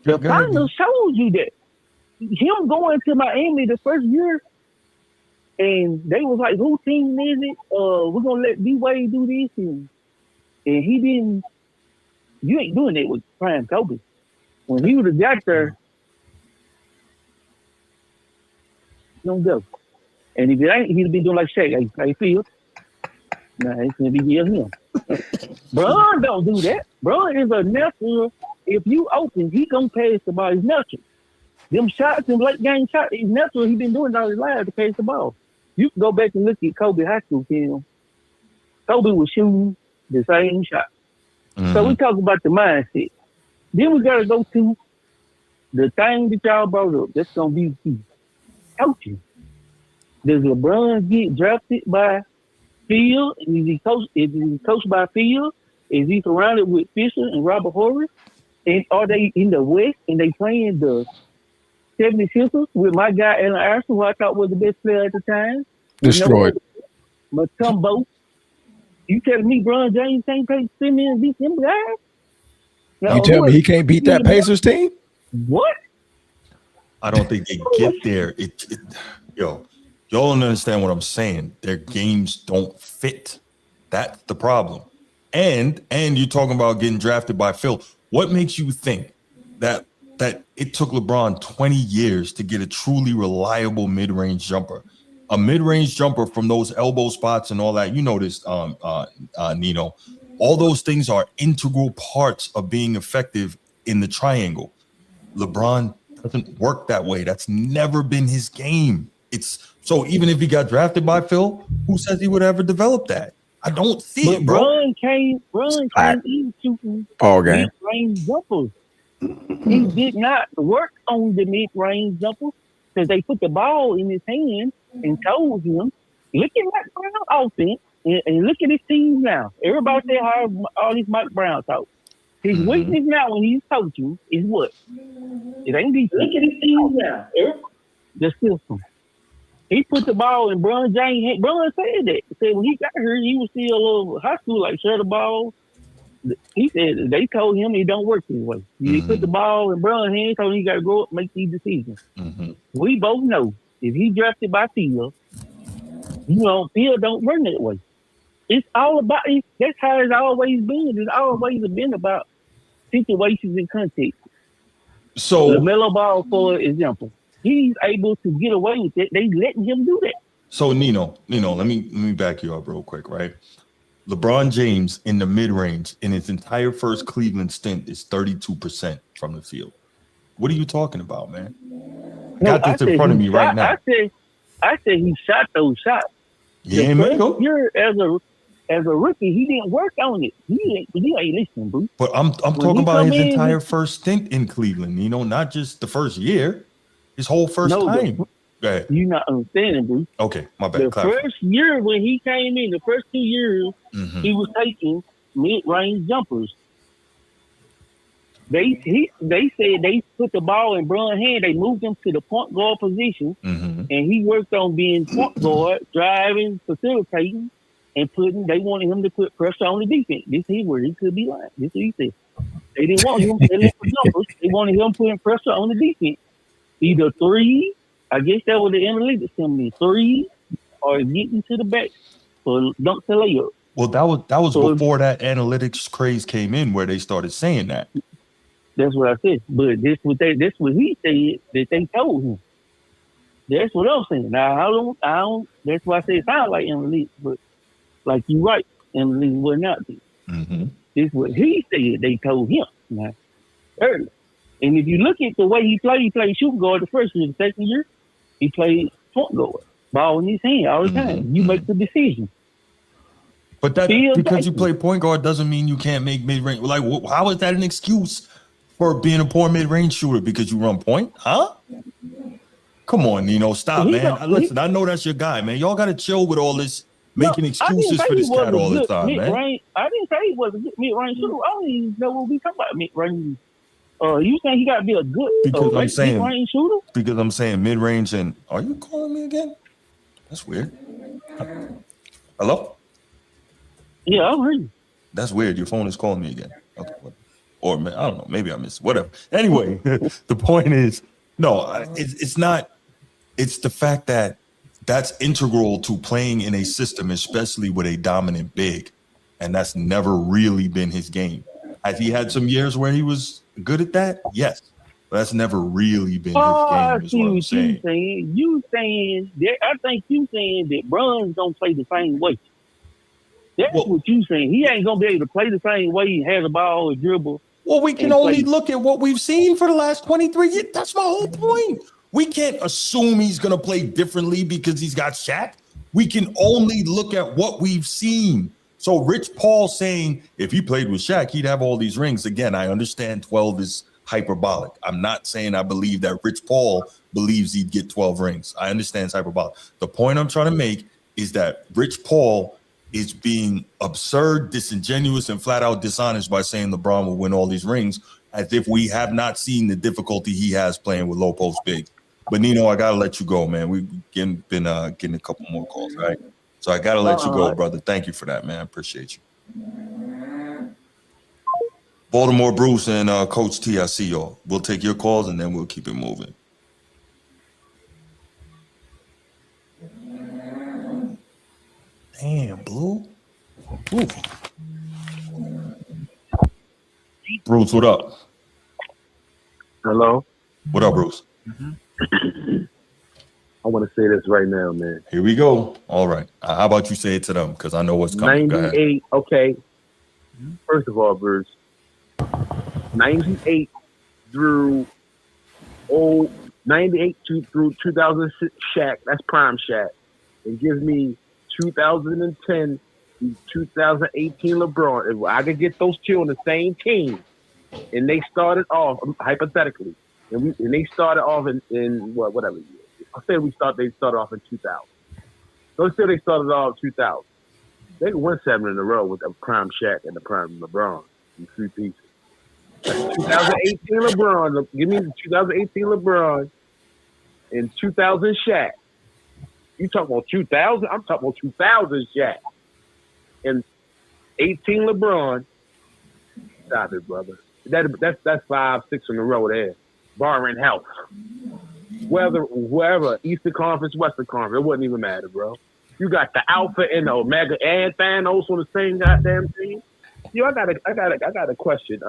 The finals showed you that. Him going to Miami the first year, and they was like, "Who team is it? We're gonna let D-Wade do this," and he didn't. You ain't doing that with Prime Kobe. When he would have got there, don't go. And if it ain't, he'd be doing like Shaq. I feel. Nah, it's gonna be him. Bron don't do that. Bron is a natural. If you open, he gonna pass the ball. He's natural. Them shots, them late game shots, he's natural. He been doing all his life to pass the ball. You can go back and look at Kobe high school film. Kobe was shooting the same shot. So we talk about the mindset. Then we gotta go to the thing that y'all brought up. That's gonna be the key. Coaching. Does LeBron get drafted by Phil? Is he coached by Phil? Is he surrounded with Fisher and Robert Horry? And are they in the West and they playing the 76ers with my guy Allen Iverson, who I thought was the best player at the time? Destroyed. Matumbo. You telling me LeBron James can't play Simmons and beat them guys? You tell me he can't beat that Pacers team? What? I don't think they get there. Y'all don't understand what I'm saying. Their games don't fit. That's the problem. And you're talking about getting drafted by Phil. What makes you think that it took LeBron 20 years to get a truly reliable mid-range jumper? A mid-range jumper from those elbow spots and all that. You know this, Nino. All those things are integral parts of being effective in the triangle. LeBron doesn't work that way. That's never been his game. So even if he got drafted by Phil, who says he would ever develop that? I don't see it, bro. Bron came in shooting mid-range jumpers. He did not work on the mid-range jumpers because they put the ball in his hand and told him, look at Mike Brown offense and look at his team now. Everybody say how all these Mike Brown talk. His weakness now when he's coaching is what? It ain't these. Look at his team now. The system. He put the ball in Bron James. Bron said that. He said when he got here, he was still a little high school, like share the ball. He said they told him it don't work this way. He put the ball in Bron's hands, told him he got to grow up and make these decisions. We both know if he drafted by Phil, Phil don't run that way. It's all about that's how it's always been. It's always been about situations and context. So LaMelo Ball, for example, he's able to get away with it. They letting him do that. So Nino, let me back you up real quick, right? LeBron James in the mid-range in his entire first Cleveland stint is 32% from the field. What are you talking about, man? Got this in front of me right now. I said he shot those shots. Yeah, man. You're as a rookie, he didn't work on it. He ain't listening, bro. But I'm talking about his entire first stint in Cleveland. Not just the first year, his whole first time. Go ahead. You're not understanding, bro. Okay, my bad. The first year when he came in, the first 2 years, he was taking mid-range jumpers. They said they put the ball in Bron's hand. They moved him to the point guard position, and he worked on being point guard, driving, facilitating, and they wanted him to put pressure on the defense. This is where he could be lying. This is what he said. They didn't want him to for jumpers. They wanted him putting pressure on the defense. Either three, I guess that was the analytics coming in, three, or getting to the back for dunk to layup. Well, that was before that analytics craze came in, where they started saying that. That's what I said. But this what he said that they told him. That's what I'm saying. Now I don't. That's why I say it sounds like analytics, but like you right, analytics was not this. This is what he said they told him. Now, early. And if you look at the way he played shooting guard the first year. The second year, he played point guard, ball in his hand all the time. You make the decision. But that because you play point guard doesn't mean you can't make mid-range. Like, how is that an excuse for being a poor mid-range shooter because you run point? Huh? Come on, Nino, stop, man. Listen, I know that's your guy, man. Y'all got to chill with all this making excuses for this cat all the time, man. I didn't say he was a good mid-range shooter. I don't even know what we talking about mid-range. You saying he got to be a good mid-range shooter? Because I'm saying mid-range and are you calling me again? That's weird. Hello? Yeah, I'm hearing you. That's weird. Your phone is calling me again. Okay. Or I don't know. Maybe I missed whatever. Anyway, the point is, no, it's not. It's the fact that that's integral to playing in a system, especially with a dominant big. And that's never really been his game. Has he had some years where he was good at that? Yes. But that's never really been his game, is what I'm saying. You saying that I think you saying that Bron's don't play the same way. That's what you saying. He ain't gonna be able to play the same way. He has a ball or dribble. Well, we can only look at what we've seen for the last 23 years. That's my whole point. We can't assume he's gonna play differently because he's got Shaq. We can only look at what we've seen. So Rich Paul saying if he played with Shaq, he'd have all these rings. Again, I understand 12 is hyperbolic. I'm not saying I believe that Rich Paul believes he'd get 12 rings. I understand it's hyperbolic. The point I'm trying to make is that Rich Paul is being absurd, disingenuous, and flat out dishonest by saying LeBron will win all these rings, as if we have not seen the difficulty he has playing with low post big. But Nino, I gotta let you go, man. We've been getting a couple more calls, right? So I gotta let you go, brother. Thank you for that, man. I appreciate you. Baltimore Bruce and Coach T, I see y'all. We'll take your calls and then we'll keep it moving. Damn, Blue. Ooh. Bruce, what up? Hello. What up, Bruce? I want to say this right now, man. Here we go. All right. How about you say it to them? Because I know what's coming. 98. Okay. First of all, Bruce. 98 through 98 through 2006 Shaq. That's prime Shaq. And give me 2010 to 2018 LeBron. If I could get those two on the same team, and they started off hypothetically, and they started off in whatever year. I say they started off in 2000. So let's say they started off in 2000. They could win 7 in a row with the prime Shaq and the prime LeBron in 3 pieces. 2018 LeBron. Give me the 2018 LeBron and 2000 Shaq. You talking about 2000? I'm talking about 2000 Shaq. And 18 LeBron. Stop it, brother. That's 5, 6 in a row there, barring health. Whoever, Eastern Conference, Western Conference, it wouldn't even matter, bro. You got the Alpha and the Omega and Thanos on the same goddamn team. Yo, I got a question.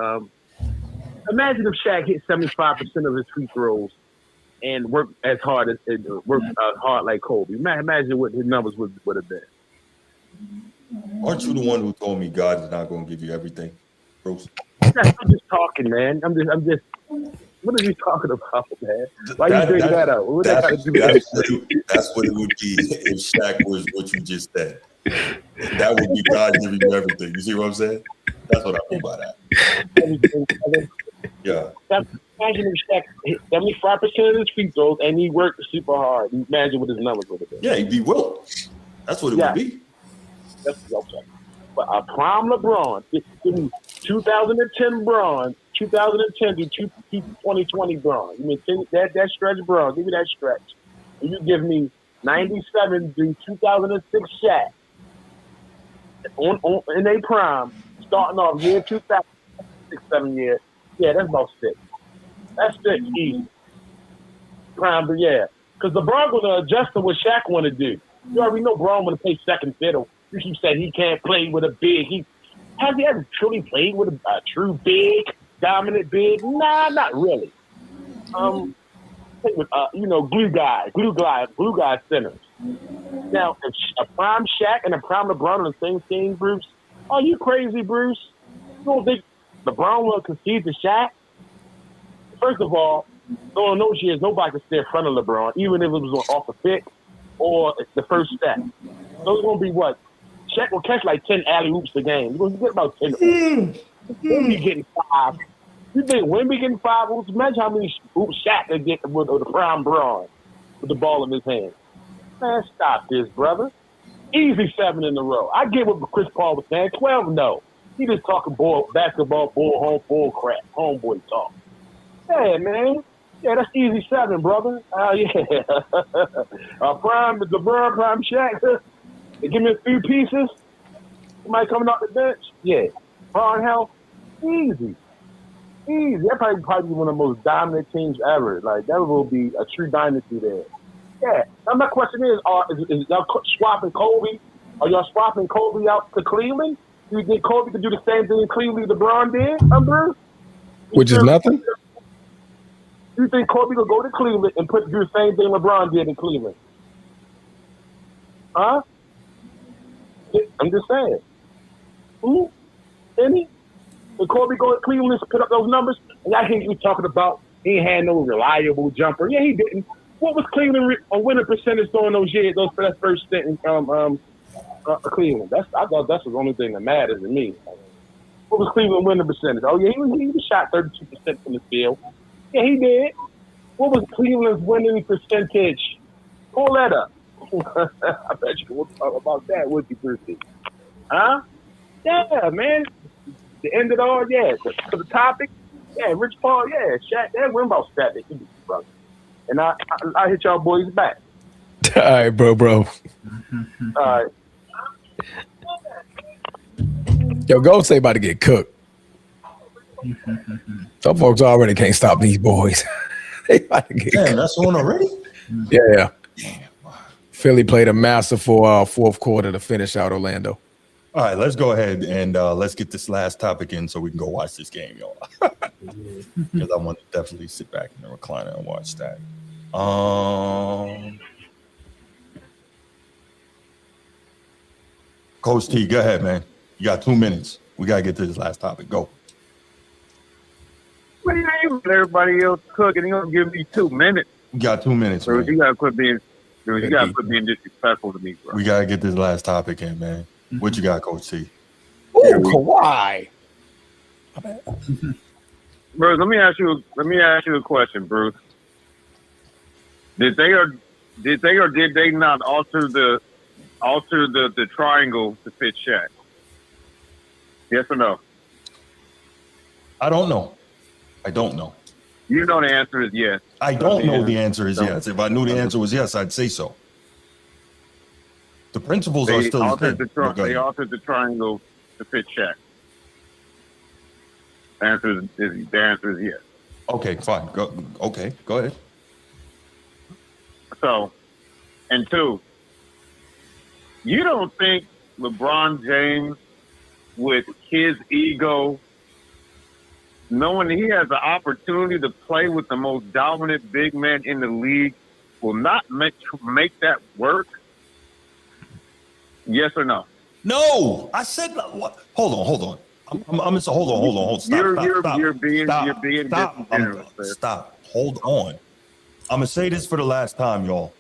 Imagine if Shaq hit 75% of his free throws and worked as hard like Kobe. Imagine what his numbers would have been. Aren't you the one who told me God is not going to give you everything, Bruce? I'm just talking, man. I'm just. What are you talking about, man? Why you bring that up? That's what it would be if Shaq was what you just said. That would be God giving you everything. You see what I'm saying? That's what I mean by that. Yeah. Imagine if Shaq hit 75% of his free throws and he worked super hard. Imagine what his numbers would have been. Yeah, he'd be Will. That's what it would be. That's okay. But a prime LeBron, give me 2010 Bron, 2010 to 2020 Bron. You mean that stretch Bron? Give me that stretch. And you give me 97 to 2006 Shaq in a prime, starting off year 2000, 6, 7 years. Yeah, that's about 6. That's 6 easy. Prime, but yeah. Because LeBron going to adjust to what Shaq want to do. You already know Bron want to play second fiddle. You keep saying he can't play with a big. Has he ever truly played with a true big, dominant big? Nah, not really. With glue guy centers. Now, if a prime Shaq and a prime LeBron on the same team, Bruce, are you crazy, Bruce? You don't think LeBron will concede to Shaq? First of all, during those years, nobody could stay in front of LeBron, even if it was off the pick or the first step. Those are going to be what? Shaq will catch like 10 alley-oops a game. You're going to get about 10 Wemby getting 5. You think Wemby getting 5 hoops? Imagine how many hoops Shaq could get with the prime Bron with the ball in his hand. Man, stop this, brother. Easy 7 in a row. I get what Chris Paul was saying. 12, no. He just talking basketball, bull crap, homeboy talk. Yeah, man. Yeah, that's easy 7, brother. Yeah. Prime, LeBron, Prime Shaq. They give me a few pieces. Somebody coming off the bench. Yeah. Braun Health. Easy. That probably one of the most dominant teams ever. Like, that will be a true dynasty there. Yeah. Now, my question is y'all swapping Kobe? Are y'all swapping Kobe out to Cleveland? Do you think Kobe could do the same thing in Cleveland LeBron did, Bruce? Which is nothing? Do you think Kobe could go to Cleveland and do the same thing LeBron did in Cleveland? Huh? I'm just saying. Who? Any? When Kobe go to Cleveland to put up those numbers, and I hear you talking about he ain't had no reliable jumper. Yeah, he didn't. What was Cleveland winning percentage during those years, that first stint in Cleveland? I thought that's the only thing that matters to me. What was Cleveland winning percentage? Oh, yeah, he shot 32% from the field. Yeah, he did. What was Cleveland's winning percentage? Pull that up. I bet you we'll talk about that, would you, Brucey? Huh? Yeah, man. The end of it all, yeah. For the topic, yeah, Rich Paul, yeah, Shaq, that win about that, brother. And I hit y'all boys back. All right, bro. All right. Yo, Golden State about to get cooked. Some folks already can't stop these boys. They about to get cooked. That's on already? Yeah. Philly played a masterful fourth quarter to finish out Orlando. All right, let's go ahead and let's get this last topic in so we can go watch this game, y'all. Because I want to definitely sit back in the recliner and watch that. Coach T, go ahead, man. You got 2 minutes. We got to get to this last topic. Go. Well, you ain't let everybody else cook, and you're going to give me 2 minutes. You got 2 minutes, bro. man. You got to quit being disrespectful to me, bro. We got to get this last topic in, man. What you got, Coach T? Ooh, Kawhi. Bruce, let me ask you a question, Bruce. Did they or did they not alter the triangle to fit Shaq? Yes or no? I don't know. You know the answer is yes. I don't know the answer is yes. If I knew the answer was yes, I'd say so. The principles are still the same. They altered the triangle to fit Shaq. The answer is yes. Okay, fine. Go ahead. So, and 2, you don't think LeBron James, with his ego, knowing he has the opportunity to play with the most dominant big man in the league, will not make that work? Yes or no? No, I said what? Hold on. I'm gonna say hold on. Stop. You're being disingenuous. Stop. Hold on. I'm gonna say this for the last time, y'all.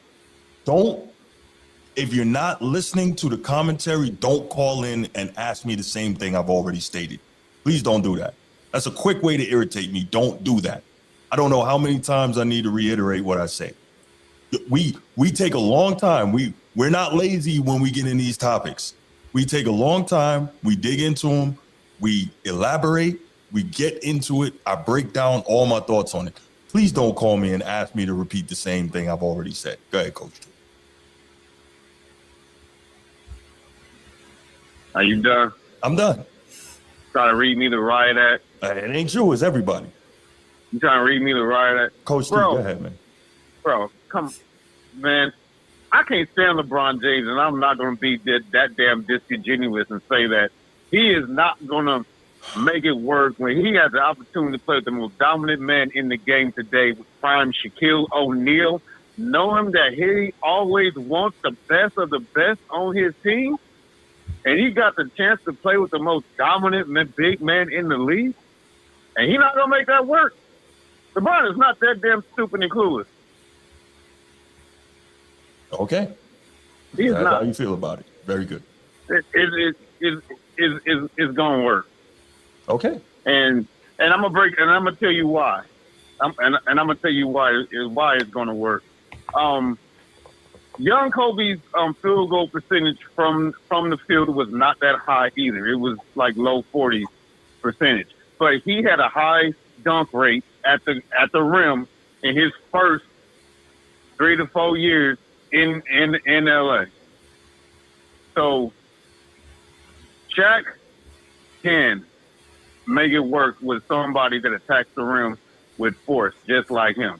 If you're not listening to the commentary, don't call in and ask me the same thing I've already stated. Please don't do that. That's a quick way to irritate me. Don't do that. I don't know how many times I need to reiterate what I say. We take a long time. We're not lazy when we get in these topics. We take a long time. We dig into them. We elaborate. We get into it. I break down all my thoughts on it. Please don't call me and ask me to repeat the same thing I've already said. Go ahead, Coach. Are you done? I'm done. Trying to read me the riot act? It ain't you, it's everybody. You trying to read me the riot act? Coach, go ahead, man. Bro, come, man. I can't stand LeBron James, and I'm not going to be that damn disingenuous and say that he is not going to make it work when he has the opportunity to play with the most dominant man in the game today with prime Shaquille O'Neal, knowing that he always wants the best of the best on his team, and he got the chance to play with the most dominant big man in the league, and he's not going to make that work. LeBron is not that damn stupid and clueless. Okay. He's That's not. how you feel about it. Very good. It's going to work. Okay. And I'm gonna tell you why. I'm gonna tell you why it's going to work. young Kobe's field goal percentage from the field was not that high either. It was like low 40% percentage. But he had a high dunk rate at the rim in his first 3 to 4 years in LA. So Shaq can make it work with somebody that attacks the rim with force, just like him.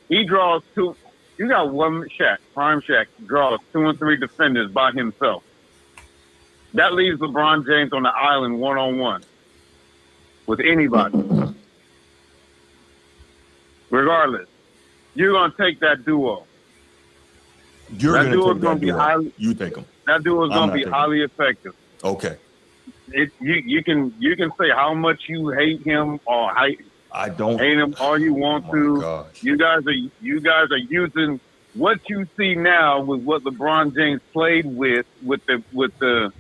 He draws two. You got one Shaq, prime Shaq, draws 2 and 3 defenders by himself. That leaves LeBron James on the island one-on-one with anybody. Regardless, you're gonna take that duo. You're going to take that duo. You take them. That duo is going to be highly effective. Okay. You can say how much you hate him or I don't hate him all you want to. Gosh. You guys are using what you see now with what LeBron James played with the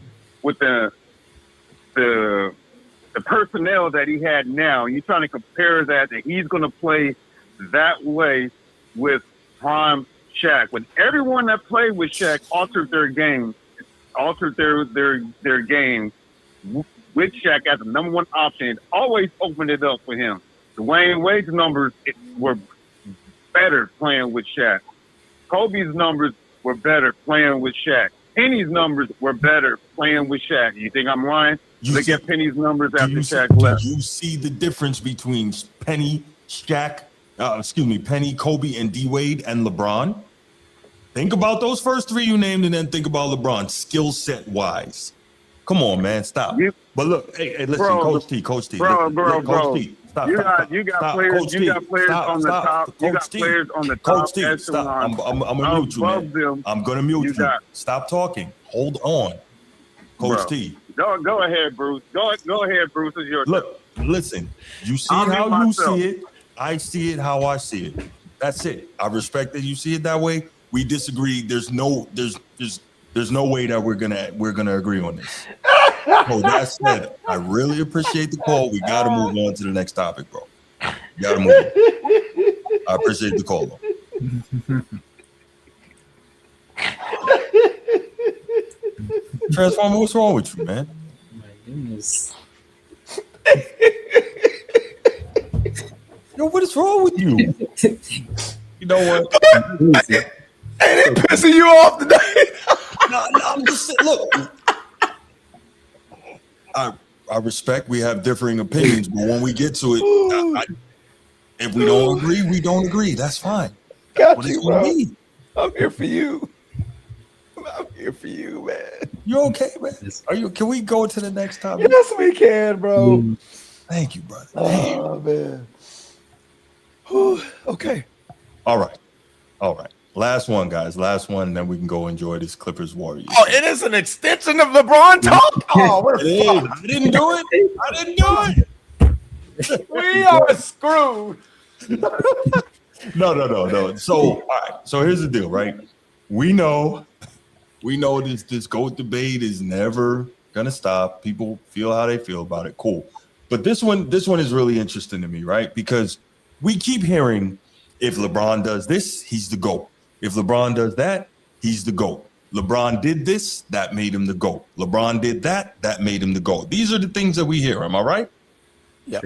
personnel that he had now. You're trying to compare that he's going to play that way with prime Shaq. When everyone that played with Shaq altered their game with Shaq as the number one option, it always opened it up for him. Dwayne Wade's numbers were better playing with Shaq. Kobe's numbers were better playing with Shaq. Penny's numbers were better playing with Shaq. You think I'm lying? Look at Penny's numbers after Shaq left. Do you see the difference between Penny, Penny, Kobe, and D Wade and LeBron? Think about those first three you named, and then think about LeBron skill set wise. Come on, man, stop. But look, hey, listen, Coach T. Coach T. Stop. You got players on the top. You got players on the top. Coach T, stop. I'm gonna mute you, man. I'm gonna mute you. Stop talking. Hold on, Coach T. Go ahead, Bruce. Go ahead, Bruce. It's your look. Listen, you see it how you see it. I see it how I see it. That's it. I respect that you see it that way. We disagree. There's no way that we're gonna agree on this. So that said, I really appreciate the call. We gotta move on to the next topic, bro. We gotta move on. I appreciate the call, though. Transformer, what's wrong with you, man? My goodness. Yo, what is wrong with you? You know what? Ain't it pissing you off today? No, I'm just saying, look. I respect we have differing opinions, but when we get to it, if we don't agree, we don't agree. That's fine. Got you, bro. I'm here for you. I'm here for you, man. You okay, man? Can we go to the next topic? Yes, we can, bro. Thank you, brother. Oh, man. Whew. Okay. All right. Last one, guys. Last one, then we can go enjoy this Clippers Warriors. Oh, it is an extension of LeBron talk? Oh, we're fucked. I didn't do it. We are screwed. No. So, all right. So here's the deal, right? We know this GOAT debate is never gonna stop. People feel how they feel about it. Cool. But this one is really interesting to me, right? Because we keep hearing if LeBron does this, he's the GOAT. If LeBron does that, he's the GOAT. LeBron did this, that made him the GOAT. LeBron did that made him the GOAT. These are the things that we hear. Am I right? Yeah.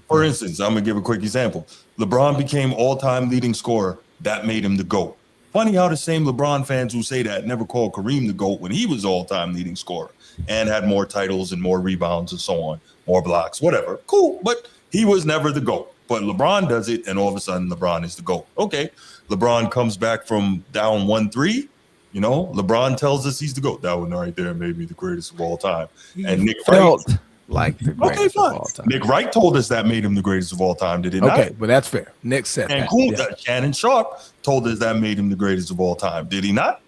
For instance, I'm going to give a quick example. LeBron became all-time leading scorer. That made him the GOAT. Funny how the same LeBron fans who say that never called Kareem the GOAT when he was all-time leading scorer and had more titles and more rebounds and so on, more blocks, whatever. Cool, but he was never the GOAT. But LeBron does it, and all of a sudden, LeBron is the GOAT. Okay, LeBron comes back from down 1-3. You know, LeBron tells us he's the GOAT. That one right there made me the greatest of all time. And Nick felt Wright, like the greatest of all time. Nick Wright told us that made him the greatest of all time, did it not? Okay, but that's fair. Nick said and that. cool, Yeah. Shannon Sharp told us that made him the greatest of all time, did he not?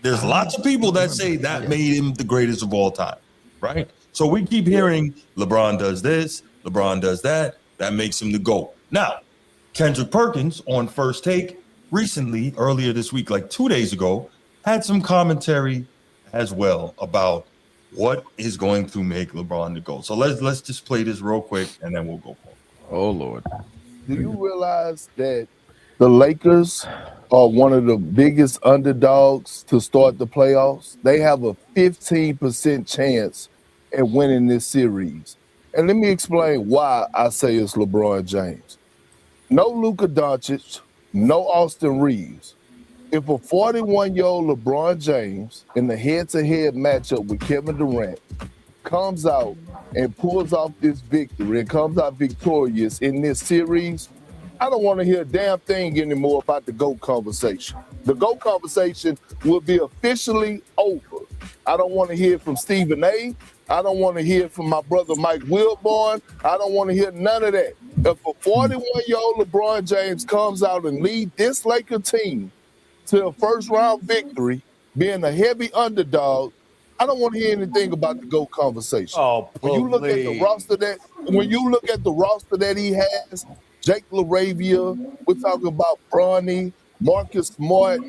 There's lots of people that say that made him the greatest of all time, right? So we keep hearing LeBron does this, LeBron does that makes him the GOAT. Now, Kendrick Perkins on First Take recently, earlier this week, like 2 days ago, had some commentary as well about what is going to make LeBron the GOAT. So let's just play this real quick and then we'll go for it. Oh, Lord. Do you realize that The Lakers are one of the biggest underdogs to start the playoffs. They have a 15% chance at winning this series. And let me explain why I say it's LeBron James. No Luka Doncic, no Austin Reeves. If a 41-year-old LeBron James in the head-to-head matchup with Kevin Durant comes out and pulls off this victory and comes out victorious in this series, I don't want to hear a damn thing anymore about the GOAT conversation. The GOAT conversation will be officially over. I don't want to hear from Stephen A. I don't want to hear from my brother Mike Wilborn. I don't want to hear none of that. If a 41-year-old LeBron James comes out and lead this Laker team to a first-round victory, being a heavy underdog, I don't want to hear anything about the GOAT conversation. Oh, when you look at the roster that he has, Jake LaRavia, we're talking about Bronny, Marcus Smart,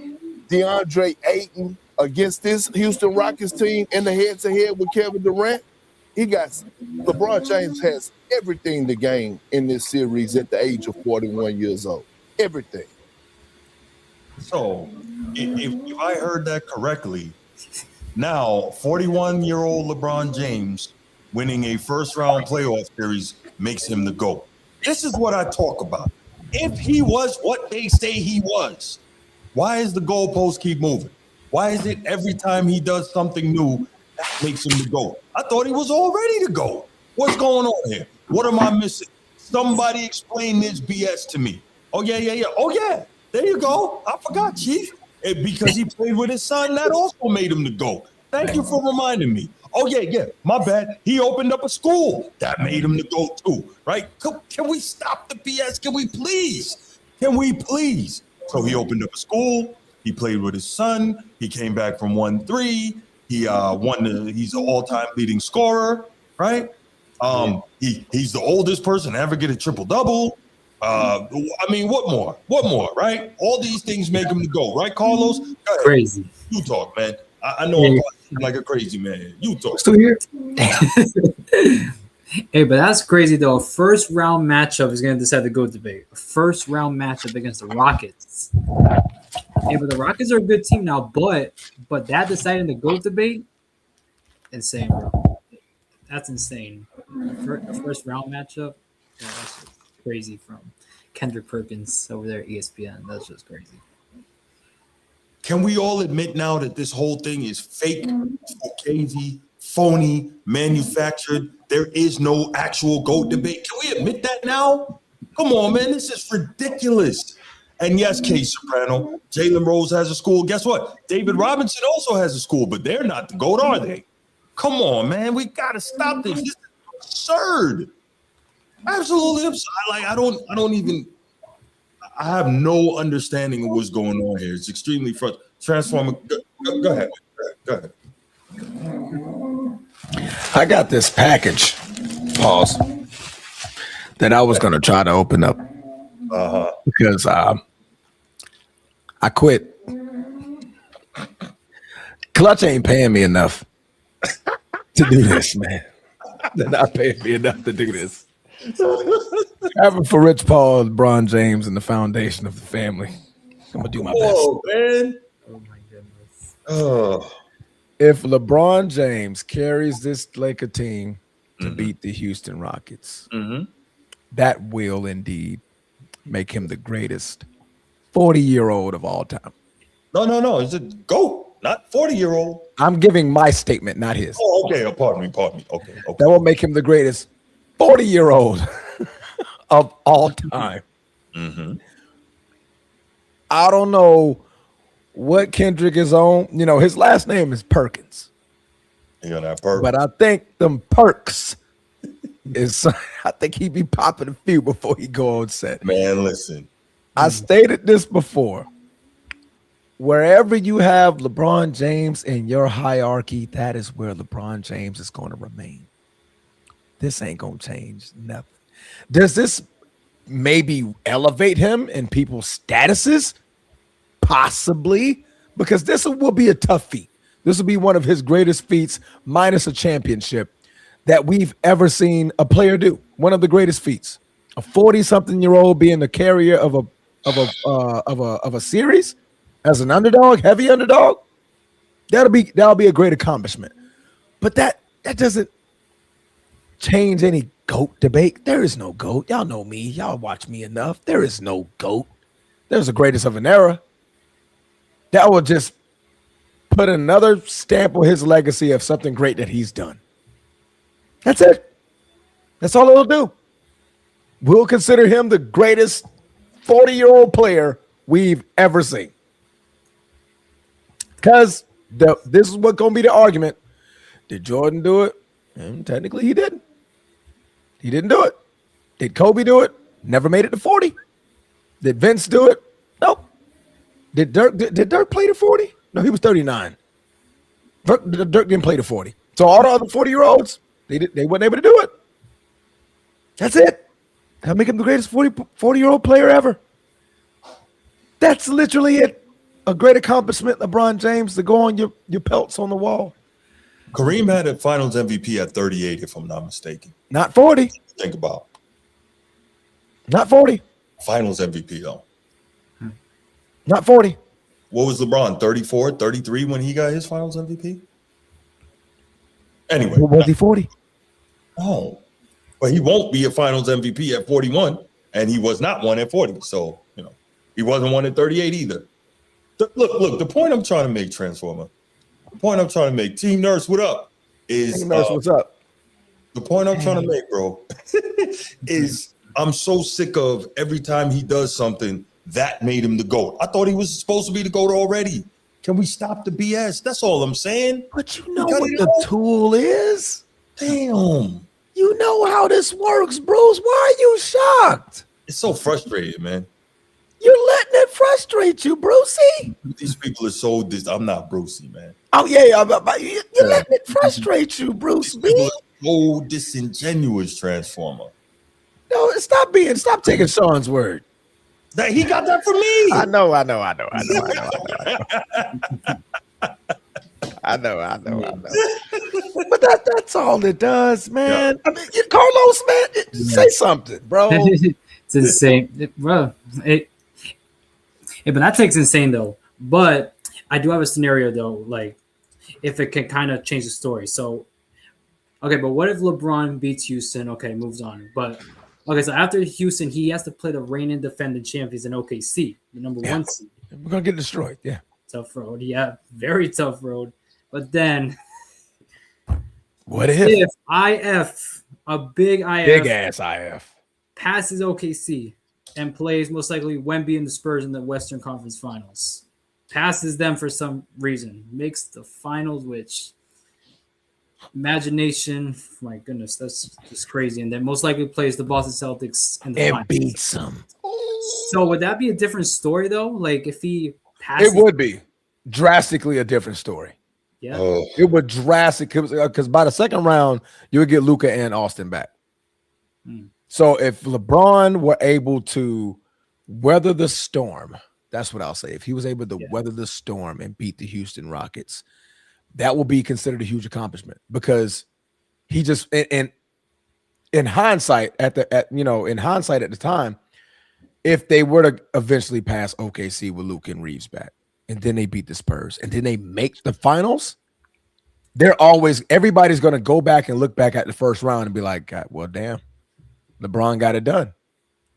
DeAndre Ayton against this Houston Rockets team in the head-to-head with Kevin Durant. LeBron James has everything to gain in this series at the age of 41 years old. Everything. So, if I heard that correctly, now 41-year-old LeBron James winning a first-round playoff series makes him the GOAT. This is what I talk about. If he was what they say he was, why is the goalpost keep moving? Why is it every time he does something new, that makes him the GOAT? I thought he was already the GOAT. What's going on here? What am I missing? Somebody explain this BS to me. Oh, yeah. Oh, yeah. There you go. I forgot, Chief. Because he played with his son, that also made him the GOAT. Thank you for reminding me. Oh, yeah. My bad. He opened up a school. That made him the GOAT too, right? Can we stop the BS? Can we please? So he opened up a school. He played with his son. He came back from 1-3. He he's the all-time leading scorer, right? He's the oldest person to ever get a triple-double. I mean, what more, right? All these things make him the GOAT, right, Carlos? Crazy. You talk, man. I know I'm like a crazy man. You talk. Still here? Hey, but that's crazy, though. A first-round matchup is going to decide the GOAT debate. A first-round matchup against the Rockets. Hey, but the Rockets are a good team now, but that deciding the GOAT debate, insane, bro. That's insane. A first-round matchup, that's just crazy from Kendrick Perkins over there at ESPN. That's just crazy. Can we all admit now that this whole thing is fake, fugazi, phony, manufactured? There is no actual GOAT debate. Can we admit that now? Come on, man. This is ridiculous. And yes, K Soprano, Jalen Rose has a school. Guess what? David Robinson also has a school, but they're not the GOAT, are they? Come on, man. We got to stop this. This is absurd. Absolutely absurd. I have no understanding of what's going on here. It's extremely frustrating. Transformer. Go ahead. I got this package, pause, that I was going to try to open up because I quit. Clutch ain't paying me enough to do this, man. They're not paying me enough to do this. Having for Rich Paul, LeBron James, and the foundation of the family. I'm going to do my best. Oh, man. Oh, my goodness. Oh. If LeBron James carries this Laker team to beat the Houston Rockets, that will indeed make him the greatest 40-year-old of all time. No. It's a GOAT, not 40-year-old. I'm giving my statement, not his. Oh, okay. Pardon me. Okay. That will make him the greatest 40-year-old of all time. I don't know what Kendrick is on. You know, his last name is Perkins. Yeah, that perk. But I think them perks is, I think he be popping a few before he go on set. Man, listen. I stated this before. Wherever you have LeBron James in your hierarchy, that is where LeBron James is going to remain. This ain't going to change nothing. Does this maybe elevate him in people's statuses? Possibly, because this will be a tough feat. This will be one of his greatest feats, minus a championship, that we've ever seen a player do. One of the greatest feats. A 40-something-year-old being the carrier of a of a series as an underdog, heavy underdog, that'll be a great accomplishment. But that doesn't change any GOAT debate. There is no GOAT. Y'all know me. Y'all watch me enough. There is no GOAT. There's the greatest of an era. That will just put another stamp on his legacy of something great that he's done. That's it. That's all it'll do. We'll consider him the greatest 40-year-old player we've ever seen. Because this is what's going to be the argument. Did Jordan do it? And technically he didn't. He didn't do it. Did Kobe do it? Never made it to 40. Did Vince do it? Nope. Did Dirk play to 40? No, he was 39. Dirk didn't play to 40. So all the other 40-year-olds, they weren't able to do it. That's it. That'll make him the greatest 40-year-old player ever. That's literally it. A great accomplishment, LeBron James, to go on your pelts on the wall. Kareem had a Finals MVP at 38, if I'm not mistaken. Not 40. Think about. Not 40. Finals MVP, though. Not 40. What was LeBron, 34, 33 when he got his Finals MVP? Anyway. Was he 40? Oh. But he won't be a Finals MVP at 41, and he was not one at 40. So, he wasn't one at 38 either. Look, the point I'm trying to make, Transformer, Team Nurse, what up? Team Nurse, what's up? The point I'm trying to make, bro, is I'm so sick of every time he does something that made him the GOAT. I thought he was supposed to be the GOAT already. Can we stop the BS? That's all I'm saying. But you know what the tool is? Damn. You know how this works, Bruce. Why are you shocked? It's so frustrating, man. You're letting it frustrate you, Brucey. These people are so I'm not Brucey, man. Oh, yeah. You're letting it frustrate you, Bruce B. So disingenuous, Transformer. No, stop taking Sean's word. That he got that from me. I know. But that's all it does, man. Yeah. I mean, Carlos, man, say something, bro. It's insane, bro. But that takes insane though. But I do have a scenario though, like if it can kind of change the story. So, okay, but what if LeBron beats Houston? Okay, moves on. But okay, so after Houston, he has to play the reigning defending champions in OKC, the number 1 seed. We're gonna get destroyed. Yeah, tough road. Yeah, very tough road. But then, what if a big ass IF passes OKC and plays most likely Wemby and the Spurs in the Western Conference Finals, passes them for some reason, makes the finals, which imagination, my goodness, that's just crazy. And then most likely plays the Boston Celtics in the finals. Beats them. So would that be a different story though? Like if he passes, it would be drastically a different story. Yeah, it would drastically, because by the second round you would get Luka and Austin back. So if LeBron were able to weather the storm, that's what I'll say. If he was able to weather the storm and beat the Houston Rockets, that will be considered a huge accomplishment, because he just in hindsight at the time, if they were to eventually pass OKC with Luka and Reeves back, and then they beat the Spurs, and then they make the finals, everybody's going to go back and look back at the first round and be like, God, well, damn, LeBron got it done.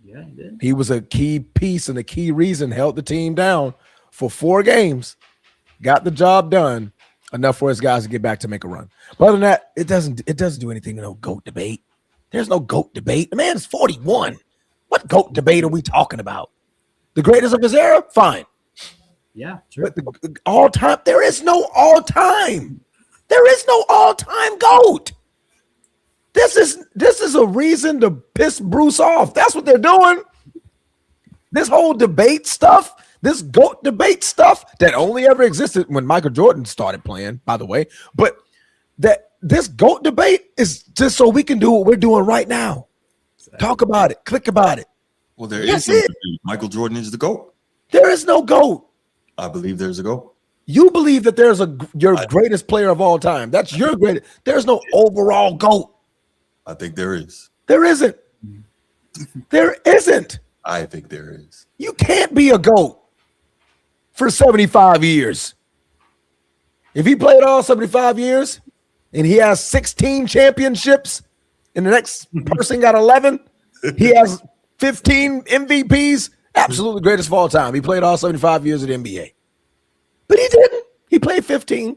Yeah, he did. He was a key piece and a key reason, held the team down for 4 games, got the job done, enough for his guys to get back to make a run. But other than that, it doesn't do anything to no GOAT debate. There's no GOAT debate. The man is 41. What GOAT debate are we talking about? The greatest of his era? Fine. Yeah, sure. But the all-time, there is no all-time. There is no all-time GOAT. This is a reason to piss Bruce off. That's what they're doing. This whole debate stuff, this GOAT debate stuff that only ever existed when Michael Jordan started playing, by the way. But that this GOAT debate is just so we can do what we're doing right now. Talk about it. Click about it. Well, there is no debate. Michael Jordan is the GOAT. There is no GOAT. I believe there's a GOAT. You believe that there's your greatest player of all time. That's your greatest. There's no overall GOAT. I think there is. There isn't. There isn't. I think there is. You can't be a GOAT for 75 years. If he played all 75 years and he has 16 championships and the next person got 11, he has 15 MVPs, absolutely greatest of all time. He played all 75 years of the NBA. But he didn't. He played 15,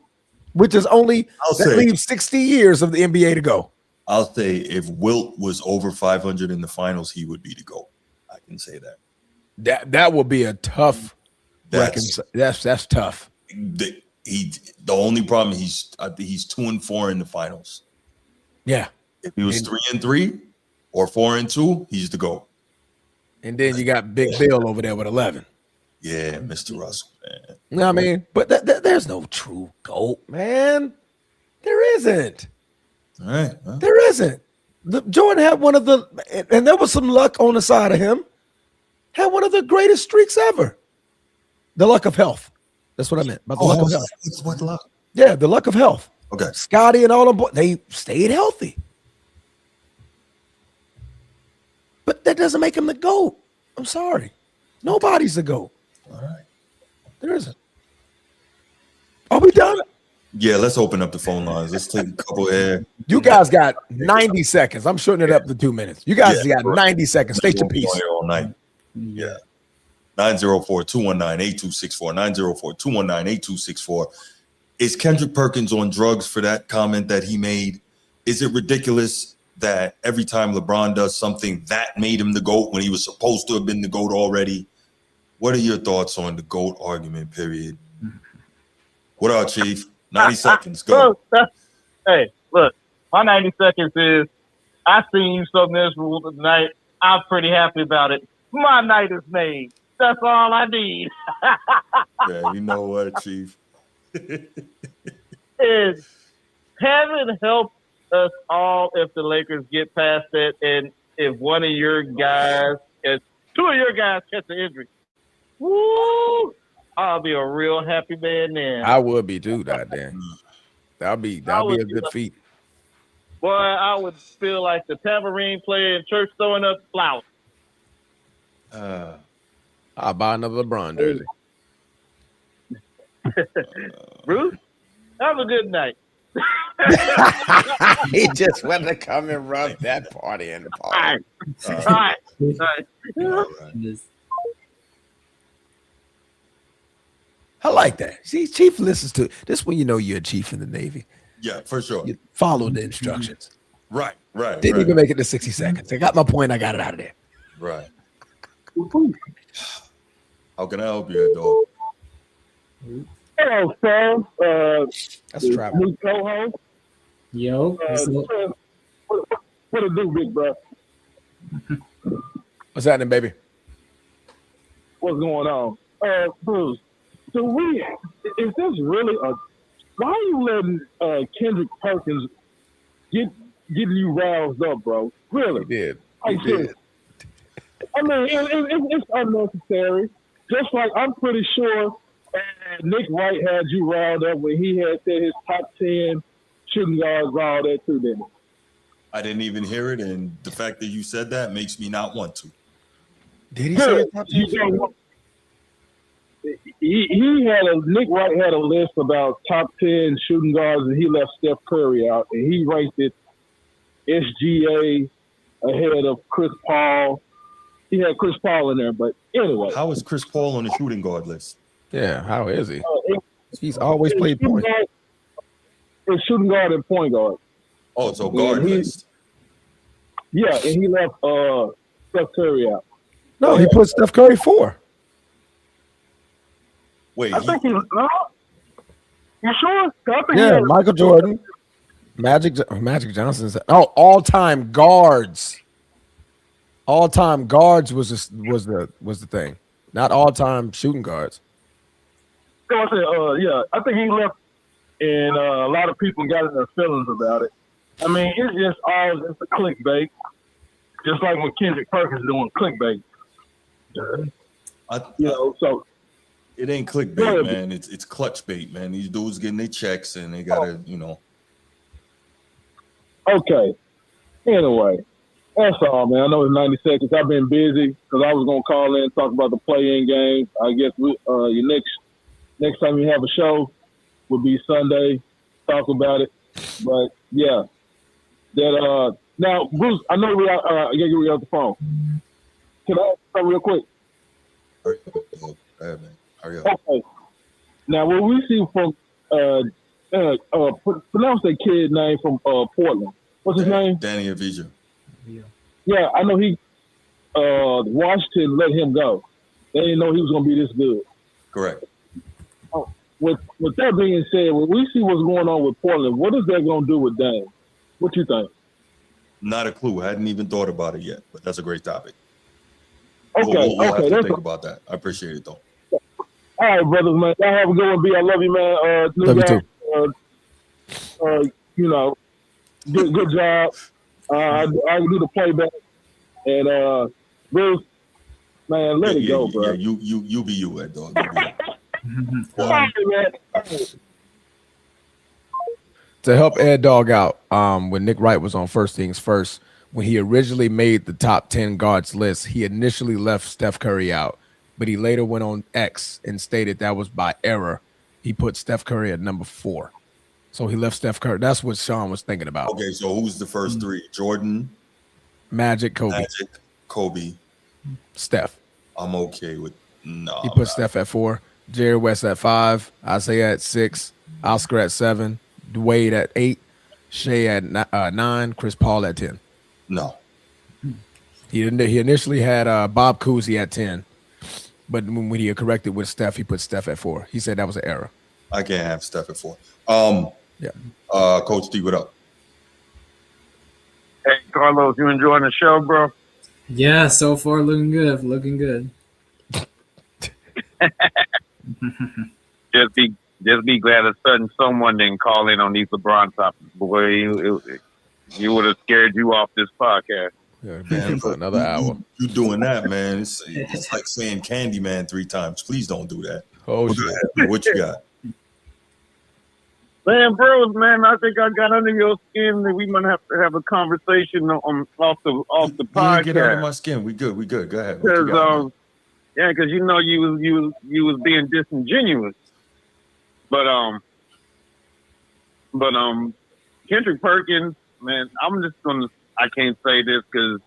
which is only, leaves 60 years of the NBA to go. I'll say if Wilt was over 500 in the finals, he would be the GOAT. I can say that. That would be a tough. That's tough. The only problem he's 2-4 in the finals. Yeah. If he was 3-3 or 4-2, he's the GOAT. And then you got Big Bill over there with 11. Yeah, Mr. Russell, man. You know what I mean? But there's no true GOAT, man. There isn't. All right. Well. There isn't. Jordan had one of the, and there was some luck on the side of him, had one of the greatest streaks ever. The luck of health. That's what I meant. About the luck of health. What luck? Yeah, the luck of health. Okay. Scotty and all them boys, they stayed healthy. But that doesn't make him the GOAT. I'm sorry. Nobody's the GOAT. All right. There isn't. Are we done? Yeah, let's open up the phone lines. Let's take a couple here. You guys got 90 seconds. I'm shortening it up to 2 minutes. You guys got 90 seconds. State your piece. All night. Yeah. 904-219-8264. 904-219-8264. Is Kendrick Perkins on drugs for that comment that he made? Is it ridiculous that every time LeBron does something that made him the GOAT when he was supposed to have been the GOAT already? What are your thoughts on the GOAT argument, period? What up, Chief? 90 seconds. Go. Hey, look, my 90 seconds is I seen something miserable tonight. I'm pretty happy about it. My night is made. That's all I need. Yeah, you know what, Chief? Is heaven help us all if the Lakers get past that, and if one of your guys, if two of your guys catch an injury, woo! I'll be a real happy man then. I would be too, goddamn. That'd be a good feat. Boy, I would feel like the tambourine player in church throwing up flowers. I'll buy another LeBron jersey. Bruce, have a good night. He just wanted to come and rub that party in the party. All right. I like that. See, Chief listens to this when you know you're a chief in the Navy. Yeah, for sure. You follow the instructions. Right. Didn't even make it to 60 seconds. I got my point. I got it out of there. Right. How can I help you, dog? Hello, Sam. That's Travis. New co-host. Yo. What it do, big bro? What's happening, baby? What's going on? Bruce, so is this really why are you letting Kendrick Perkins getting you roused up, bro? Really? He did. I mean, it's unnecessary. Just like I'm pretty sure Nick Wright had you riled up when he had said his top 10 shooting guards all that too, didn't he? I didn't even hear it, and the fact that you said that makes me not want to. Did he say top 10? Nick Wright had a list about top 10 shooting guards, and he left Steph Curry out, and he ranked it SGA ahead of Chris Paul. He had Chris Paul in there, but anyway. How is Chris Paul on the shooting guard list? Yeah, how is he? He's always played point. It's shooting guard and point guard. Oh, so guard list. Yeah, and he left Steph Curry out. No, he put Steph Curry 4. Wait, I think you sure? Yeah, Michael Jordan, Magic Johnson's. Oh, all-time guards. All-time guards was the thing, not all-time shooting guards. So I said, I think he left, and a lot of people got in their feelings about it. I mean, it's a clickbait, just like when Kendrick Perkins doing clickbait. So it ain't clickbait, man. It's clutch bait, man. These dudes getting their checks, and they gotta, Okay. Anyway, That's all, man. I know it's 90 seconds. I've been busy because I was gonna call in and talk about the play-in game. I guess your next time you have a show will be Sunday. Talk about it. But yeah, that now Bruce, I know we are. I gotta get off the phone. Can I ask something real quick? Hurry up. Okay. Now, what we see from pronounce that kid name from Portland. What's his name? Danny Avija. Yeah, I know he Washington let him go. They didn't know he was gonna be this good. Correct. With that being said, when we see what's going on with Portland, what is that gonna do with Dame? What you think? Not a clue. I hadn't even thought about it yet, but that's a great topic. Okay, we'll have to think about that. I appreciate it though. All right, brothers, man. Y'all have a good one, B. I love you, man. Love you too. Good job. I do the playback, and Bruce, man, let it go, bro. Yeah, you be you, Ed dog. To help Ed Dog out, when Nick Wright was on First Things First, when he originally made the top 10 guards list, he initially left Steph Curry out, but he later went on X and stated that was by error. He put Steph Curry at number 4. So he left Steph Curry. That's what Sean was thinking about. Okay, so who's the first three? Jordan, Magic, Kobe, Steph. I'm okay with no. He put Steph at 4, Jerry West at 5, Isaiah at 6, Oscar at 7, Wade at 8, Shea at 9, Chris Paul at 10. No. He initially had Bob Cousy at 10, but when he corrected with Steph, he put Steph at 4. He said that was an error. I can't have Steph at 4. Yeah. Coach D, what up? Hey, Carlos, you enjoying the show, bro? Yeah, so far looking good. Looking good. Just be glad a certain someone didn't call in on these LeBron topics. Boy, you would have scared you off this podcast. Yeah, man, for another hour. You doing that, man? It's like saying Candyman 3 times. Please don't do that. Oh shit! What you got? Man, bros, man, I think I got under your skin that we might have to have a conversation off the podcast. Get under my skin. We good. Go ahead. Because because you know you was being disingenuous. But Kendrick Perkins, man, I can't say this because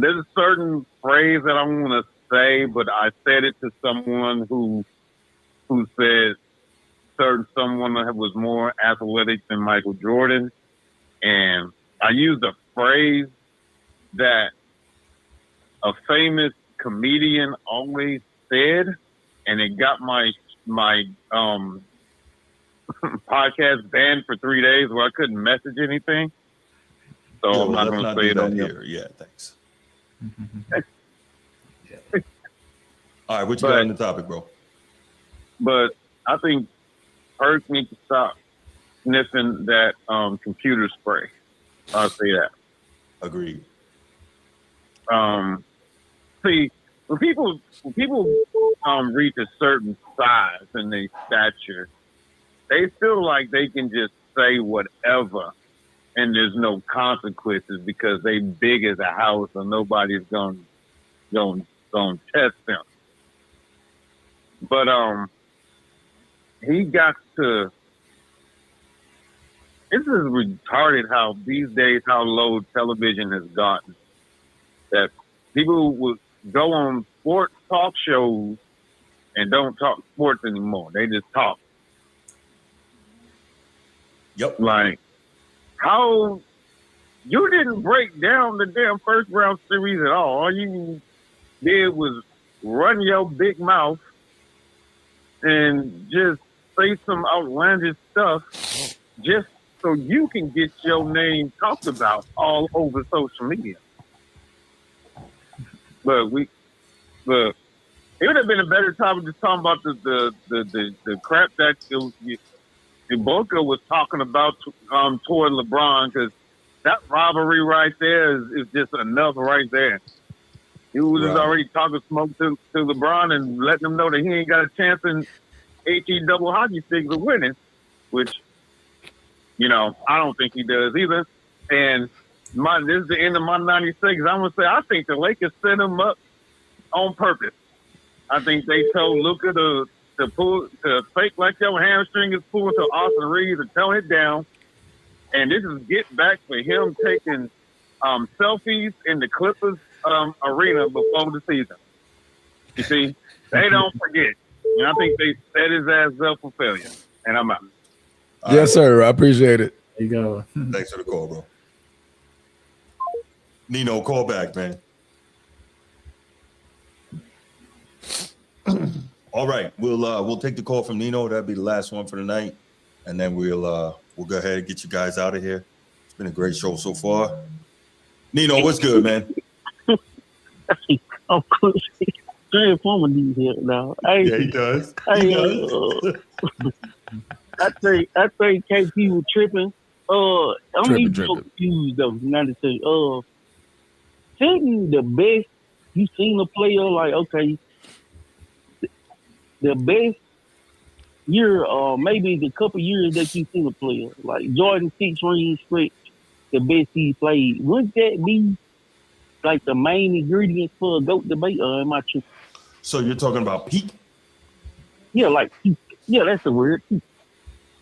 there's a certain phrase that I'm gonna say, but I said it to someone who said someone that was more athletic than Michael Jordan, and I used a phrase that a famous comedian always said, and it got my podcast banned for 3 days where I couldn't message anything. So I'm not going to say it on here. Yeah, thanks. All right, what you got on the topic, bro? But I think Perk needs to stop sniffing that computer spray. I'll say that. Agreed. See, when people reach a certain size and their stature, they feel like they can just say whatever and there's no consequences because they big as a house and nobody's gonna test them. But he got to. This is retarded how these days how low television has gotten. That people would go on sports talk shows and don't talk sports anymore. They just talk. Yep. Like, how you didn't break down the damn first round series at all. All you did was run your big mouth and just say some outlandish stuff just so you can get your name talked about all over social media. But it would have been a better time just talking about the crap that Ibaka was talking about toward LeBron, because that rivalry right there is just enough right there. He was just already talking smoke to LeBron and letting him know that he ain't got a chance in HE double hockey sticks of winning, which, I don't think he does either. And this is the end of my 96. I'm gonna say I think the Lakers set him up on purpose. I think they told Luka to fake like your hamstring is pulled to Austin Reeves and tone it down. And this is get back for him taking selfies in the Clippers arena before the season. You see, they don't forget. And I think they set his ass up for failure. And I'm out. Yes, sir. I appreciate it. There you go. Thanks for the call, bro. Nino, call back, man. All right, we'll take the call from Nino. That'll be the last one for the night, and then we'll go ahead and get you guys out of here. It's been a great show so far. Nino, what's good, man? Of course, Transformer needs help now. Yeah, he does. I think KP was tripping. I'm even so confused though. Not to say, shouldn't the best you seen a player like okay, the best year or maybe the couple years that you seen a player like Jordan 6 rings straight, the best he played. Wouldn't that be like the main ingredient for a GOAT debate? Or am I true? So you're talking about peak? Yeah, like peak. Yeah, that's the word. Peak.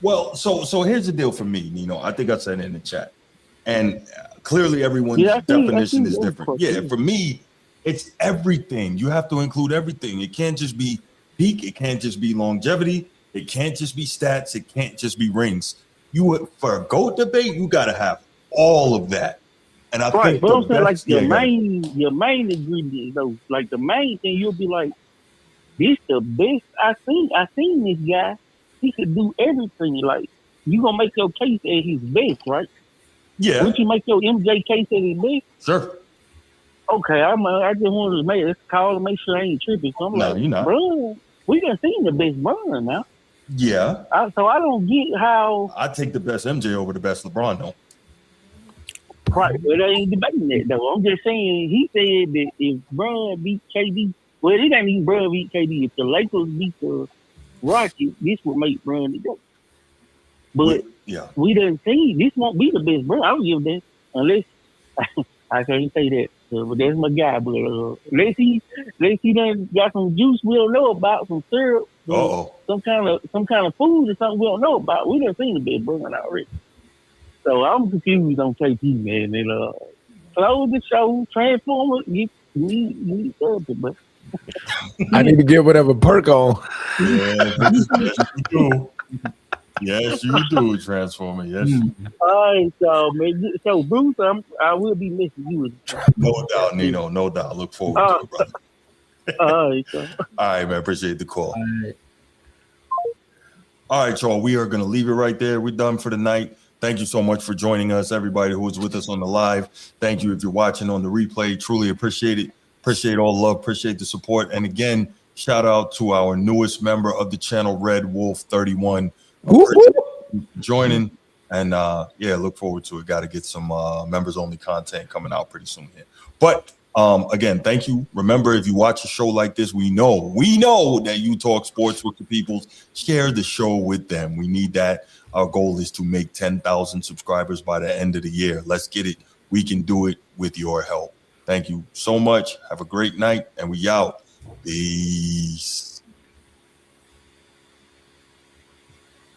Well, so here's the deal for me, Nino. I think I said it in the chat, and clearly everyone's definition is different. Yeah, for me, it's everything. You have to include everything. It can't just be peak. It can't just be longevity. It can't just be stats. It can't just be rings. For a GOAT debate, you got to have all of that. And I think but I'm saying like your main ingredient though, like the main thing, you'll be like, this the best I seen this guy. He could do everything. Like you gonna make your case at his best, right? Yeah. Wouldn't you make your MJ case at his best? Sure. Okay, I just wanted to make this call to make sure I ain't tripping. So I'm like, you're not. Bro, we done seen the best run now. Yeah. So I don't get how I take the best MJ over the best LeBron though. Right, but I ain't debating that though. I'm just saying he said that if Bron beat KD, well, it ain't even Bron beat KD. If the Lakers beat the Rockets, this would make Bron the GOAT. But we done see this won't be the best Bron. I don't give that unless I can't say that. But that's my guy. But unless he done got some juice we don't know about, some syrup, some kind of food or something we don't know about. We done seen the best Bron already. So I'm confused on KP, man. And close the show, Transformer, you something, but I need to get whatever perk on. Yes, you do. Yes, you do, Transformer. Yes. All right, so man, so Bruce, I will be missing you. No doubt, Nino. No doubt. Look forward to it, brother. All right, so. All right, man. Appreciate the call. All right, y'all. We are going to leave it right there. We're done for the night. Thank you so much for joining us, everybody who was with us on the live. Thank you if you're watching on the replay. Truly appreciate it. Appreciate all the love. Appreciate the support. And again, shout out to our newest member of the channel, Red Wolf 31. Joining. And look forward to it. Got to get some members only content coming out pretty soon here. But again, thank you. Remember, if you watch a show like this, we know that you talk sports with the peoples. Share the show with them. We need that. Our goal is to make 10,000 subscribers by the end of the year. Let's get it. We can do it with your help. Thank you so much. Have a great night, and we out. Peace.